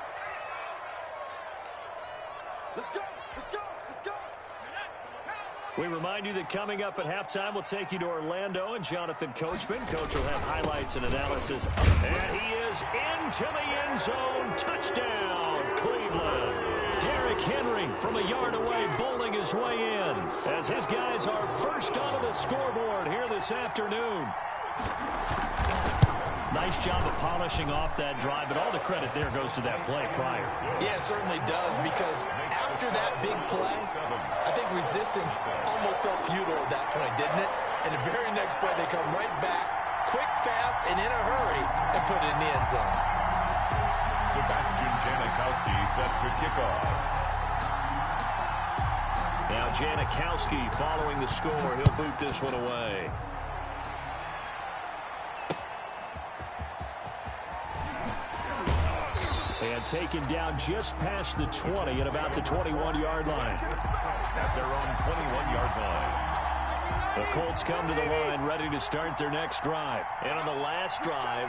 Let's go. We remind you that coming up at halftime, we'll take you to Orlando and Jonathan Coachman. Coach will have highlights and analysis. And he is into the end zone. Touchdown, Cleveland. Derrick Henry Murray from a yard away, bowling his way in, as his guys are first onto the scoreboard here this afternoon. Nice job of polishing off that drive, but all the credit there goes to that play prior. Yeah, it certainly does, because after that big play, I think resistance almost felt futile at that point, didn't it? And the very next play, they come right back, quick, fast, and in a hurry, and put it in the end zone. Sebastian Janikowski set to kick off. Now Janikowski following the score. He'll boot this one away. And taken down just past the 20 at about the 21-yard line. At their own 21-yard line. The Colts come to the line ready to start their next drive. And on the last drive,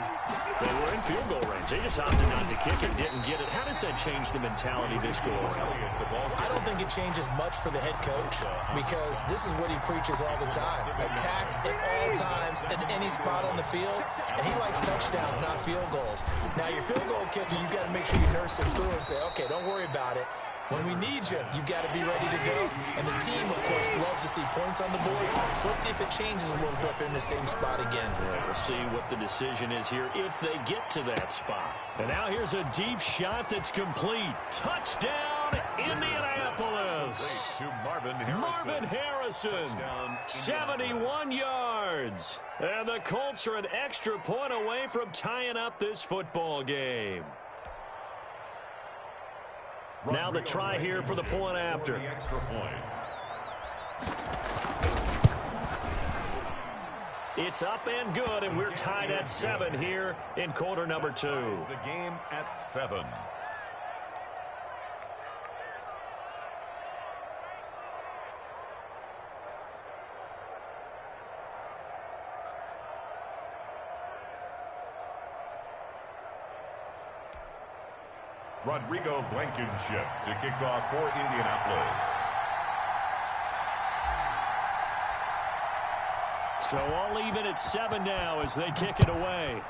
they were in field goal range. They just opted not to kick it, didn't get it. How does that change the mentality this go around? I don't think it changes much for the head coach, because this is what he preaches all the time. Attack at all times at any spot on the field, and he likes touchdowns, not field goals. Now, your field goal kicker, you've got to make sure you nurse him through and say, okay, don't worry about it. When we need you, you've got to be ready to go. And the team, of course, loves to see points on the board. So let's see if it changes a little bit if they're in the same spot again. Yeah, we'll see what the decision is here if they get to that spot. And now here's a deep shot that's complete. Touchdown, Indianapolis. To Marvin Harrison. 71 yards. And the Colts are an extra point away from tying up this football game. Now the try here for the point after. Extra point. It's up and good, and we're tied at 7 here in quarter number 2. The game at 7. Rodrigo Blankenship to kick off for Indianapolis. So all even at 7 now as they kick it away.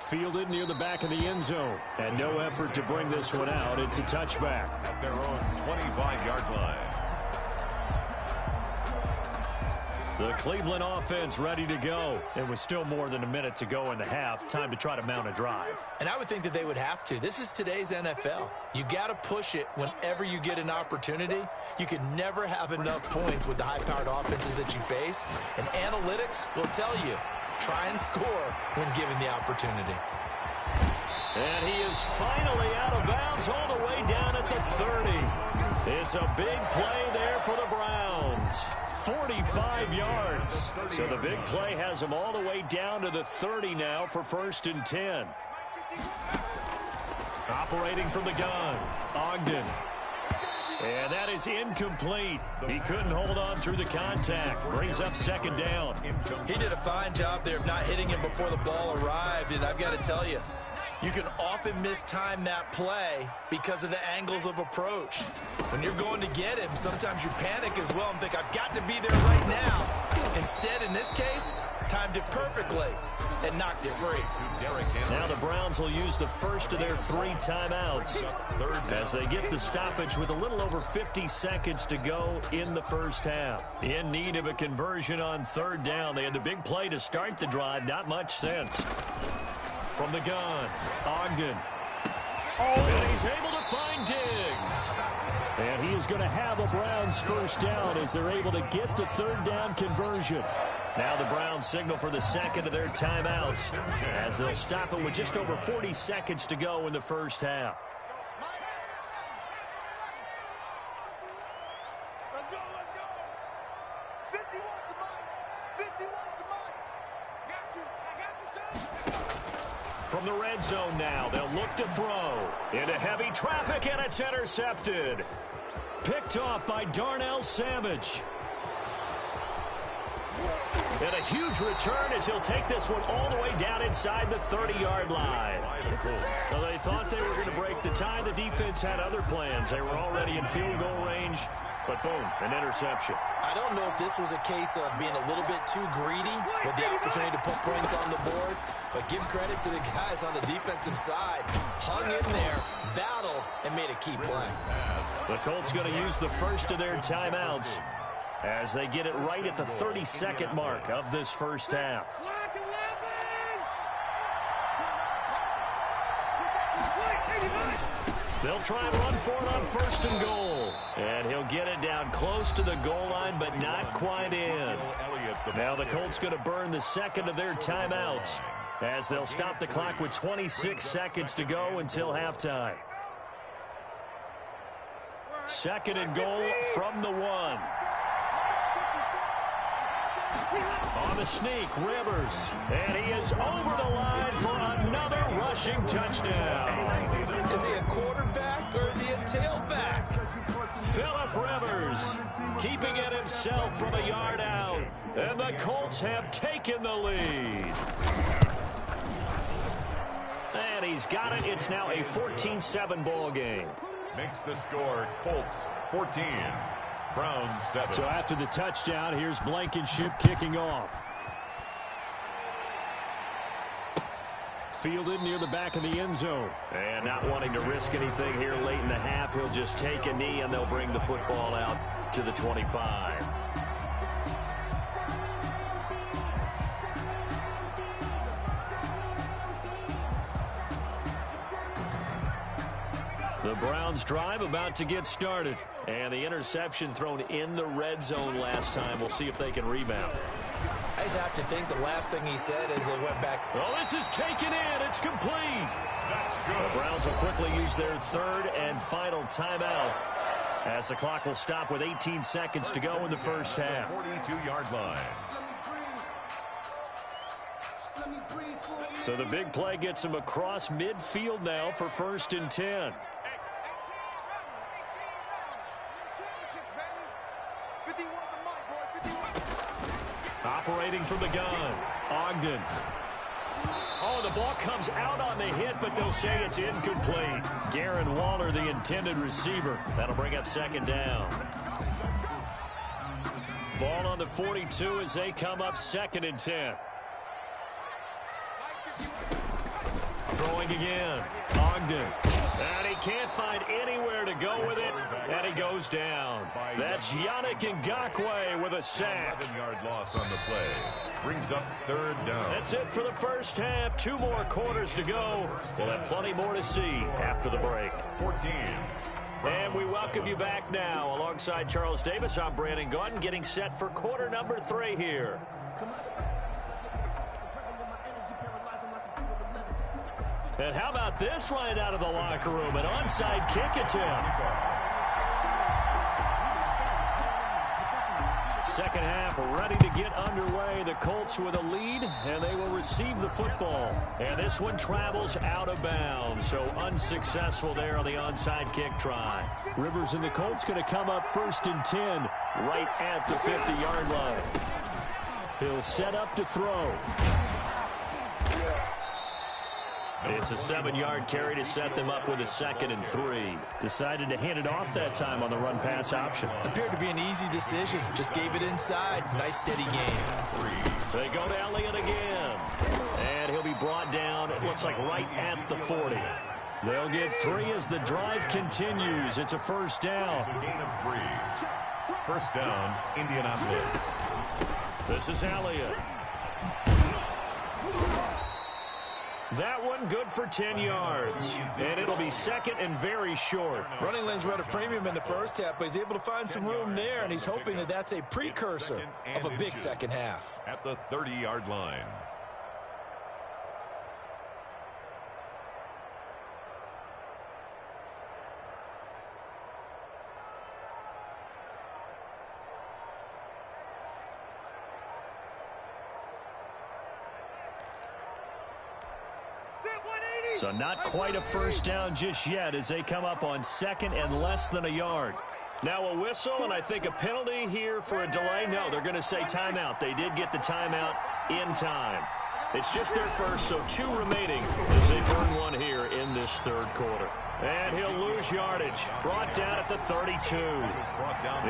Fielded near the back of the end zone. And no effort to bring this one out. It's a touchback. At their own 25-yard line. The Cleveland offense ready to go. It was still more than a minute to go in the half. Time to try to mount a drive. And I would think that they would have to. This is today's NFL. You got to push it whenever you get an opportunity. You can never have enough points with the high-powered offenses that you face. And analytics will tell you, try and score when given the opportunity. And he is finally out of bounds all the way down at the 30. It's a big play there for the Browns. 45 yards. So the big play has him all the way down to the 30 now for 1st and 10. Operating from the gun, Ogden. And that is incomplete. He couldn't hold on through the contact. Brings up 2nd down. He did a fine job there of not hitting him before the ball arrived, and I've got to tell you, you can often mistime that play because of the angles of approach. When you're going to get him, sometimes you panic as well and think, I've got to be there right now. Instead, in this case, timed it perfectly and knocked it free. Now the Browns will use the first of their 3 timeouts as they get the stoppage with a little over 50 seconds to go in the first half. In need of a conversion on 3rd down. They had the big play to start the drive. Not much sense. From the gun, Ogden. And he's able to find Diggs. And he is going to have a Browns 1st down as they're able to get the 3rd down conversion. Now the Browns signal for the 2nd of their timeouts as they'll stop it with just over 40 seconds to go in the first half. Let's go, let's go. 51 to Mike. 51 to Mike. Got you. I got you, son. From the red zone now, they'll look to throw. Into heavy traffic, and it's intercepted. Picked off by Darnell Savage. And a huge return as he'll take this one all the way down inside the 30-yard line. So they thought they were going to break the tie. The defense had other plans. They were already in field goal range. But boom, an interception. I don't know if this was a case of being a little bit too greedy with the opportunity to put points on the board, but give credit to the guys on the defensive side. Hung in there, battled, and made a key play. The Colts going to use the first of their timeouts as they get it right at the 32nd mark of this first half. They'll try and run for it on first and goal. And he'll get it down close to the goal line, but not quite in. Now the Colts going to burn the second of their timeouts as they'll stop the clock with 26 seconds to go until halftime. Second and goal from the 1. On the sneak, Rivers. And he is over the line for another rushing touchdown. Is he a quarterback or is he a tailback? Phillip Rivers keeping it himself from a yard out. And the Colts have taken the lead. And he's got it. It's now a 14-7 ball game. Makes the score Colts 14. Browns 7. So after the touchdown, here's Blankenship kicking off. Fielded near the back of the end zone. And not wanting to risk anything here late in the half, he'll just take a knee and they'll bring the football out to the 25. The Browns drive about to get started. And the interception thrown in the red zone last time. We'll see if they can rebound. I just have to think the last thing he said as they went back. Well, this is taken in. It's complete. That's good. The Browns will quickly use their third and final timeout as the clock will stop with 18 seconds to go in the first half. 42-yard line. So the big play gets him across midfield now for first and 10. Operating from the gun, Ogden. Oh, the ball comes out on the hit, but they'll say it's incomplete. Darren Waller, the intended receiver. That'll bring up second down. Ball on the 42 as they come up second and 10. Throwing again, Ogden. And he can't find anywhere to go with it, and he goes down. That's Yannick Ngakoue with a sack. 11-yard loss on the play. Brings up third down. That's it for the first half. 2 more quarters to go. We'll have plenty more to see after the break. 14. And we welcome you back now. Alongside Charles Davis, I'm Brandon Gaudin, getting set for quarter number 3 here. And how about this right out of the locker room? An onside kick attempt. Second half ready to get underway. The Colts with a lead, and they will receive the football. And this one travels out of bounds, so unsuccessful there on the onside kick try. Rivers and the Colts going to come up first and 10 right at the 50-yard line. He'll set up to throw. It's a 7-yard carry to set them up with a second and 3. Decided to hand it off that time on the run-pass option. Appeared to be an easy decision. Just gave it inside. Nice, steady game. They go to Elliott again. And he'll be brought down, it looks like, right at the 40. They'll get 3 as the drive continues. It's a first down. It's a gain of 3. First down, Indianapolis. This is Elliott. That one good for 10 yards. And it'll be second and very short. Running lanes were at a premium in the first half, but he's able to find some room there, and he's hoping that that's a precursor of a big second half. At the 30-yard line. So not quite a first down just yet as they come up on second and less than a yard. Now a whistle and I think a penalty here for a delay. No, they're going to say timeout. They did get the timeout in time. It's just their first, so 2 remaining as they burn one here in this this third quarter. And he'll lose yardage. Brought down at the 32.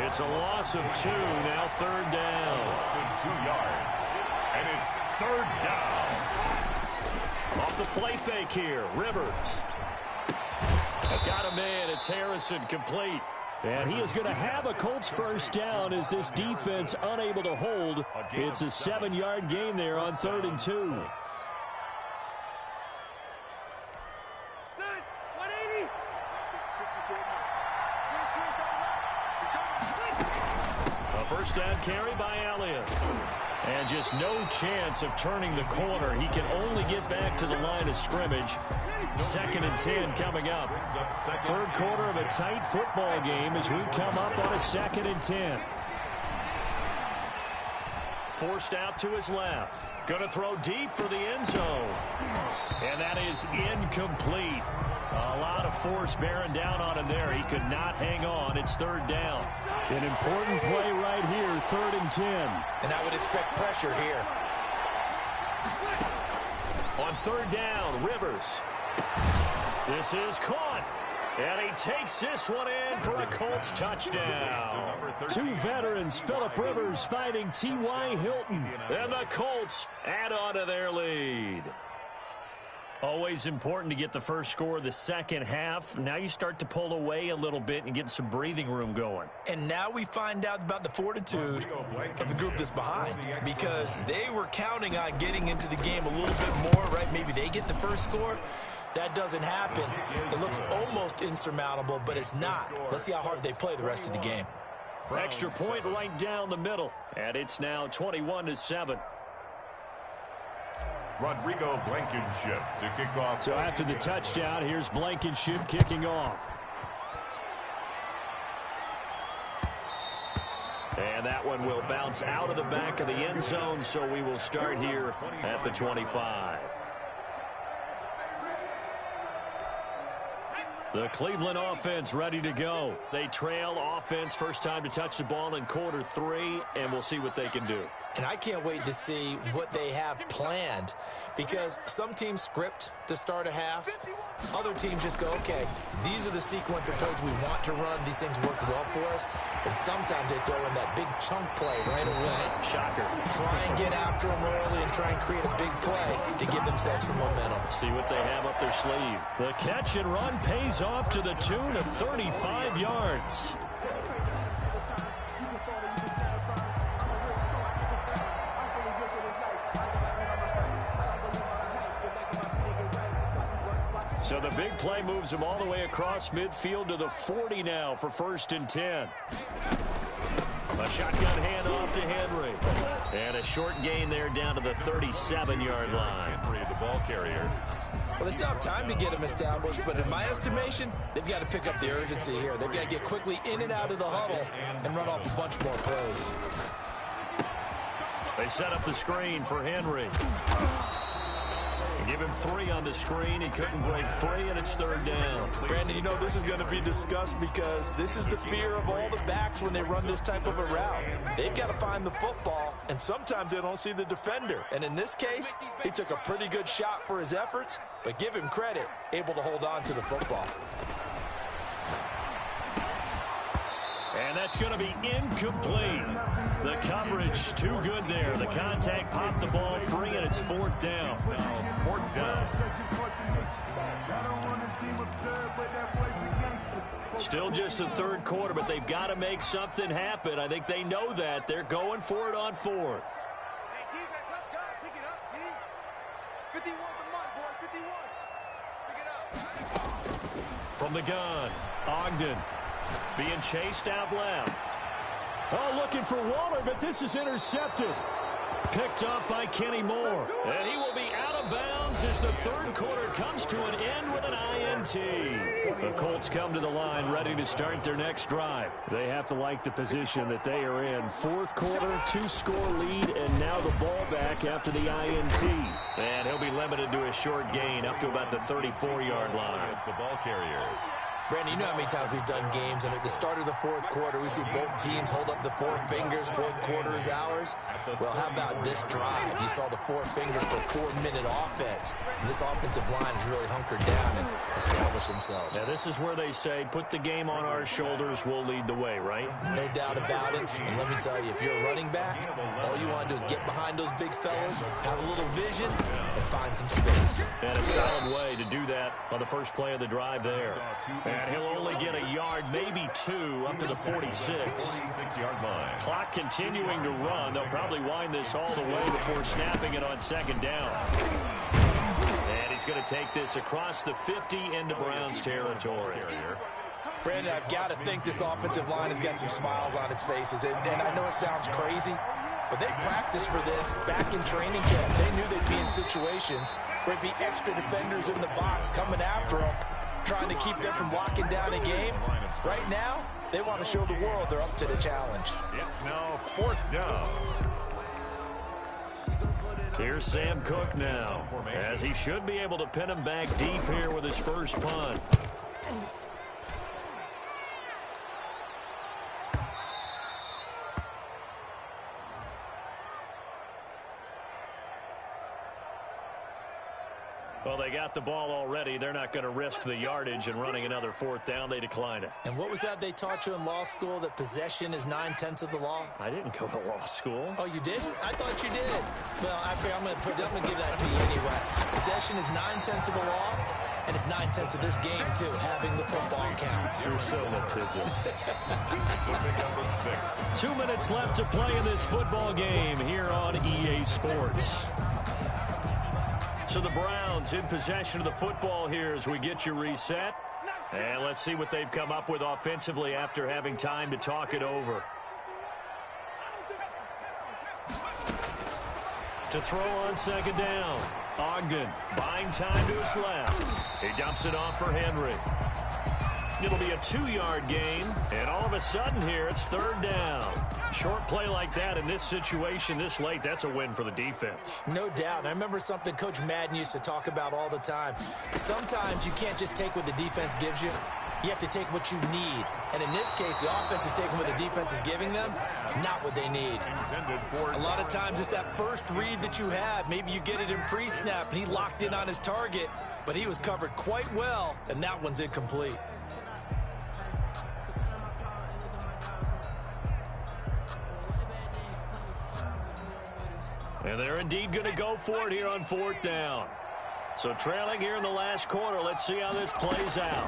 It's a loss of 2. Now third down. Loss of 2 yards. And it's third down. Off the play fake here. Rivers. Got him in. It's Harrison, complete. And he is going to have a Colts first down as this defense unable to hold. It's a 7-yard gain there on 3rd and 2. A first down carry by Elliott. And just no chance of turning the corner. He can only get back to the line of scrimmage. 2nd and 10 coming up. Third quarter of a tight football game as we come up on a 2nd and 10. Forced out to his left. Going to throw deep for the end zone. And that is incomplete. A lot of force bearing down on him there. He could not hang on. It's third down. An important play right here, 3rd and 10. And I would expect pressure here. On third down, Rivers. This is caught. And he takes this one in for a Colts touchdown. 2 veterans, Phillip Rivers fighting T.Y. Hilton. And the Colts add on to their lead. Always important to get the first score of the second half. Now you start to pull away a little bit and get some breathing room going. And now we find out about the fortitude of the group that's behind, because they were counting on getting into the game a little bit more, right? Maybe they get the first score. That doesn't happen. It looks almost insurmountable, but it's not. Let's see how hard they play the rest of the game. Extra point right down the middle, and it's now 21-7. Rodrigo Blankenship to kick off. So after the touchdown, here's Blankenship kicking off. And that one will bounce out of the back of the end zone, so we will start here at the 25. The Cleveland offense ready to go. They trail offense, first time to touch the ball in quarter 3, and we'll see what they can do. And I can't wait to see what they have planned, because some teams script to start a half. Other teams just go, okay, these are the sequence of plays we want to run. These things worked well for us. And sometimes they throw in that big chunk play right away. Shocker. Try and get after them early and try and create a big play to give themselves some momentum. See what they have up their sleeve. The catch and run pays off to the tune of 35 yards. So the big play moves him all the way across midfield to the 40 now for 1st and 10. A shotgun handoff to Henry. And a short gain there down to the 37-yard line. Henry, the ball carrier. Well, they still have time to get them established, but in my estimation, they've got to pick up the urgency here. They've got to get quickly in and out of the huddle and run off a bunch more plays. They set up the screen for Henry. Give him 3 on the screen. He couldn't break free, and it's third down. Brandon, you know this is going to be discussed because this is the fear of all the backs when they run this type of a route. They've got to find the football, and sometimes they don't see the defender. And in this case, he took a pretty good shot for his efforts, but give him credit, able to hold on to the football. And that's going to be incomplete. The coverage too good there. The contact popped the ball free, and it's 4th down. Fourth down. Still just the third quarter, but they've got to make something happen. I think they know that. They're going for it on 4th. Hey, defense, let's go. Pick it up, D. 51 for Mike, boy. 51. Pick it up. From the gun, Ogden being chased out left. Oh, looking for Waller, but this is intercepted. Picked up by Kenny Moore. And he will be out of bounds as the third quarter comes to an end with an INT. The Colts come to the line ready to start their next drive. They have to like the position that they are in. 4th quarter, 2-score lead, and now the ball back after the INT. And he'll be limited to a short gain up to about the 34-yard line. The ball carrier. Brandon, you know how many times we've done games, and at the start of the fourth quarter, we see both teams hold up the four fingers, fourth quarter is ours. Well, how about this drive? You saw the four fingers for 4-minute offense, and this offensive line has really hunkered down and established themselves. Now, this is where they say, put the game on our shoulders, we'll lead the way, right? No doubt about it, and let me tell you, if you're a running back, all you want to do is get behind those big fellas, have a little vision, and find some space. And a solid way to do that on the first play of the drive there. And he'll only get a yard, maybe two, up to the 46. 46-yard line. Clock continuing to run. They'll probably wind this all the way before snapping it on second down. And he's going to take this across the 50 into Browns territory. Brandon, I've got to think this offensive line has got some smiles on its faces. And I know it sounds crazy, but they practiced for this back in training camp. They knew they'd be in situations where it'd be extra defenders in the box coming after them, trying to keep them from locking down a game. Right now, they want to show the world they're up to the challenge. It's now fourth down. Here's Sam Cook now, as he should be able to pin him back deep here with his first punt. Well, they got the ball already. They're not going to risk the yardage and running another fourth down. They decline it. And what was that they taught you in law school, that possession is 9/10 of the law? I didn't go to law school. Oh, you didn't? I thought you did. Well, I'm going to give that to you anyway. Possession is 9/10 of the law, and it's 9/10 of this game, too, having the football counts. You're so litigious. Number 6. 2 minutes left to play in this football game here on EA Sports. So the Browns in possession of the football here as we get you reset. And let's see what they've come up with offensively after having time to talk it over. To throw on second down. Ogden buying time to his left. He dumps it off for Henry. It'll be a 2-yard gain. And all of a sudden here, it's third down. Short play like that in this situation this late, that's a win for the defense. No doubt. And I remember something Coach Madden used to talk about all the time. Sometimes you can't just take what the defense gives you. You have to take what you need. And in this case, the offense is taking what the defense is giving them, not what they need. A lot of times it's that first read that you have. Maybe you get it in pre-snap, and he locked in on his target, but he was covered quite well, and that one's incomplete. And they're indeed going to go for it here on fourth down. So trailing here in the last quarter, let's see how this plays out.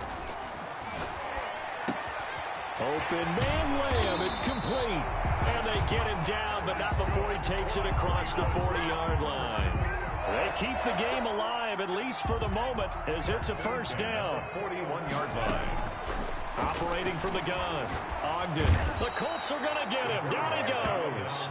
Open man layup, it's complete. And they get him down, but not before he takes it across the 40-yard line. They keep the game alive, at least for the moment, as it's a first down. 41-yard line. Operating from the gun. Ogden. The Colts are going to get him. Down he goes.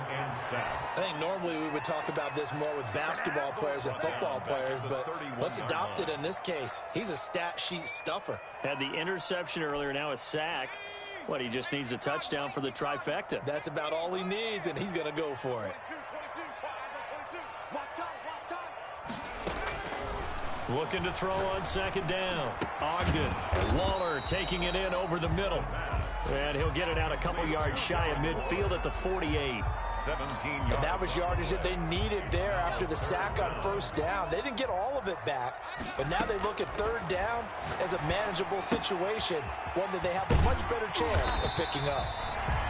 I think normally we would talk about this more with basketball players than football players, but let's adopt it in this case. He's a stat sheet stuffer. Had the interception earlier, now a sack. What, he just needs a touchdown for the trifecta. That's about all he needs, and he's going to go for it. Looking to throw on second down. Ogden. Waller taking it in over the middle. And he'll get it out a couple yards shy of midfield at the 48. 17 yards. And that was yardage that they needed there after the sack on first down. They didn't get all of it back, but now they look at third down as a manageable situation, one that they have a much better chance of picking up.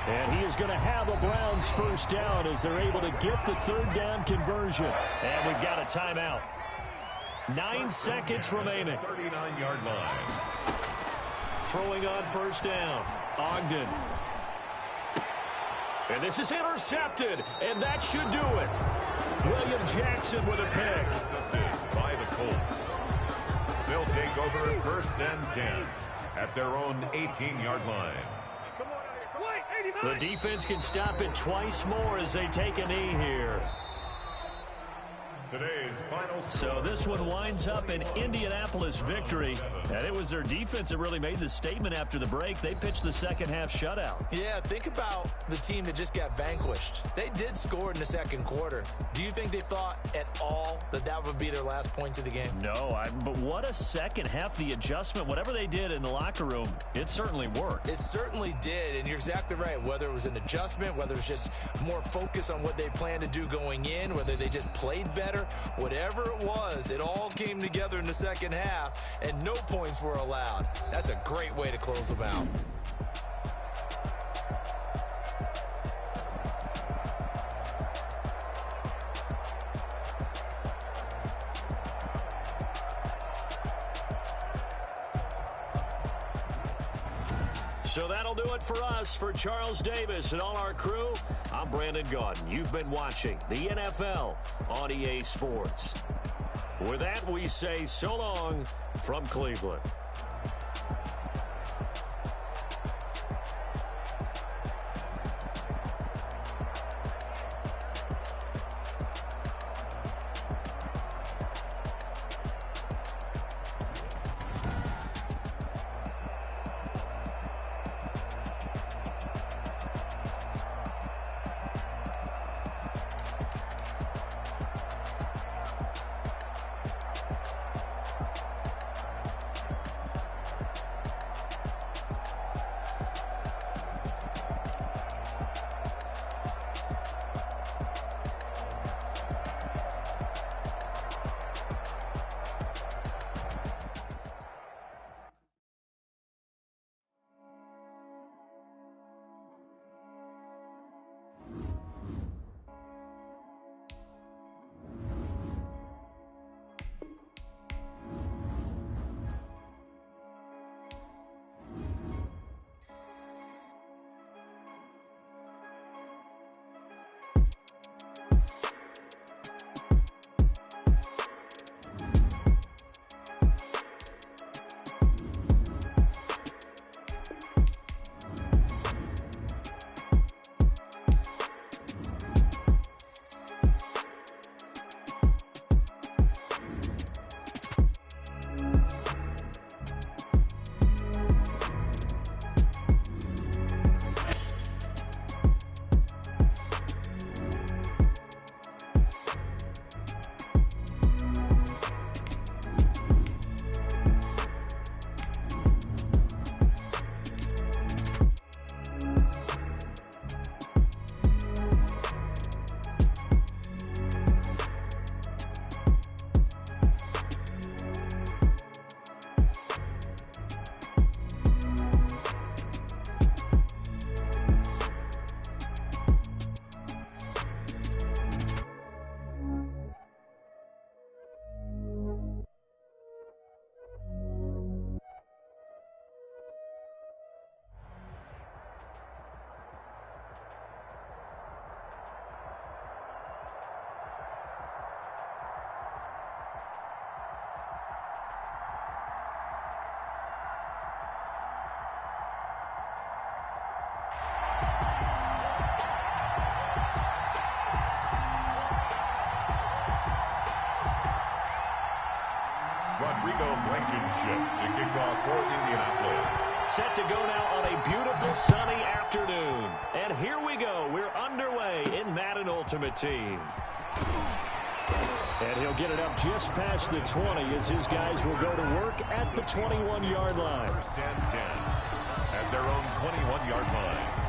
And he is going to have a Browns first down as they're able to get the third down conversion. And we've got a timeout. 9 seconds remaining. 39-yard line. Throwing on first down. Ogden. And this is intercepted, and that should do it. William Jackson with a pick. Intercepted by the Colts. They'll take over first and 10 at their own 18-yard line. The defense can stop it twice more as they take a knee here. Today's final So score. this one winds up an Indianapolis victory, and it was their defense that really made the statement after the break. They pitched the second half shutout. Yeah, think about the team that just got vanquished. They did score in the second quarter. Do you think they thought at all that that would be their last points of the game? No, but what a second half. The adjustment, whatever they did in the locker room, it certainly worked. It certainly did, and you're exactly right. Whether it was an adjustment, whether it was just more focus on what they planned to do going in, whether they just played better, whatever it was, it all came together in the second half, and no points were allowed. That's a great way to close them out. So that'll do it for us. For Charles Davis and all our crew, I'm Brandon Gaudin. You've been watching the NFL on EA Sports. With that, we say so long from Cleveland. Blankenship to kick off for Indianapolis. Set to go now on a beautiful sunny afternoon. And here we go. We're underway in Madden Ultimate Team. And he'll get it up just past the 20 as his guys will go to work at the 21-yard line. First and 10 at their own 21-yard line.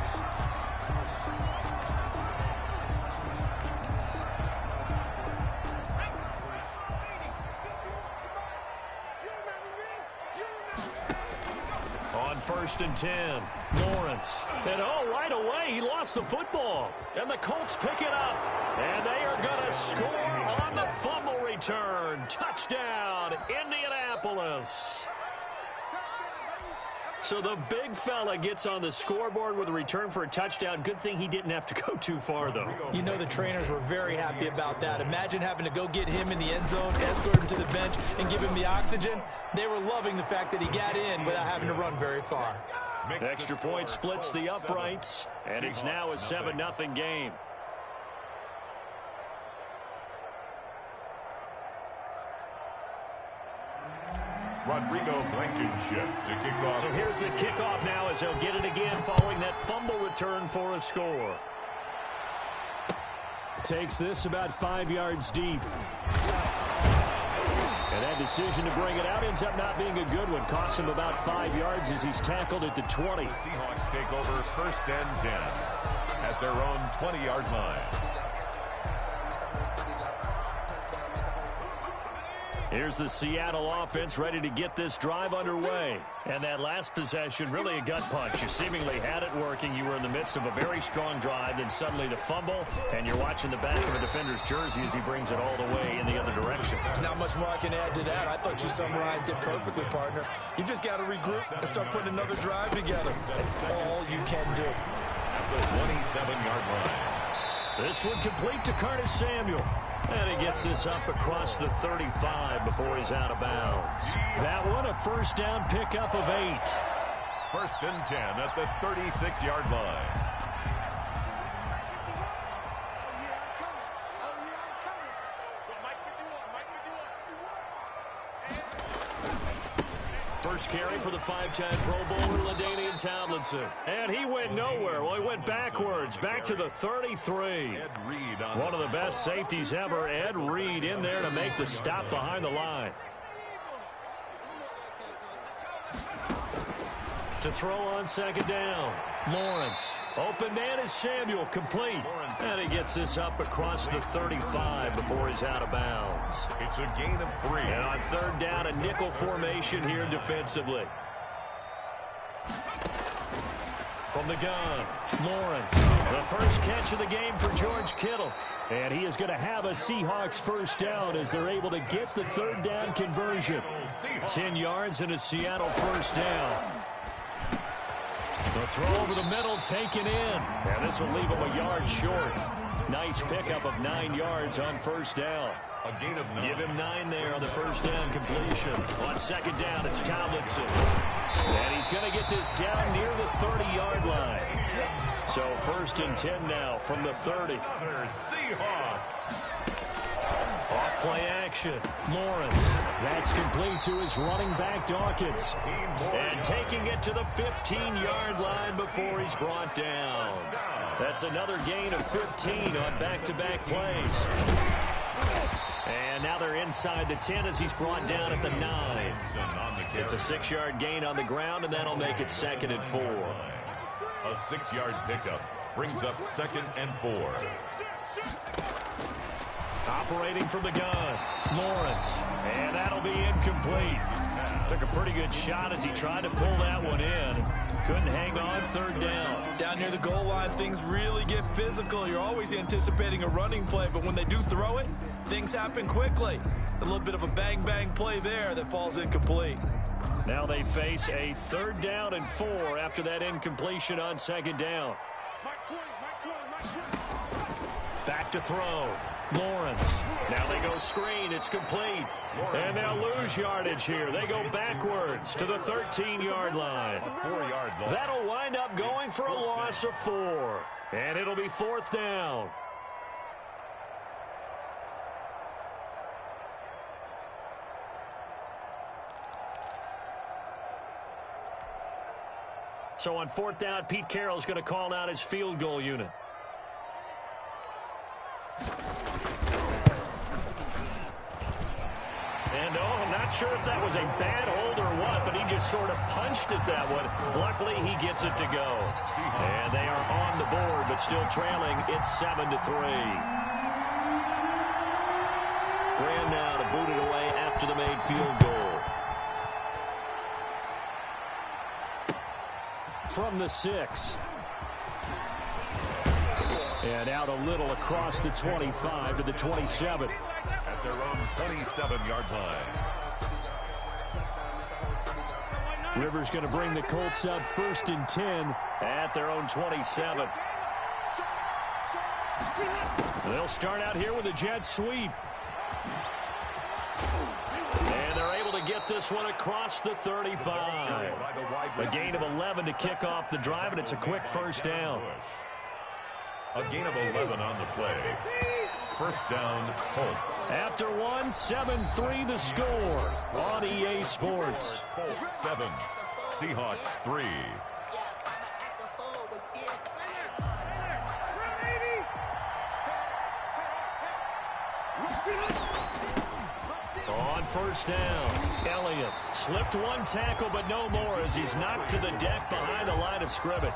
First and 10. Lawrence. And right away, he lost the football. And the Colts pick it up. And they are going to score on the fumble return. Touchdown, Indianapolis. So the big fella gets on the scoreboard with a return for a touchdown. Good thing he didn't have to go too far, though. You know the trainers were very happy about that. Imagine having to go get him in the end zone, escort him to the bench, and give him the oxygen. They were loving the fact that he got in without having to run very far. Extra point splits the uprights, and it's now a 7-0 game. Rodrigo Blankenship to kick off. So here's the kickoff now as they'll get it again following that fumble return for a score. Takes this about 5 yards deep. And that decision to bring it out ends up not being a good one. Costs him about 5 yards as he's tackled at the 20. The Seahawks take over 1st and 10 at their own 20-yard line. Here's the Seattle offense ready to get this drive underway. And that last possession, really a gut punch. You seemingly had it working. You were in the midst of a very strong drive. Then suddenly the fumble, and you're watching the back of a defender's jersey as he brings it all the way in the other direction. There's not much more I can add to that. I thought you summarized it perfectly, partner. You just got to regroup and start putting another drive together. That's all you can do. At the 27-yard line. This one complete to Curtis Samuel. And he gets this up across the 35 before he's out of bounds. That one a first down pickup of 8. 1st and 10 at the 36-yard line. First carry for the 5-time Pro Bowler, LaDainian Tomlinson. And he went nowhere. Well, he went backwards, back to the 33. One of the best safeties ever, Ed Reed, in there to make the stop behind the line. To throw on 2nd down. Lawrence. Open man is Samuel, complete. And he gets this up across the 35 before he's out of bounds. It's a gain of 3. And on 3rd down, a nickel formation here defensively. From the gun, Lawrence. The first catch of the game for George Kittle. And he is going to have a Seahawks first down as they're able to get the 3rd down conversion. 10 yards and a Seattle first down. The throw over the middle taken in. And this will leave him a yard short. Nice pickup of 9 yards on first down. A gain of 9. Give him 9 there on the first down completion. On 2nd down, it's Tomlinson. And he's going to get this down near the 30-yard line. So 1st and 10 now from the 30. Seahawks. Off play action. Lawrence. That's complete to his running back, Dawkins. And taking it to the 15-yard line before he's brought down. That's another gain of 15 on back-to-back plays. And now they're inside the 10 as he's brought down at the 9. It's a 6-yard gain on the ground, and that'll make it 2nd and 4. A 6-yard pickup brings up 2nd and 4. Operating from the gun, Lawrence. And that'll be incomplete. Took a pretty good shot as he tried to pull that one in. Couldn't hang on 3rd down. Down near the goal line, things really get physical. You're always anticipating a running play, but when they do throw it, things happen quickly. A little bit of a bang-bang play there that falls incomplete. Now they face a 3rd down and 4 after that incompletion on 2nd down. Back to throw. Lawrence. Now they go screen. It's complete. And they'll lose yardage here. They go backwards to the 13-yard line. 4-yard loss. That'll wind up going for a loss of 4. And it'll be 4th down. So on 4th down, Pete Carroll's going to call out his field goal unit. And, not sure if that was a bad hold or what, but he just sort of punched it that one. Luckily, he gets it to go. And they are on the board, but still trailing. It's 7-3. Graham now to boot it away after the made field goal. From the 6. And out a little across the 25 to the 27. At their own 27-yard line. Rivers going to bring the Colts up 1st and 10 at their own 27. They'll start out here with a jet sweep. And they're able to get this one across the 35. A gain of 11 to kick off the drive, and it's a quick first down. A gain of 11 on the play. First down, Colts. After one, 7-3 the score on EA Sports. Colts 7, Seahawks 3. On first down, Elliott slipped one tackle, but no more as he's knocked to the deck behind the line of scrimmage.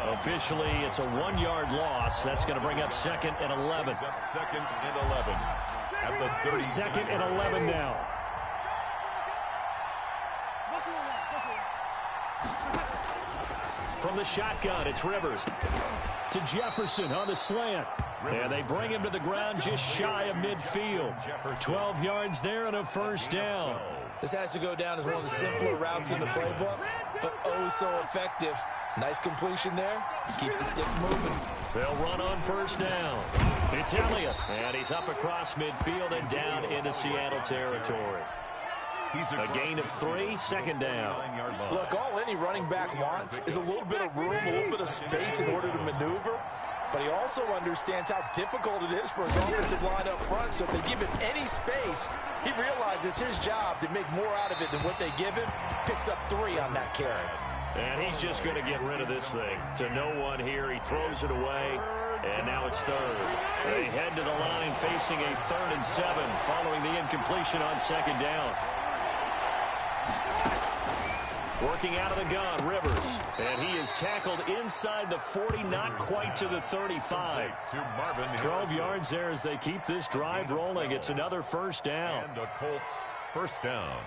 Officially, it's a 1-yard loss. That's going to bring up 2nd and 11. Up 2nd and 11 at the 30. 2nd and 11 now. From the shotgun, it's Rivers to Jefferson on the slant. And they bring him to the ground just shy of midfield. 12 yards there and a first down. This has to go down as one of the simpler routes in the playbook, but oh so effective. Nice completion there. Keeps the sticks moving. They'll run on first down. It's Elliott. And he's up across midfield and down into Seattle territory. A gain of 3, 2nd down. Look, all any running back wants is a little bit of room, a little bit of space in order to maneuver. But he also understands how difficult it is for his offensive line up front. So if they give him any space, he realizes his job to make more out of it than what they give him. Picks up 3 on that carry. And he's just going to get rid of this thing. To no one here, he throws it away. And now it's 3rd. They head to the line facing a 3rd and 7 following the incompletion on 2nd down. Working out of the gun, Rivers. And he is tackled inside the 40, not quite to the 35. 12 yards there as they keep this drive rolling. It's another first down. And the Colts first down.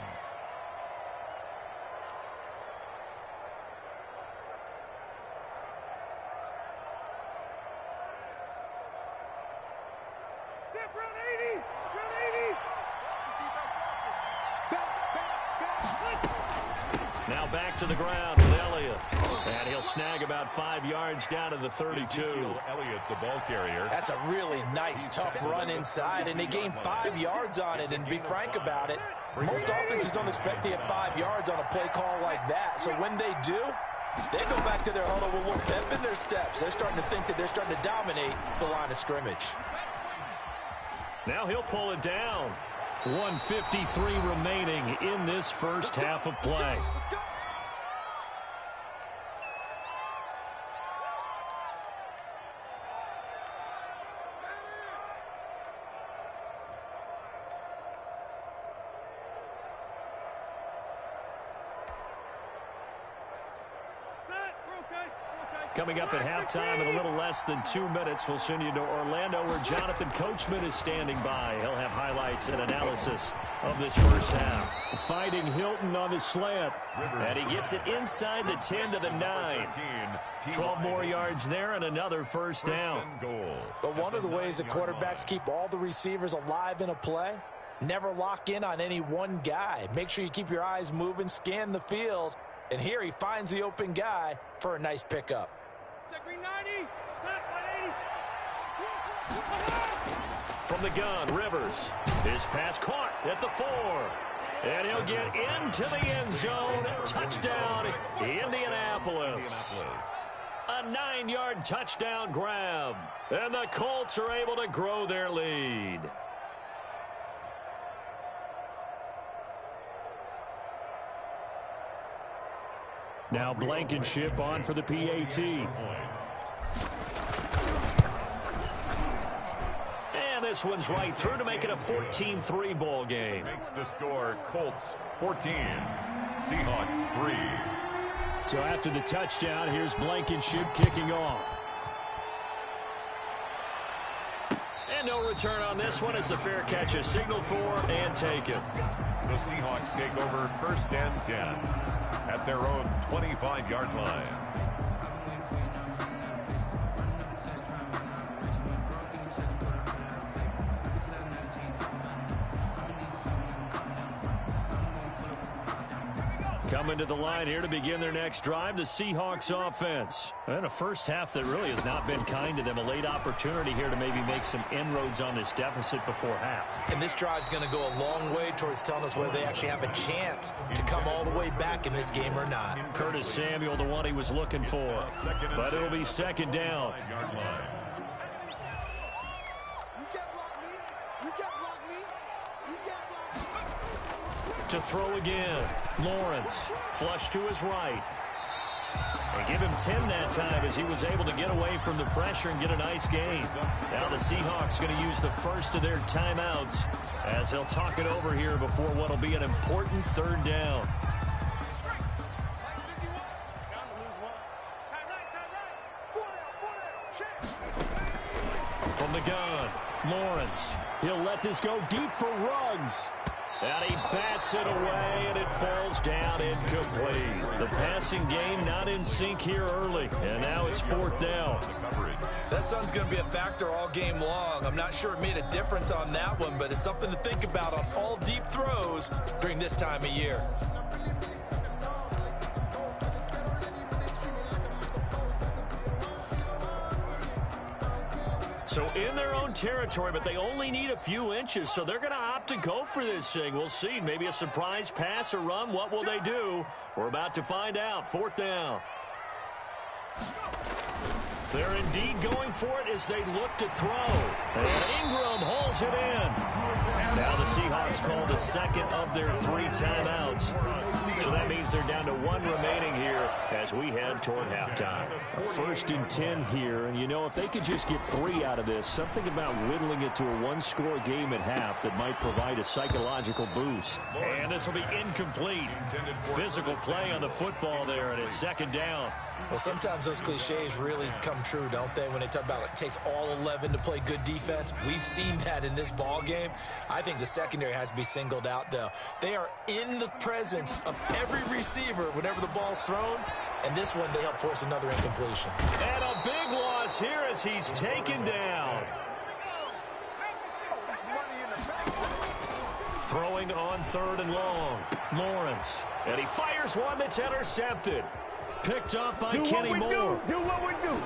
Now back to the ground with Elliott. And he'll snag about 5 yards down to the 32. Elliott, the ball carrier. That's a really nice, tough run inside, and they gained 5 yards on it. And to be frank about it, most offenses don't expect to get 5 yards on a play call like that. So when they do, they go back to their huddle with a little pep in their steps. They're starting to think that they're starting to dominate the line of scrimmage. Now he'll pull it down. 1:53 remaining in this first half of play. Coming up at halftime in a little less than 2 minutes, we'll send you to Orlando where Jonathan Coachman is standing by. He'll have highlights and analysis of this first half. Finding Hilton on the slant. And he gets it inside the 10 to the 9. 12 more yards there and another first down. But one of the ways that quarterbacks keep all the receivers alive in a play, never lock in on any one guy. Make sure you keep your eyes moving, scan the field. And here he finds the open guy for a nice pickup. From the gun, Rivers. His pass caught at the 4. And he'll get into the end zone. Touchdown, Indianapolis. A 9-yard touchdown grab. And the Colts are able to grow their lead. Now Blankenship on for the PAT. And this one's right through to make it a 14-3 ball game. Makes the score Colts 14, Seahawks 3. So after the touchdown, here's Blankenship kicking off. And no return on this one as the fair catch is signaled for and taken. The Seahawks take over first and 10 at their own 25-yard line. Coming to the line here to begin their next drive, the Seahawks offense. And a first half that really has not been kind to them. A late opportunity here to maybe make some inroads on this deficit before half. And this drive's going to go a long way towards telling us whether they actually have a chance to come all the way back in this game or not. Curtis Samuel, the one he was looking for. But it'll be second down. To throw again. Lawrence. Flush to his right. They give him 10 that time as he was able to get away from the pressure and get a nice gain. Now the Seahawks going to use the first of their timeouts as they'll talk it over here before what will be an important third down. From the gun, Lawrence. He'll let this go deep for Ruggs. And he bats it away, and it falls down incomplete. The passing game not in sync here early, and now it's fourth down. That sun's going to be a factor all game long. I'm not sure it made a difference on that one, but it's something to think about on all deep throws during this time of year. So in their own territory, but they only need a few inches, so they're going to opt to go for this thing. We'll see. Maybe a surprise pass or run. What will they do? We're about to find out. Fourth down. They're indeed going for it as they look to throw. And Ingram hauls it in. Now the Seahawks call the second of their 3 timeouts. So that means they're down to 1 remaining here as we head toward halftime. First and 10 here, and you know, if they could just get 3 out of this, something about whittling it to a 1-score game at half that might provide a psychological boost. And this will be incomplete. Physical play on the football there, and it's second down. Well, sometimes those cliches really come true, don't they? When they talk about it takes all 11 to play good defense. We've seen that in this ball game. I think the secondary has to be singled out, though. They are in the presence of every receiver whenever the ball's thrown. And this one, they help force another incompletion. And a big loss here as he's taken down. Throwing on 3rd and long. Lawrence. And he fires one that's intercepted. Picked up by Kenny Moore. Do what we do.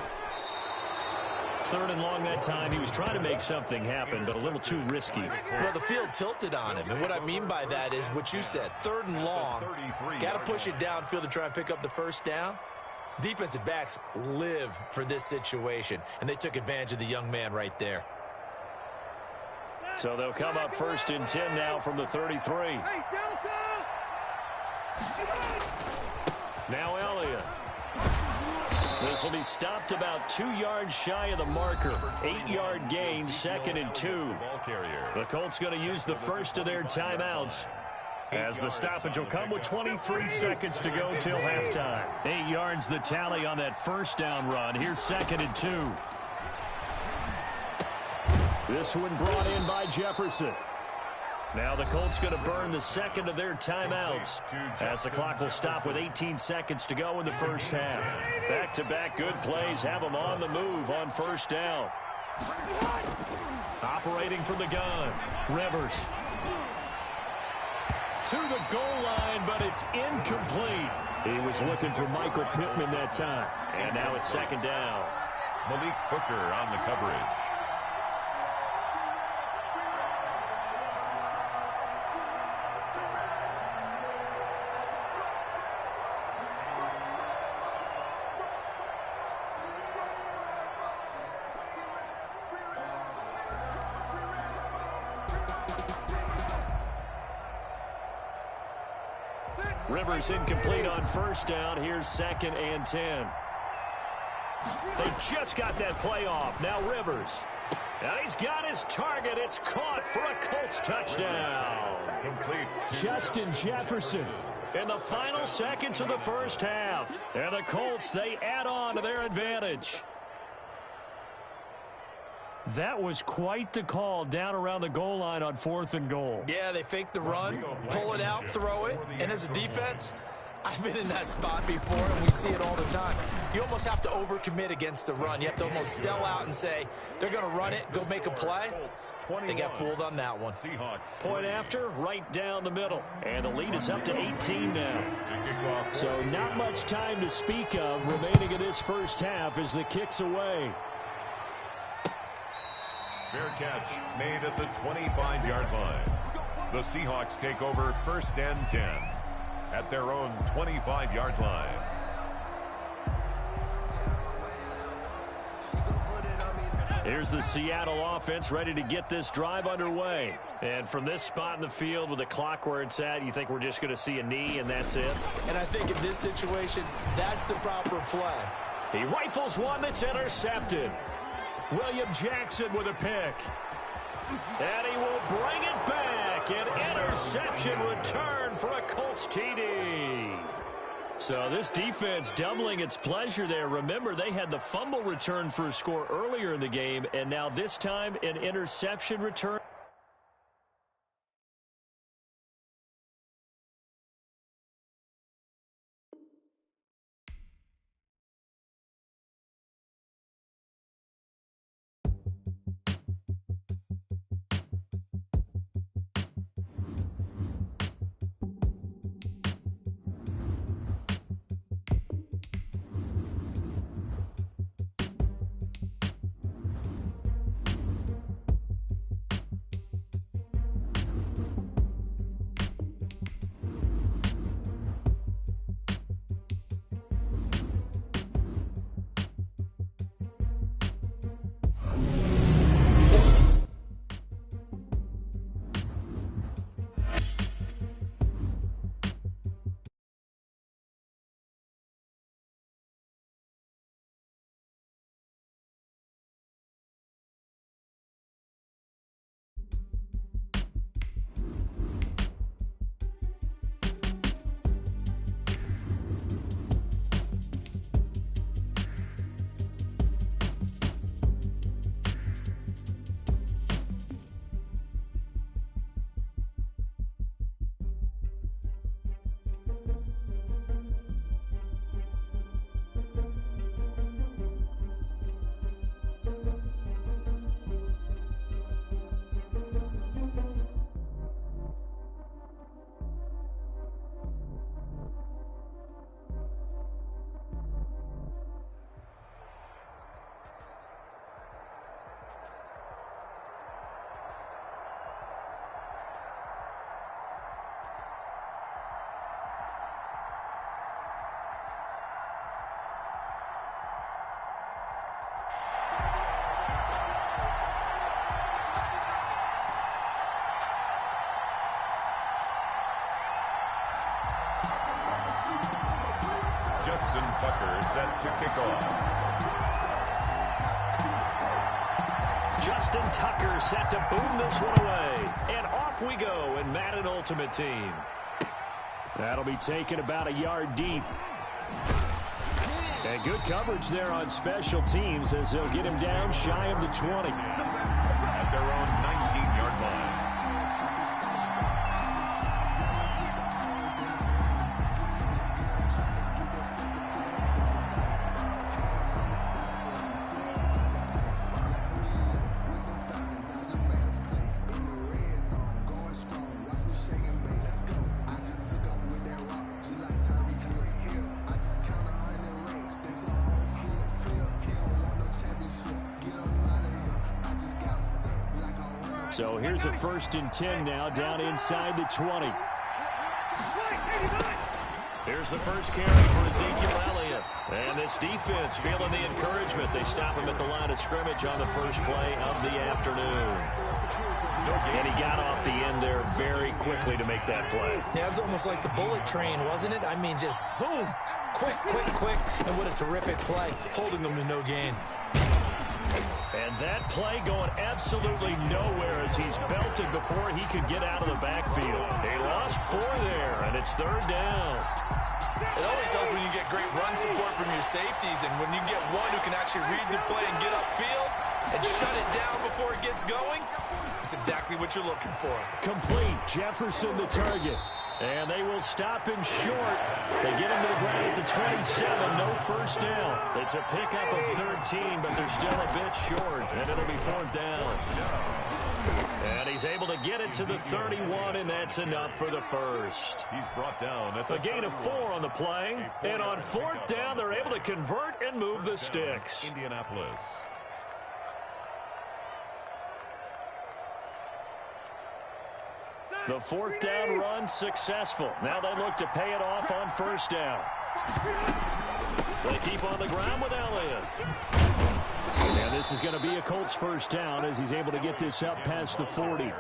3rd and long that time. He was trying to make something happen, but a little too risky. Well, the field tilted on him, and what I mean by that is what you said. 3rd and long, got to push it downfield to try and pick up the first down. Defensive backs live for this situation, and they took advantage of the young man right there. So they'll come up 1st and 10 now from the 33. Now Elliott. This will be stopped about 2 yards shy of the marker. 8-yard gain, 2nd and 2. The Colts going to use the first of their timeouts as the stoppage will come with 23 seconds to go till halftime. 8 yards the tally on that first down run. Here's 2nd and 2. This one brought in by Jefferson. Now the Colts going to burn the second of their timeouts as the clock will stop with 18 seconds to go in the first half. Back-to-back good plays have them on the move on first down. Operating from the gun, Rivers. To the goal line, but it's incomplete. He was looking for Michael Pittman that time. And now it's second down. Malik Hooker on the coverage. Rivers incomplete on first down. Here's 2nd and 10. They just got that play off. Now Rivers. Now he's got his target. It's caught for a Colts touchdown. Complete. Justin Jefferson in the final seconds of the first half. And the Colts, they add on to their advantage. That was quite the call down around the goal line on 4th and goal. Yeah, they fake the run, pull it out, throw it, and as a defense, I've been in that spot before, and we see it all the time. You almost have to overcommit against the run. You have to almost sell out and say, they're going to run it, go make a play. They got fooled on that one. Point after, right down the middle. And the lead is up to 18 now. So not much time to speak of remaining in this first half as the kick's away. Fair catch made at the 25-yard line. The Seahawks take over 1st and 10 at their own 25-yard line. Here's the Seattle offense ready to get this drive underway. And from this spot in the field with the clock where it's at, you think we're just going to see a knee and that's it? And I think in this situation, that's the proper play. He rifles one that's intercepted. William Jackson with a pick. And he will bring it back. An interception return for a Colts TD. So this defense doubling its pleasure there. Remember, they had the fumble return for a score earlier in the game, and now this time an interception return. Justin Tucker set to kick off. Justin Tucker set to boom this one away. And off we go in Madden Ultimate Team. That'll be taken about a yard deep. And good coverage there on special teams as they'll get him down shy of the 20. At their own 19-yard line. So here's a 1st and 10 now, down inside the 20. Here's the first carry for Ezekiel Elliott. And this defense feeling the encouragement. They stop him at the line of scrimmage on the first play of the afternoon. And he got off the end there very quickly to make that play. Yeah, it was almost like the bullet train, wasn't it? I mean, just zoom. Quick, quick, quick. And what a terrific play, holding them to no gain. And that play going absolutely nowhere as he's belted before he could get out of the backfield. They lost 4 there, and it's 3rd down. It always helps when you get great run support from your safeties, and when you get one who can actually read the play and get upfield and shut it down before it gets going, that's exactly what you're looking for. Complete. Jefferson the target. And they will stop him short. They get him to the ground at the 27. No first down. It's a pickup of 13, but they're still a bit short. And it'll be 4th down. And he's able to get it to the 31, and that's enough for the first. He's brought down at the A gain of 4 on the play. And on 4th down, they're able to convert and move the sticks. Indianapolis. The 4th down run successful. Now they look to pay it off on 1st down. They keep on the ground with Elliott. And this is going to be a Colts 1st down as he's able to get this up past the 40.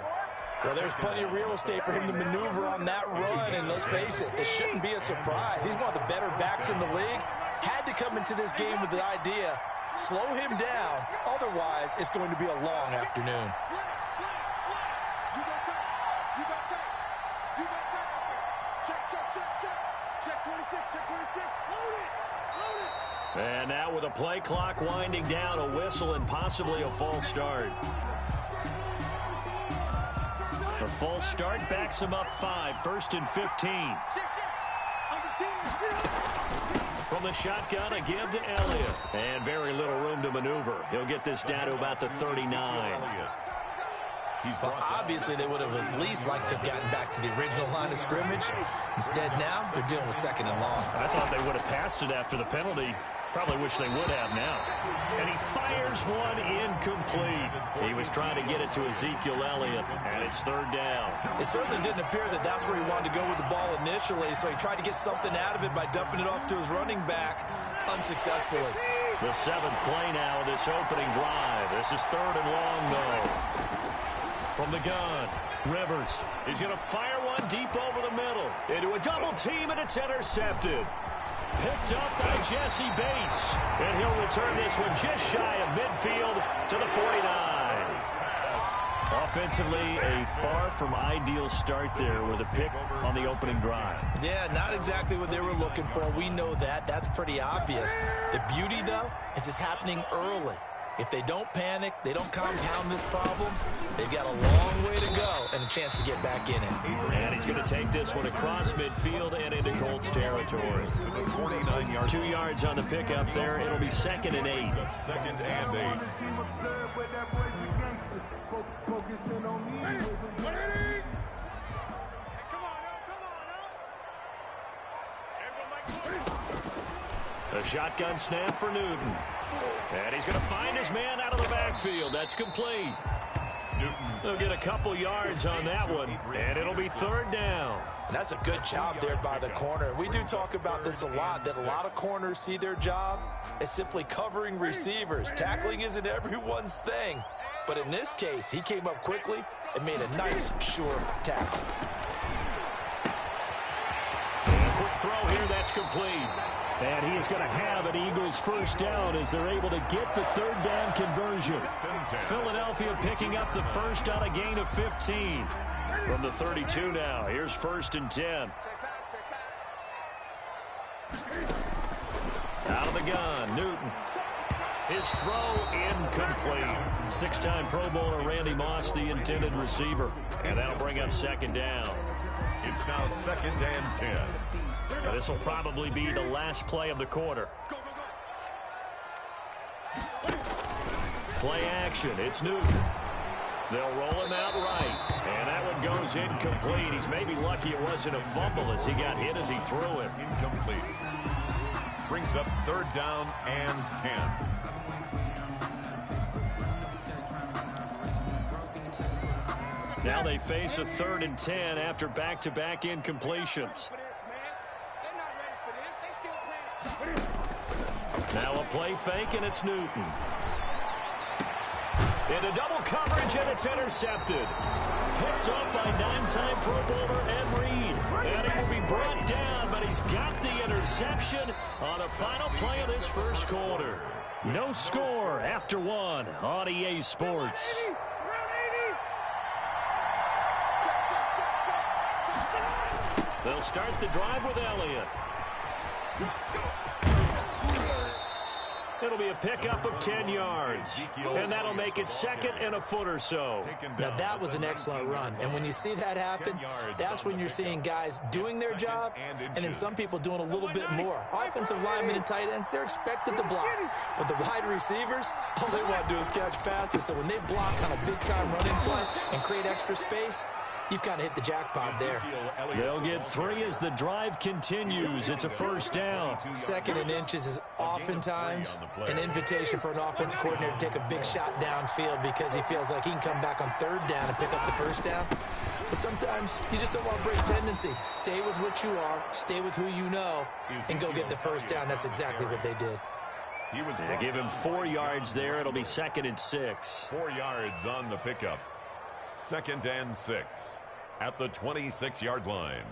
Well, there's plenty of real estate for him to maneuver on that run, and let's face it, it shouldn't be a surprise. He's one of the better backs in the league. Had to come into this game with the idea, slow him down, otherwise it's going to be a long afternoon. Check 26, check 26. Load it. And now with a play clock winding down, a whistle and possibly a false start. A false start backs him up 5, 1st and 15. From the shotgun, a give to Elliott. And very little room to maneuver. He'll get this down to about the 39. Well, obviously, they would have at least liked to have gotten back to the original line of scrimmage. Instead, now, they're dealing with 2nd and long. I thought they would have passed it after the penalty. Probably wish they would have now. And he fires one incomplete. He was trying to get it to Ezekiel Elliott, and it's 3rd down. It certainly didn't appear that that's where he wanted to go with the ball initially, so he tried to get something out of it by dumping it off to his running back unsuccessfully. The 7th play now of this opening drive. This is 3rd and long, though. From the gun, Rivers. He's going to fire one deep over the middle. Into a double team, and it's intercepted. Picked up by Jesse Bates. And he'll return this one just shy of midfield to the 49. Offensively, a far from ideal start there with a pick on the opening drive. Yeah, not exactly what they were looking for. We know that. That's pretty obvious. The beauty, though, is it's happening early. If they don't panic, they don't compound this problem, they've got a long way to go and a chance to get back in it. And he's going to take this one across midfield and into Colts territory. 2 yards on the pickup there. It'll be 2nd and 8. 2nd and 8. A shotgun snap for Newton. And he's going to find his man out of the backfield. That's complete. So get a couple yards on that one, and it'll be 3rd down. And that's a good job there by the corner. We do talk about this a lot, that a lot of corners see their job as simply covering receivers. Tackling isn't everyone's thing. But in this case, he came up quickly and made a nice, sure tackle. And a quick throw here, that's complete. And he is going to have an Eagles 1st down as they're able to get the 3rd down conversion. Philadelphia picking up the 1st on a gain of 15. From the 32 now, here's 1st and 10. Out of the gun, Newton. His throw incomplete. 6-time Pro Bowler Randy Moss, the intended receiver. And that'll bring up 2nd down. It's now 2nd and 10. Now, this will probably be the last play of the quarter. Play action. It's Newton. They'll roll him out right. And that one goes incomplete. He's maybe lucky it wasn't a fumble as he got hit as he threw it. Incomplete. Brings up 3rd down and 10. Now they face a 3rd and 10 after back-to-back incompletions. Now a play fake, and it's Newton. Into double coverage, and it's intercepted. Picked up by 9-time Pro Bowler Ed Reed. And he will be brought down, but he's got the interception on the final play of this 1st quarter. No score after 1 on EA Sports. They'll start the drive with Elliott. It'll be a pickup of 10 yards. And that'll make it 2nd and a foot or so. Now, that was an excellent run. And when you see that happen, that's when you're seeing guys doing their job and then some people doing a little bit more. Offensive linemen and tight ends, they're expected to block. But the wide receivers, all they want to do is catch passes. So when they block on a big-time running play and create extra space, you've kind of hit the jackpot there. They'll get 3 as the drive continues. It's a 1st down. 2nd and inches is oftentimes an invitation for an offense coordinator to take a big shot downfield because he feels like he can come back on 3rd down and pick up the 1st down. But sometimes you just don't want to break tendency. Stay with what you are, stay with who you know, and go get the 1st down. That's exactly what they did. They give him 4 yards there. It'll be 2nd and 6. 4 yards on the pickup. 2nd and 6 at the 26-yard line.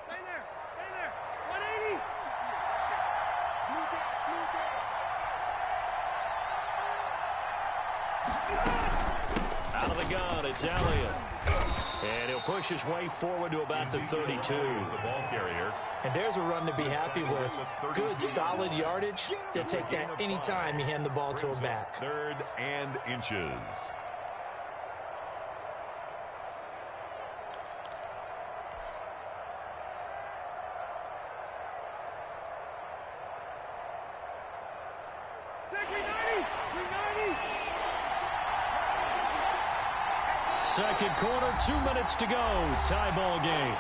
Stay there. 180. Out of the gun, it's Elliott. And he'll push his way forward to about the 32. The ball carrier. And there's a run to be happy with. Good, solid yardage. They'll take that any time you hand the ball to a back. 3rd and inches. Second quarter, 2 minutes to go. Tie ball game.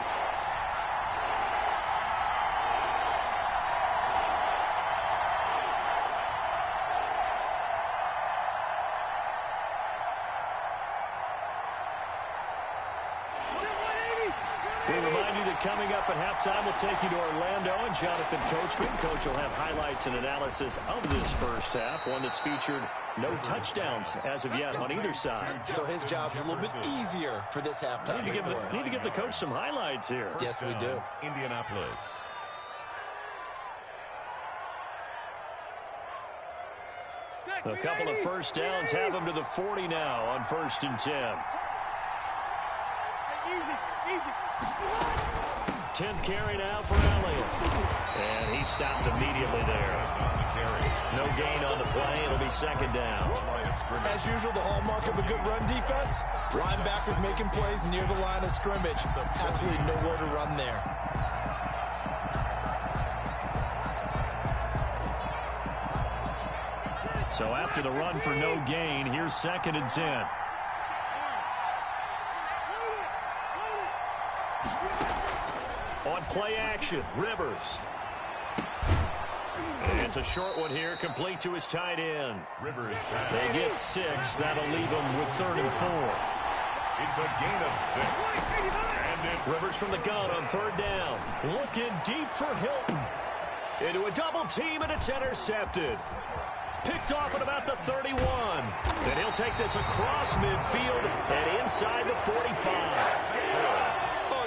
We remind you that coming up at halftime, we'll take you to Orlando and Jonathan Coachman. Coach will have highlights and analysis of this first half, one that's featured no touchdowns as of yet on either side. So his job's a little bit easier for this halftime. Need to give the coach some highlights here. Yes, we do. Indianapolis. A couple of first downs have them to the 40 now on 1st and 10. 10th carry now for Elliott. And he stopped immediately there. No gain on the play. It'll be 2nd down. As usual, the hallmark of a good run defense, linebackers making plays near the line of scrimmage. Absolutely nowhere to run there. So after the run for no gain, here's 2nd and 10. On play action, Rivers. It's a short one here, complete to his tight end. Rivers. They get 6. That'll leave them with 3rd and 4. It's a gain of 6. And it's Rivers from the gun on 3rd down. Looking deep for Hilton. Into a double team, and it's intercepted. Picked off at about the 31. Then he'll take this across midfield and inside the 45.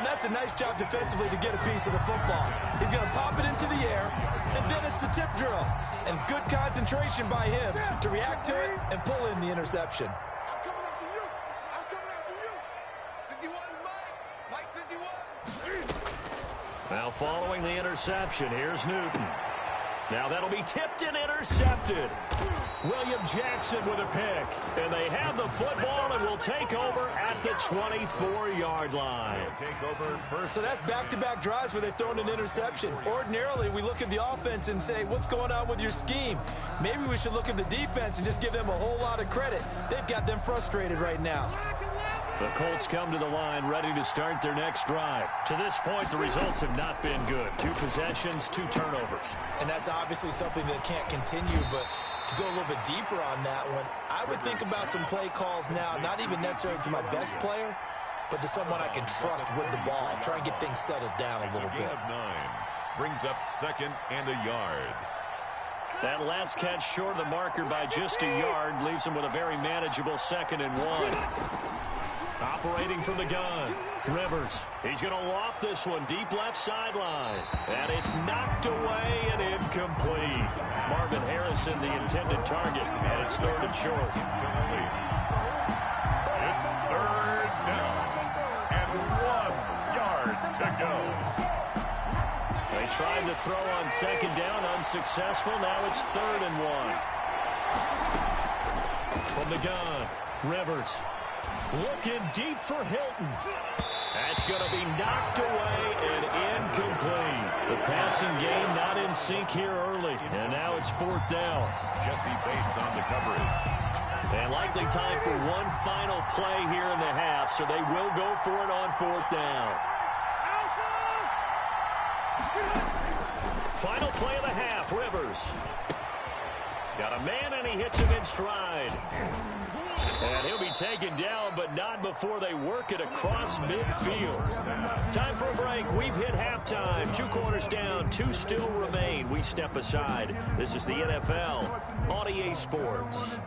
That's a nice job defensively to get a piece of the football. He's going to pop it into the air, and then it's the tip drill. And good concentration by him to react to it and pull in the interception. I'm coming after you. I'm coming after you. 51 Mike. Mike 51. Now following the interception, here's Newton. Now that'll be tipped and intercepted. William Jackson with a pick. And they have the football and will take over at the 24-yard line. So that's back-to-back drives where they've thrown an interception. Ordinarily, we look at the offense and say, what's going on with your scheme? Maybe we should look at the defense and just give them a whole lot of credit. They've got them frustrated right now. The Colts come to the line ready to start their next drive. To this point, the results have not been good. 2 possessions, 2 turnovers. And that's obviously something that can't continue, but to go a little bit deeper on that one, I would think about some play calls now, not even necessarily to my best player, but to someone I can trust with the ball. Try and get things settled down a little bit. 9 brings up 2nd and a yard. That last catch short of the marker by just a yard leaves him with a very manageable 2nd and 1. Operating from the gun, Rivers. He's going to loft this one deep left sideline. And it's knocked away and incomplete. Marvin Harrison, the intended target, and it's 3rd and short. It's 3rd down and 1 yard to go. They tried to throw on 2nd down, unsuccessful. Now it's 3rd and 1. From the gun, Rivers. Looking deep for Hilton. That's going to be knocked away and incomplete. The passing game not in sync here early. And now it's 4th down. Jesse Bates on the coverage. And likely time for one final play here in the half, so they will go for it on 4th down. Final play of the half, Rivers. Got a man, and he hits him in stride. And he'll be taken down, but not before they work it across midfield. Time for a break. We've hit halftime. 2 quarters down, 2 still remain. We step aside. This is the NFL on EA Sports.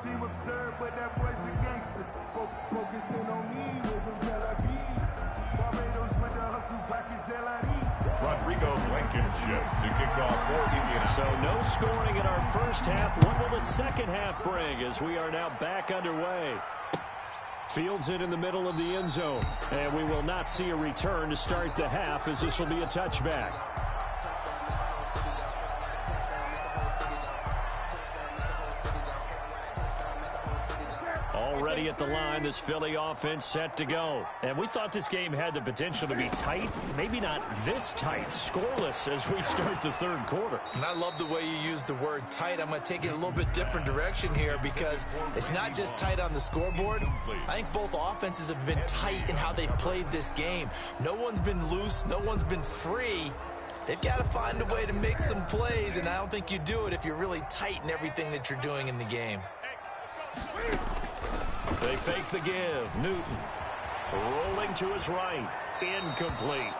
Rodrigo Blankenship to kick off for Indiana. So no scoring in our first half. What will the second half bring as we are now back underway? Fields it in the middle of the end zone. And we will not see a return to start the half as this will be a touchback. Already at the line, this Philly offense set to go. And we thought this game had the potential to be tight. Maybe not this tight, scoreless as we start the third quarter. And I love the way you use the word tight. I'm going to take it a little bit different direction here because it's not just tight on the scoreboard. I think both offenses have been tight in how they've played this game. No one's been loose. No one's been free. They've got to find a way to make some plays, and I don't think you do it if you're really tight in everything that you're doing in the game. They fake the give. Newton rolling to his right. Incomplete.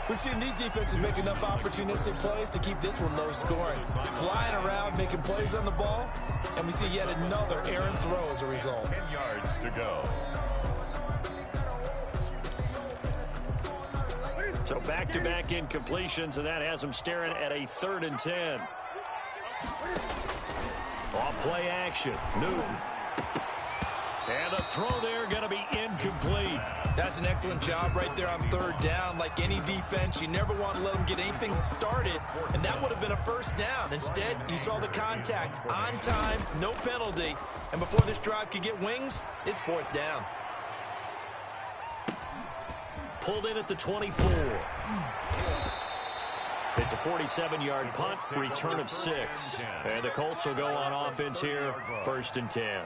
We've seen these defenses make enough opportunistic plays to keep this one low scoring. Flying around, making plays on the ball, and we see yet another errant throw as a result. 10 yards to go. So back-to-back incompletions, and that has them staring at a 3rd and 10. Off play action. Newton. And the throw there going to be incomplete. That's an excellent job right there on 3rd down. Like any defense, you never want to let them get anything started, and that would have been a 1st down. Instead, you saw the contact on time, no penalty, and before this drive could get wings, it's 4th down. Pulled in at the 24. It's a 47-yard punt, return of 6. And the Colts will go on offense here, 1st and 10.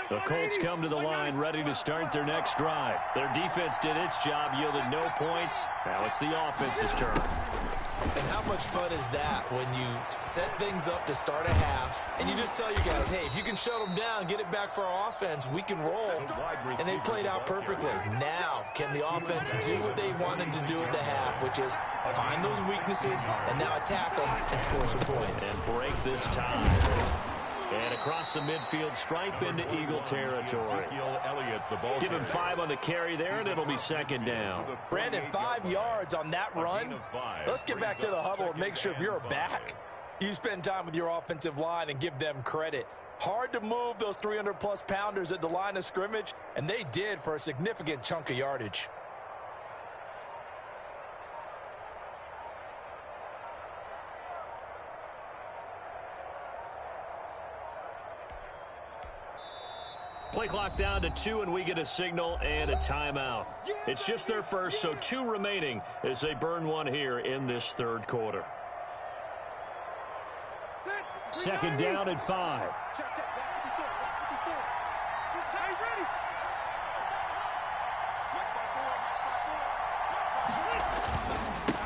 The Colts come to the line ready to start their next drive. Their defense did its job, yielded no points. Now it's the offense's turn. And how much fun is that when you set things up to start a half and you just tell your guys, hey, if you can shut them down, get it back for our offense, we can roll. And they played out perfectly. Now, can the offense do what they wanted to do at the half, which is find those weaknesses and now attack them and score some points. And break this tie. And across the midfield stripe into Eagle territory. Give him 5 on the carry there, and it'll be 2nd down. Brandon, 5 yards on that run. Let's get back to the huddle and make sure if you're a back, you spend time with your offensive line and give them credit. Hard to move those 300-plus pounders at the line of scrimmage, and they did for a significant chunk of yardage. Play clock down to 2, and we get a signal and a timeout. It's just their first, so 2 remaining as they burn one here in this 3rd quarter. 2nd down at 5.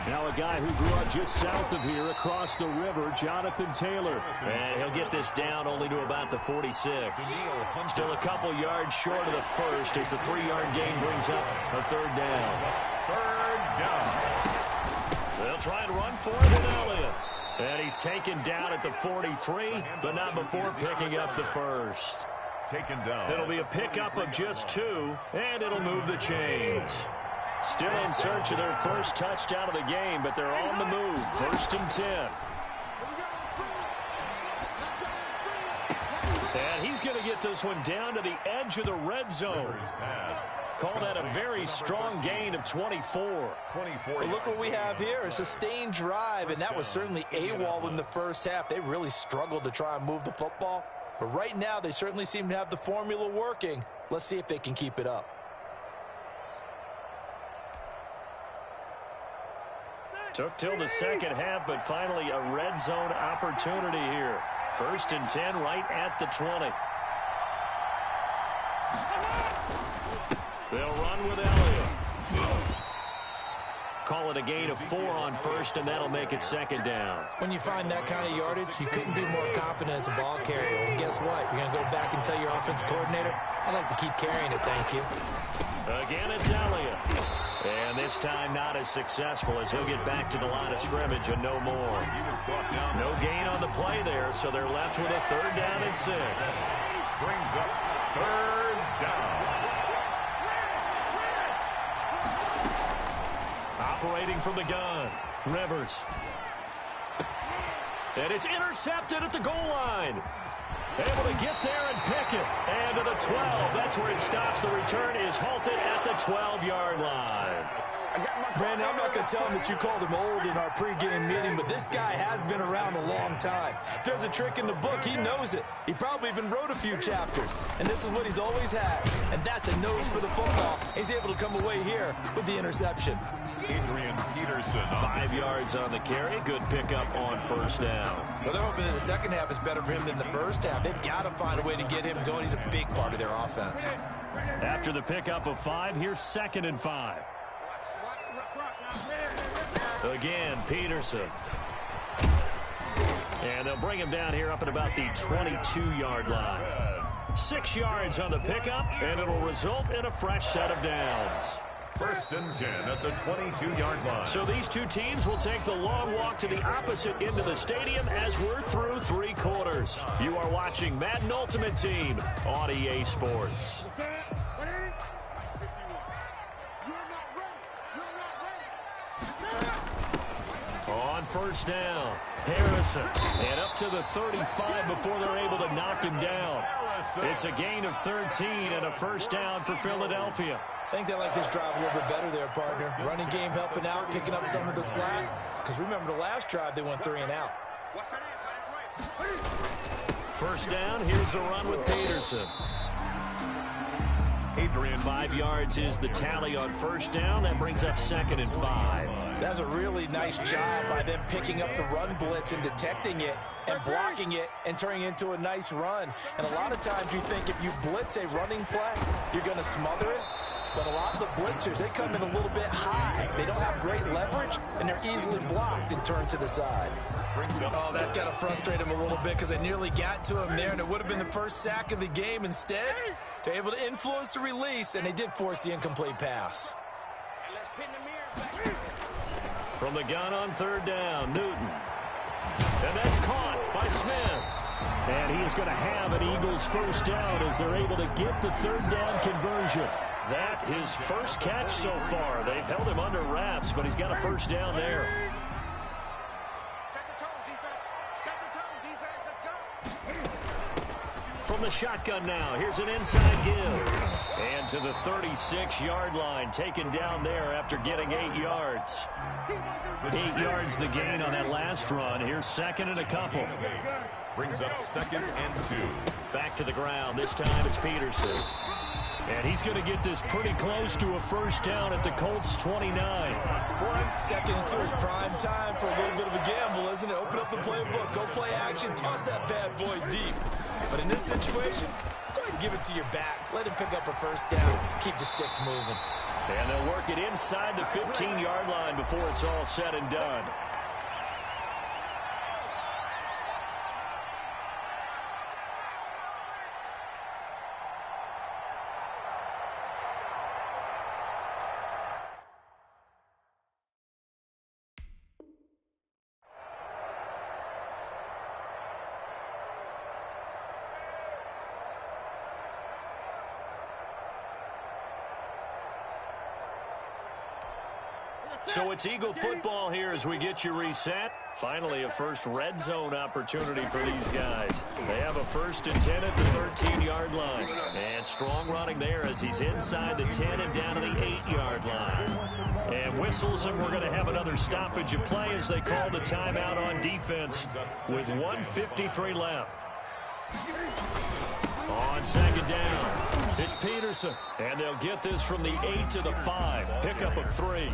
Now a guy who grew up just south of here across the river, Jonathan Taylor. And he'll get this down only to about the 46. Still a couple yards short of the first as the 3-yard gain brings up a 3rd down. 3rd down. They'll try and run for it in Elliott. And he's taken down at the 43, but not before picking up the first. Taken down. It'll be a pickup of just 2, and it'll move the chains. Still in search of their first touchdown of the game, but they're on the move. 1st and 10. And he's going to get this one down to the edge of the red zone. Call that a very strong gain of 24. Well, look what we have here, a sustained drive, and that was certainly AWOL in the first half. They really struggled to try and move the football, but right now they certainly seem to have the formula working. Let's see if they can keep it up. Took till the second half, but finally a red zone opportunity here. 1st and 10 right at the 20. They'll run with Elliott. call it a gain of 4 on first, and that'll make it second down. When you find that kind of yardage, you couldn't be more confident as a ball carrier. And guess what? You're going to go back and tell your offensive coordinator, I'd like to keep carrying it, thank you. Again, it's Elliott. And this time not as successful as he'll get back to the line of scrimmage and no more. No gain on the play there, so they're left with a 3rd down and 6. Brings up 3rd down. Operating from the gun, Rivers. And it's intercepted at the goal line. Able to get there and pick it. And to the 12. That's where it stops. The return is halted at the 12-yard line. Brandon, I'm not going to tell him that you called him old in our pregame meeting, but this guy has been around a long time. If there's a trick in the book, he knows it. He probably even wrote a few chapters. And this is what he's always had. And that's a nose for the football. He's able to come away here with the interception. Adrian Peterson. 5 yards on the carry. Good pickup on 1st down. Well, they're hoping that the second half is better for him than the first half. They've got to find a way to get him going. He's a big part of their offense. After the pickup of 5, here's 2nd and 5. Again, Peterson. And they'll bring him down here up at about the 22-yard line. 6 yards on the pickup, and it'll result in a fresh set of downs. 1st and 10 at the 22-yard line. So these two teams will take the long walk to the opposite end of the stadium as we're through 3 quarters. You are watching Madden Ultimate Team on EA Sports. On 1st down, Harrison. And up to the 35 before they're able to knock him down. It's a gain of 13 and a 1st down for Philadelphia. I think they like this drive a little bit better there, partner. Running game helping out, picking up some of the slack. Because remember, the last drive, they went 3 and out. 1st down, here's a run with Peterson. Adrian. 5 yards is the tally on 1st down. That brings up 2nd and 5. That's a really nice job by them picking up the run blitz and detecting it and blocking it and turning it into a nice run. And a lot of times you think if you blitz a running play, you're going to smother it. But a lot of the blitzers, they come in a little bit high. They don't have great leverage, and they're easily blocked and turned to the side. Oh, that's got to frustrate him a little bit because they nearly got to him there, and it would have been the first sack of the game. Instead, they're able to influence the release, and they did force the incomplete pass. From the gun on 3rd down, Newton. And that's caught by Smith. And he is going to have an Eagles 1st down as they're able to get the 3rd down conversion. That his first catch so far. They've held him under wraps, but he's got a 1st down there. Set the tone, defense. Set the tone, defense. Let's go. From the shotgun now, here's an inside give. And to the 36-yard line, taken down there after getting 8 yards. 8 yards the gain on that last run. Here's 2nd and a couple. Brings up 2nd and 2. Back to the ground. This time it's Peterson. And he's going to get this pretty close to a 1st down at the Colts 29. 2nd and 2 is prime time for a little bit of a gamble, isn't it? Open up the playbook, go play action, toss that bad boy deep. But in this situation, go ahead and give it to your back. Let him pick up a 1st down. Keep the sticks moving. And they'll work it inside the 15-yard line before it's all said and done. So it's Eagle football here as we get you reset. Finally, a first red zone opportunity for these guys. They have a 1st and 10 at the 13-yard line. And strong running there as he's inside the 10 and down to the 8-yard line. And whistles, and we're going to have another stoppage of play as they call the timeout on defense with 1:53 left. On 2nd down, it's Peterson. And they'll get this from the 8 to the 5. Pickup of 3.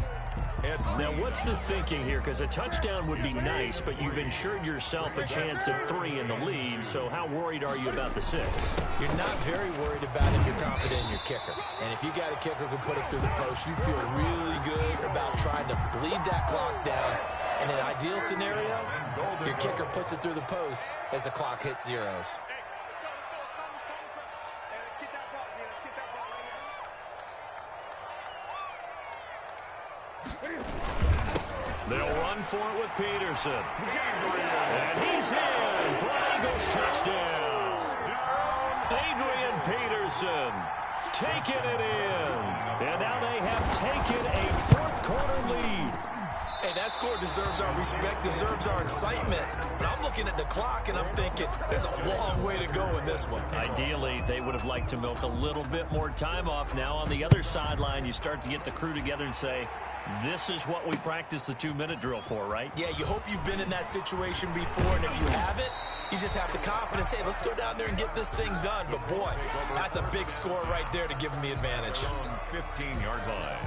Now, what's the thinking here? Because a touchdown would be nice, but you've ensured yourself a chance of 3 in the lead, so how worried are you about the 6? You're not very worried about it if you're confident in your kicker. And if you got a kicker who can put it through the post, you feel really good about trying to bleed that clock down. In an ideal scenario, your kicker puts it through the post as the clock hits zeros. They'll run for it with Peterson. And he's in for an Eagles touchdown. Adrian Peterson taking it in. And now they have taken a fourth-quarter lead. Hey, that score deserves our respect, deserves our excitement. But I'm looking at the clock, and I'm thinking there's a long way to go in this one. Ideally, they would have liked to milk a little bit more time off. Now on the other sideline, you start to get the crew together and say, this is what we practiced the 2-minute drill for, right? Yeah, you hope you've been in that situation before, and if you haven't, you just have the confidence, hey, let's go down there and get this thing done. But, boy, that's a big score right there to give them the advantage. 15-yard line.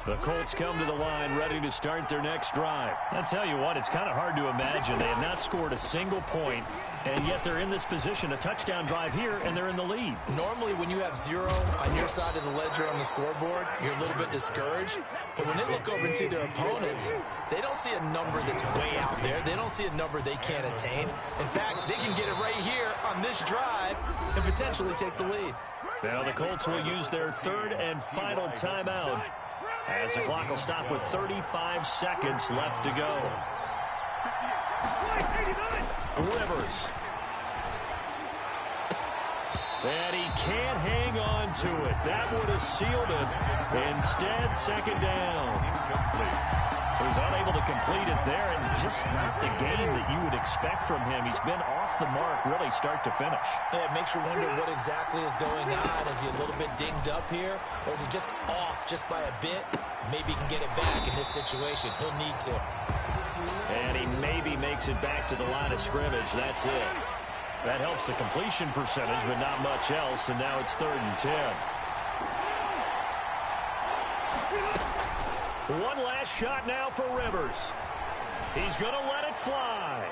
The Colts come to the line ready to start their next drive. I tell you what, it's kind of hard to imagine. They have not scored a single point, and yet they're in this position, a touchdown drive here, and they're in the lead. Normally, when you have 0 on your side of the ledger on the scoreboard, you're a little bit discouraged. But when they look over and see their opponents, they don't see a number that's way out there. They don't see a number they can't attain. In fact, they can get it right here on this drive and potentially take the lead. Now the Colts will use their third and final timeout, as the clock will stop with 35 seconds left to go. Rivers. And he can't hang on to it. That would have sealed it. Instead, second down. He was unable to complete it there, and just not the game that you would expect from him. He's been off the mark really start to finish. Yeah, it makes you wonder what exactly is going on. Is he a little bit dinged up here, or is he just off just by a bit? Maybe he can get it back in this situation. He'll need to. And he maybe makes it back to the line of scrimmage. That's it. That helps the completion percentage, but not much else, and now it's 3rd and 10. One last shot now for Rivers. He's going to let it fly.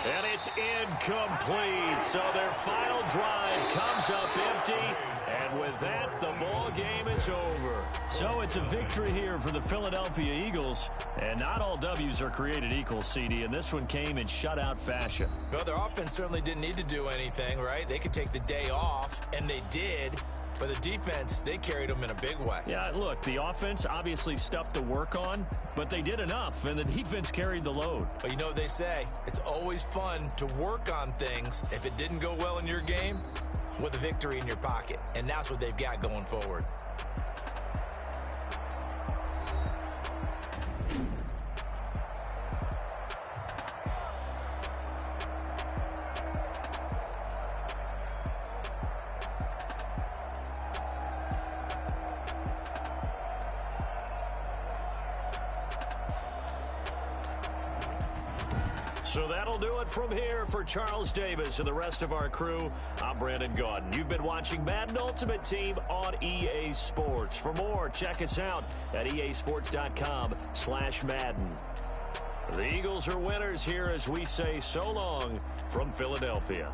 And it's incomplete. So their final drive comes up empty. And with that, the ball game is over. So it's a victory here for the Philadelphia Eagles. And not all W's are created equal, CD. And this one came in shutout fashion. Well, their offense certainly didn't need to do anything, right? They could take the day off, and they did. But the defense, they carried them in a big way. Yeah, look, the offense obviously stuff to work on, but they did enough, and the defense carried the load. But you know what they say, it's always fun to work on things if it didn't go well in your game with a victory in your pocket. And that's what they've got going forward. So that'll do it from here for Charles Davis and the rest of our crew. I'm Brandon Gaudin. You've been watching Madden Ultimate Team on EA Sports. For more, check us out at easports.com/Madden. The Eagles are winners here as we say so long from Philadelphia.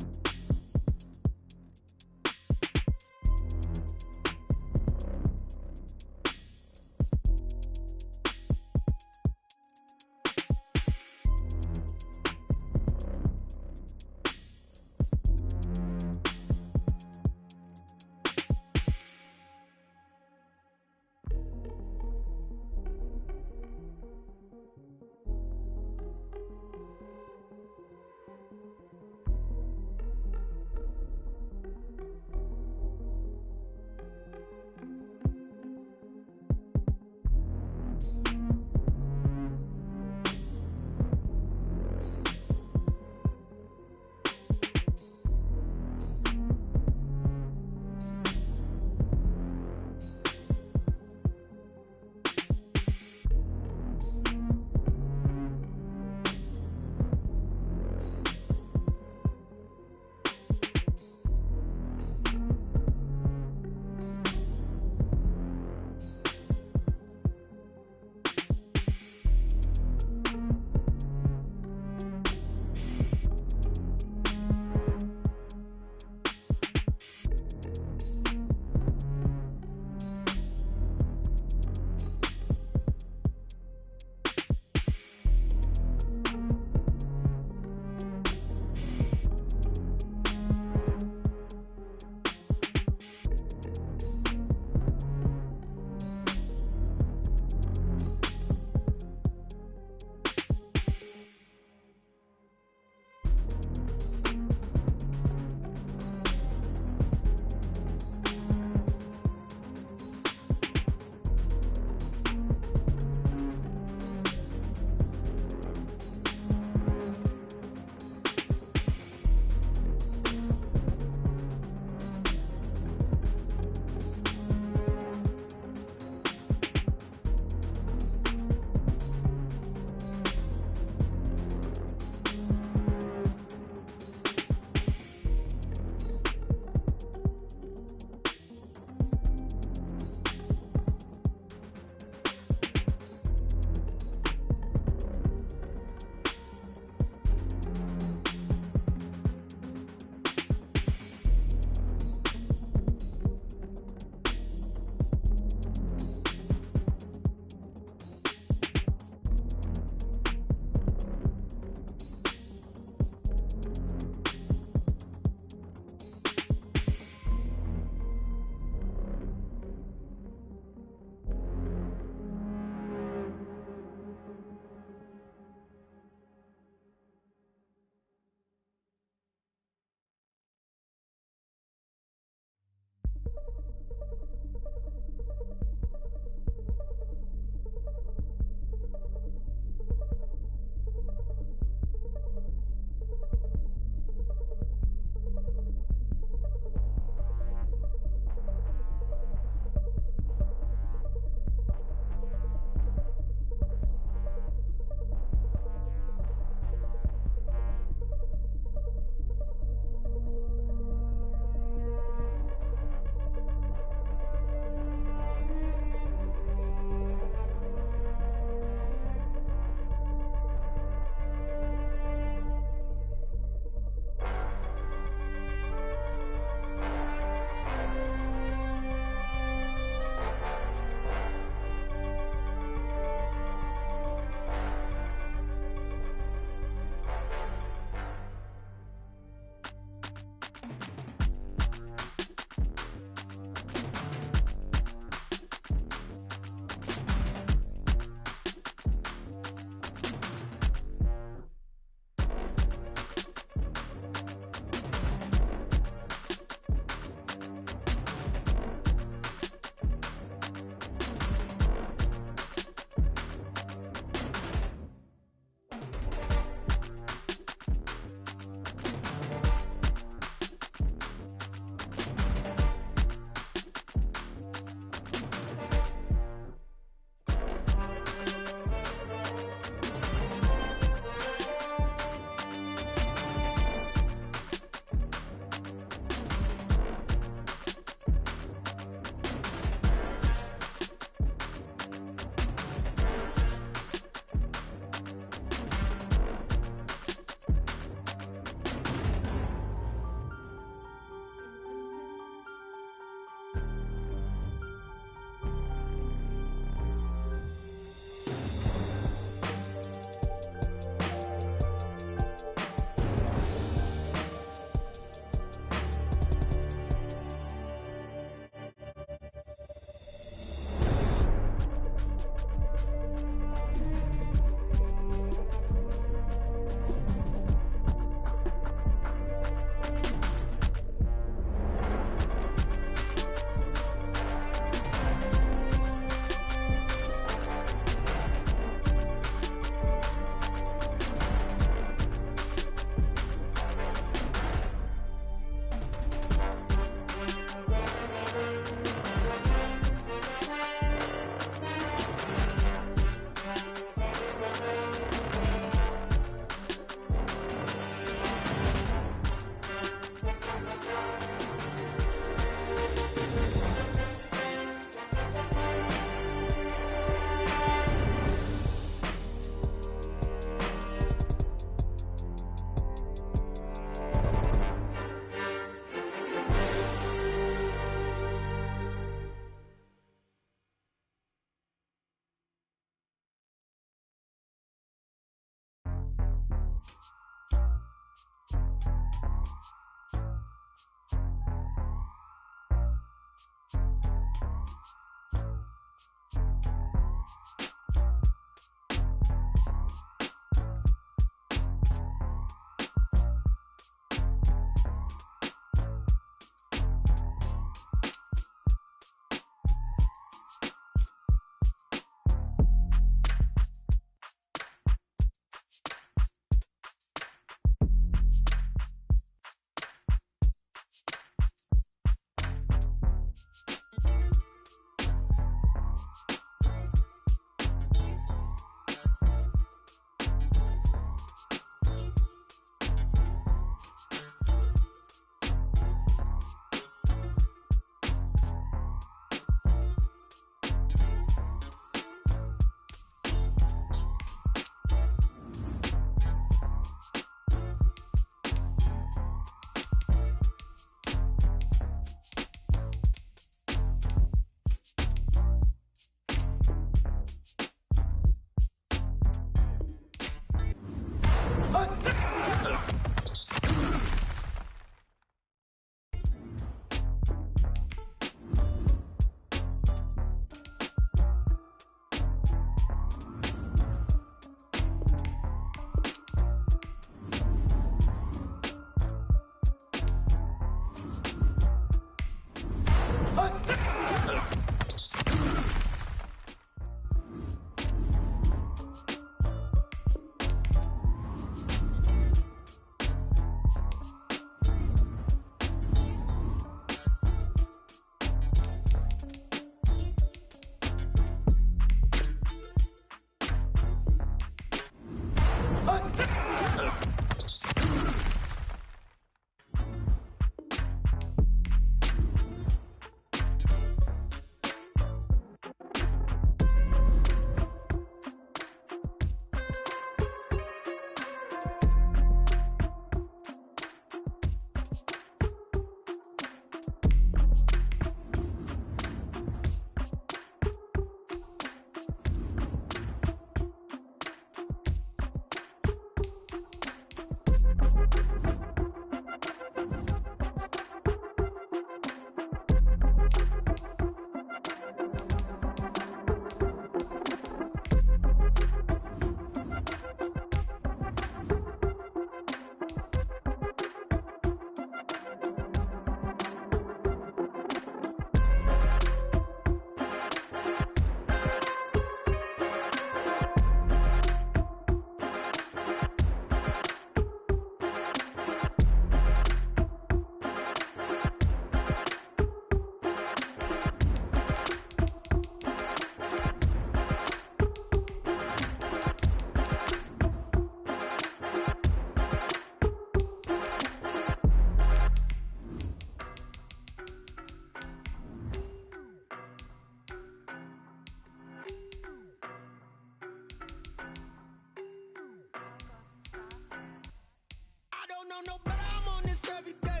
don't know, but I'm on this every day.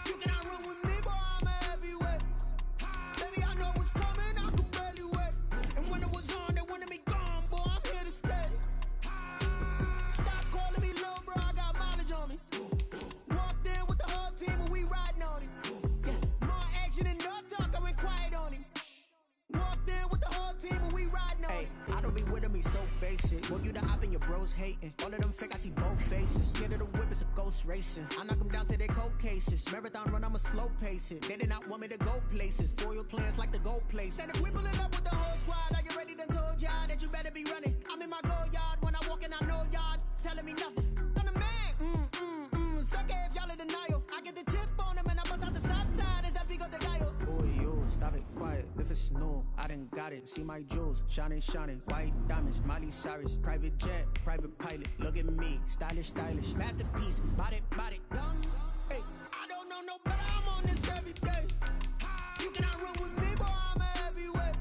You cannot run with me, boy, I'm a heavyweight. Baby, I know what's coming, I could barely wait. And when it was on, they wanted me gone, boy, I'm here to stay. Stop calling me little bro, I got mileage on me. Walked in with the whole team and we riding on him. Yeah, more action than no talk, I went quiet on him. Walked in with the whole team and we riding on him. I don't be with him, he's so basic. Well, you the op and your bros hating. All of them fake, I see both faces. Scared of the whip, it's a ghost racing. I knock them down to their cold cases. Marathon run, I'ma slow pace it. They did not want me to go places. Foil plans like the gold place. And if we pulling up with the whole squad, are you ready? Done told y'all that you better be running. I'm in my go yard when I walk in, I know y'all telling me nothing. I'm the man. Suck it if y'all in denial. I get the chip on him and I bust out the south side. Is that Vigo the guy? Oh, you stop it, quiet. If it's new, I done got it. See my jewels, shining, shining. White diamonds, Miley Cyrus. Private jet, private pilot. Look at me, stylish, stylish. Masterpiece, body, young. Hey, I don't know no better, I'm on this every day. You cannot run with me, boy, I'm a heavyweight.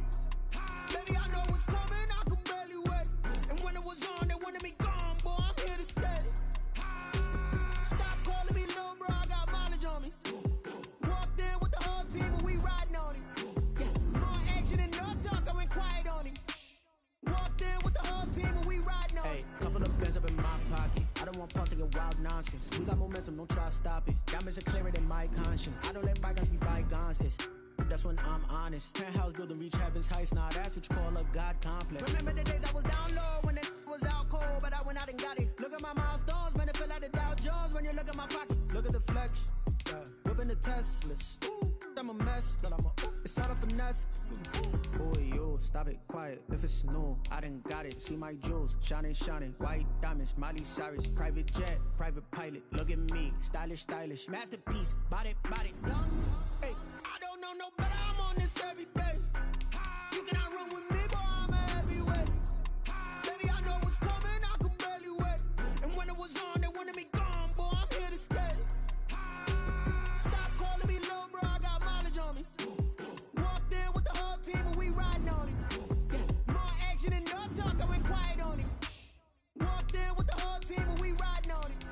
Baby, I know what's coming, I could barely wait. And when it was on, they wanted me gone, boy, I'm here to stay. Stop calling me little bro, I got mileage on me. Walked in with the whole team and we riding on him. Yeah, more action than no talk, I went quiet on him. Walked in with the whole team and we riding on him. Hey, couple of bands up in my pocket. I Words are clearer than my conscience. I don't let bygones be bygones. That's when I'm honest. Penthouse building reach heaven's heights. Nah, that's what you call a God complex. Remember the days I was down low when it was out cold, but I went out and got it. Look at my milestones, man, it feel like the Dow Jones when you look at my pocket. Look at the flex, whipping the Teslas. I'm a mess, but it's all a finesse. Boy, you stop it, quiet. If it's new, I done got it. See my jewels, shining, shining. White diamonds, Miley Cyrus. Private jet, private pilot. Look at me, stylish, stylish. Masterpiece, body, body. Hey, I don't know no better. I'm on this every day. You cannot run with me, boy. I'm a heavyweight. Baby, I know what's coming. I could barely wait. And when it was on, they wanted me gone, boy. I'm here to stay. Stop calling me little bro. I got mileage on me. Walked in with the whole team and we riding on it. Yeah, more action and no talk. I went quiet on it. Walked in with the whole team and we riding on it.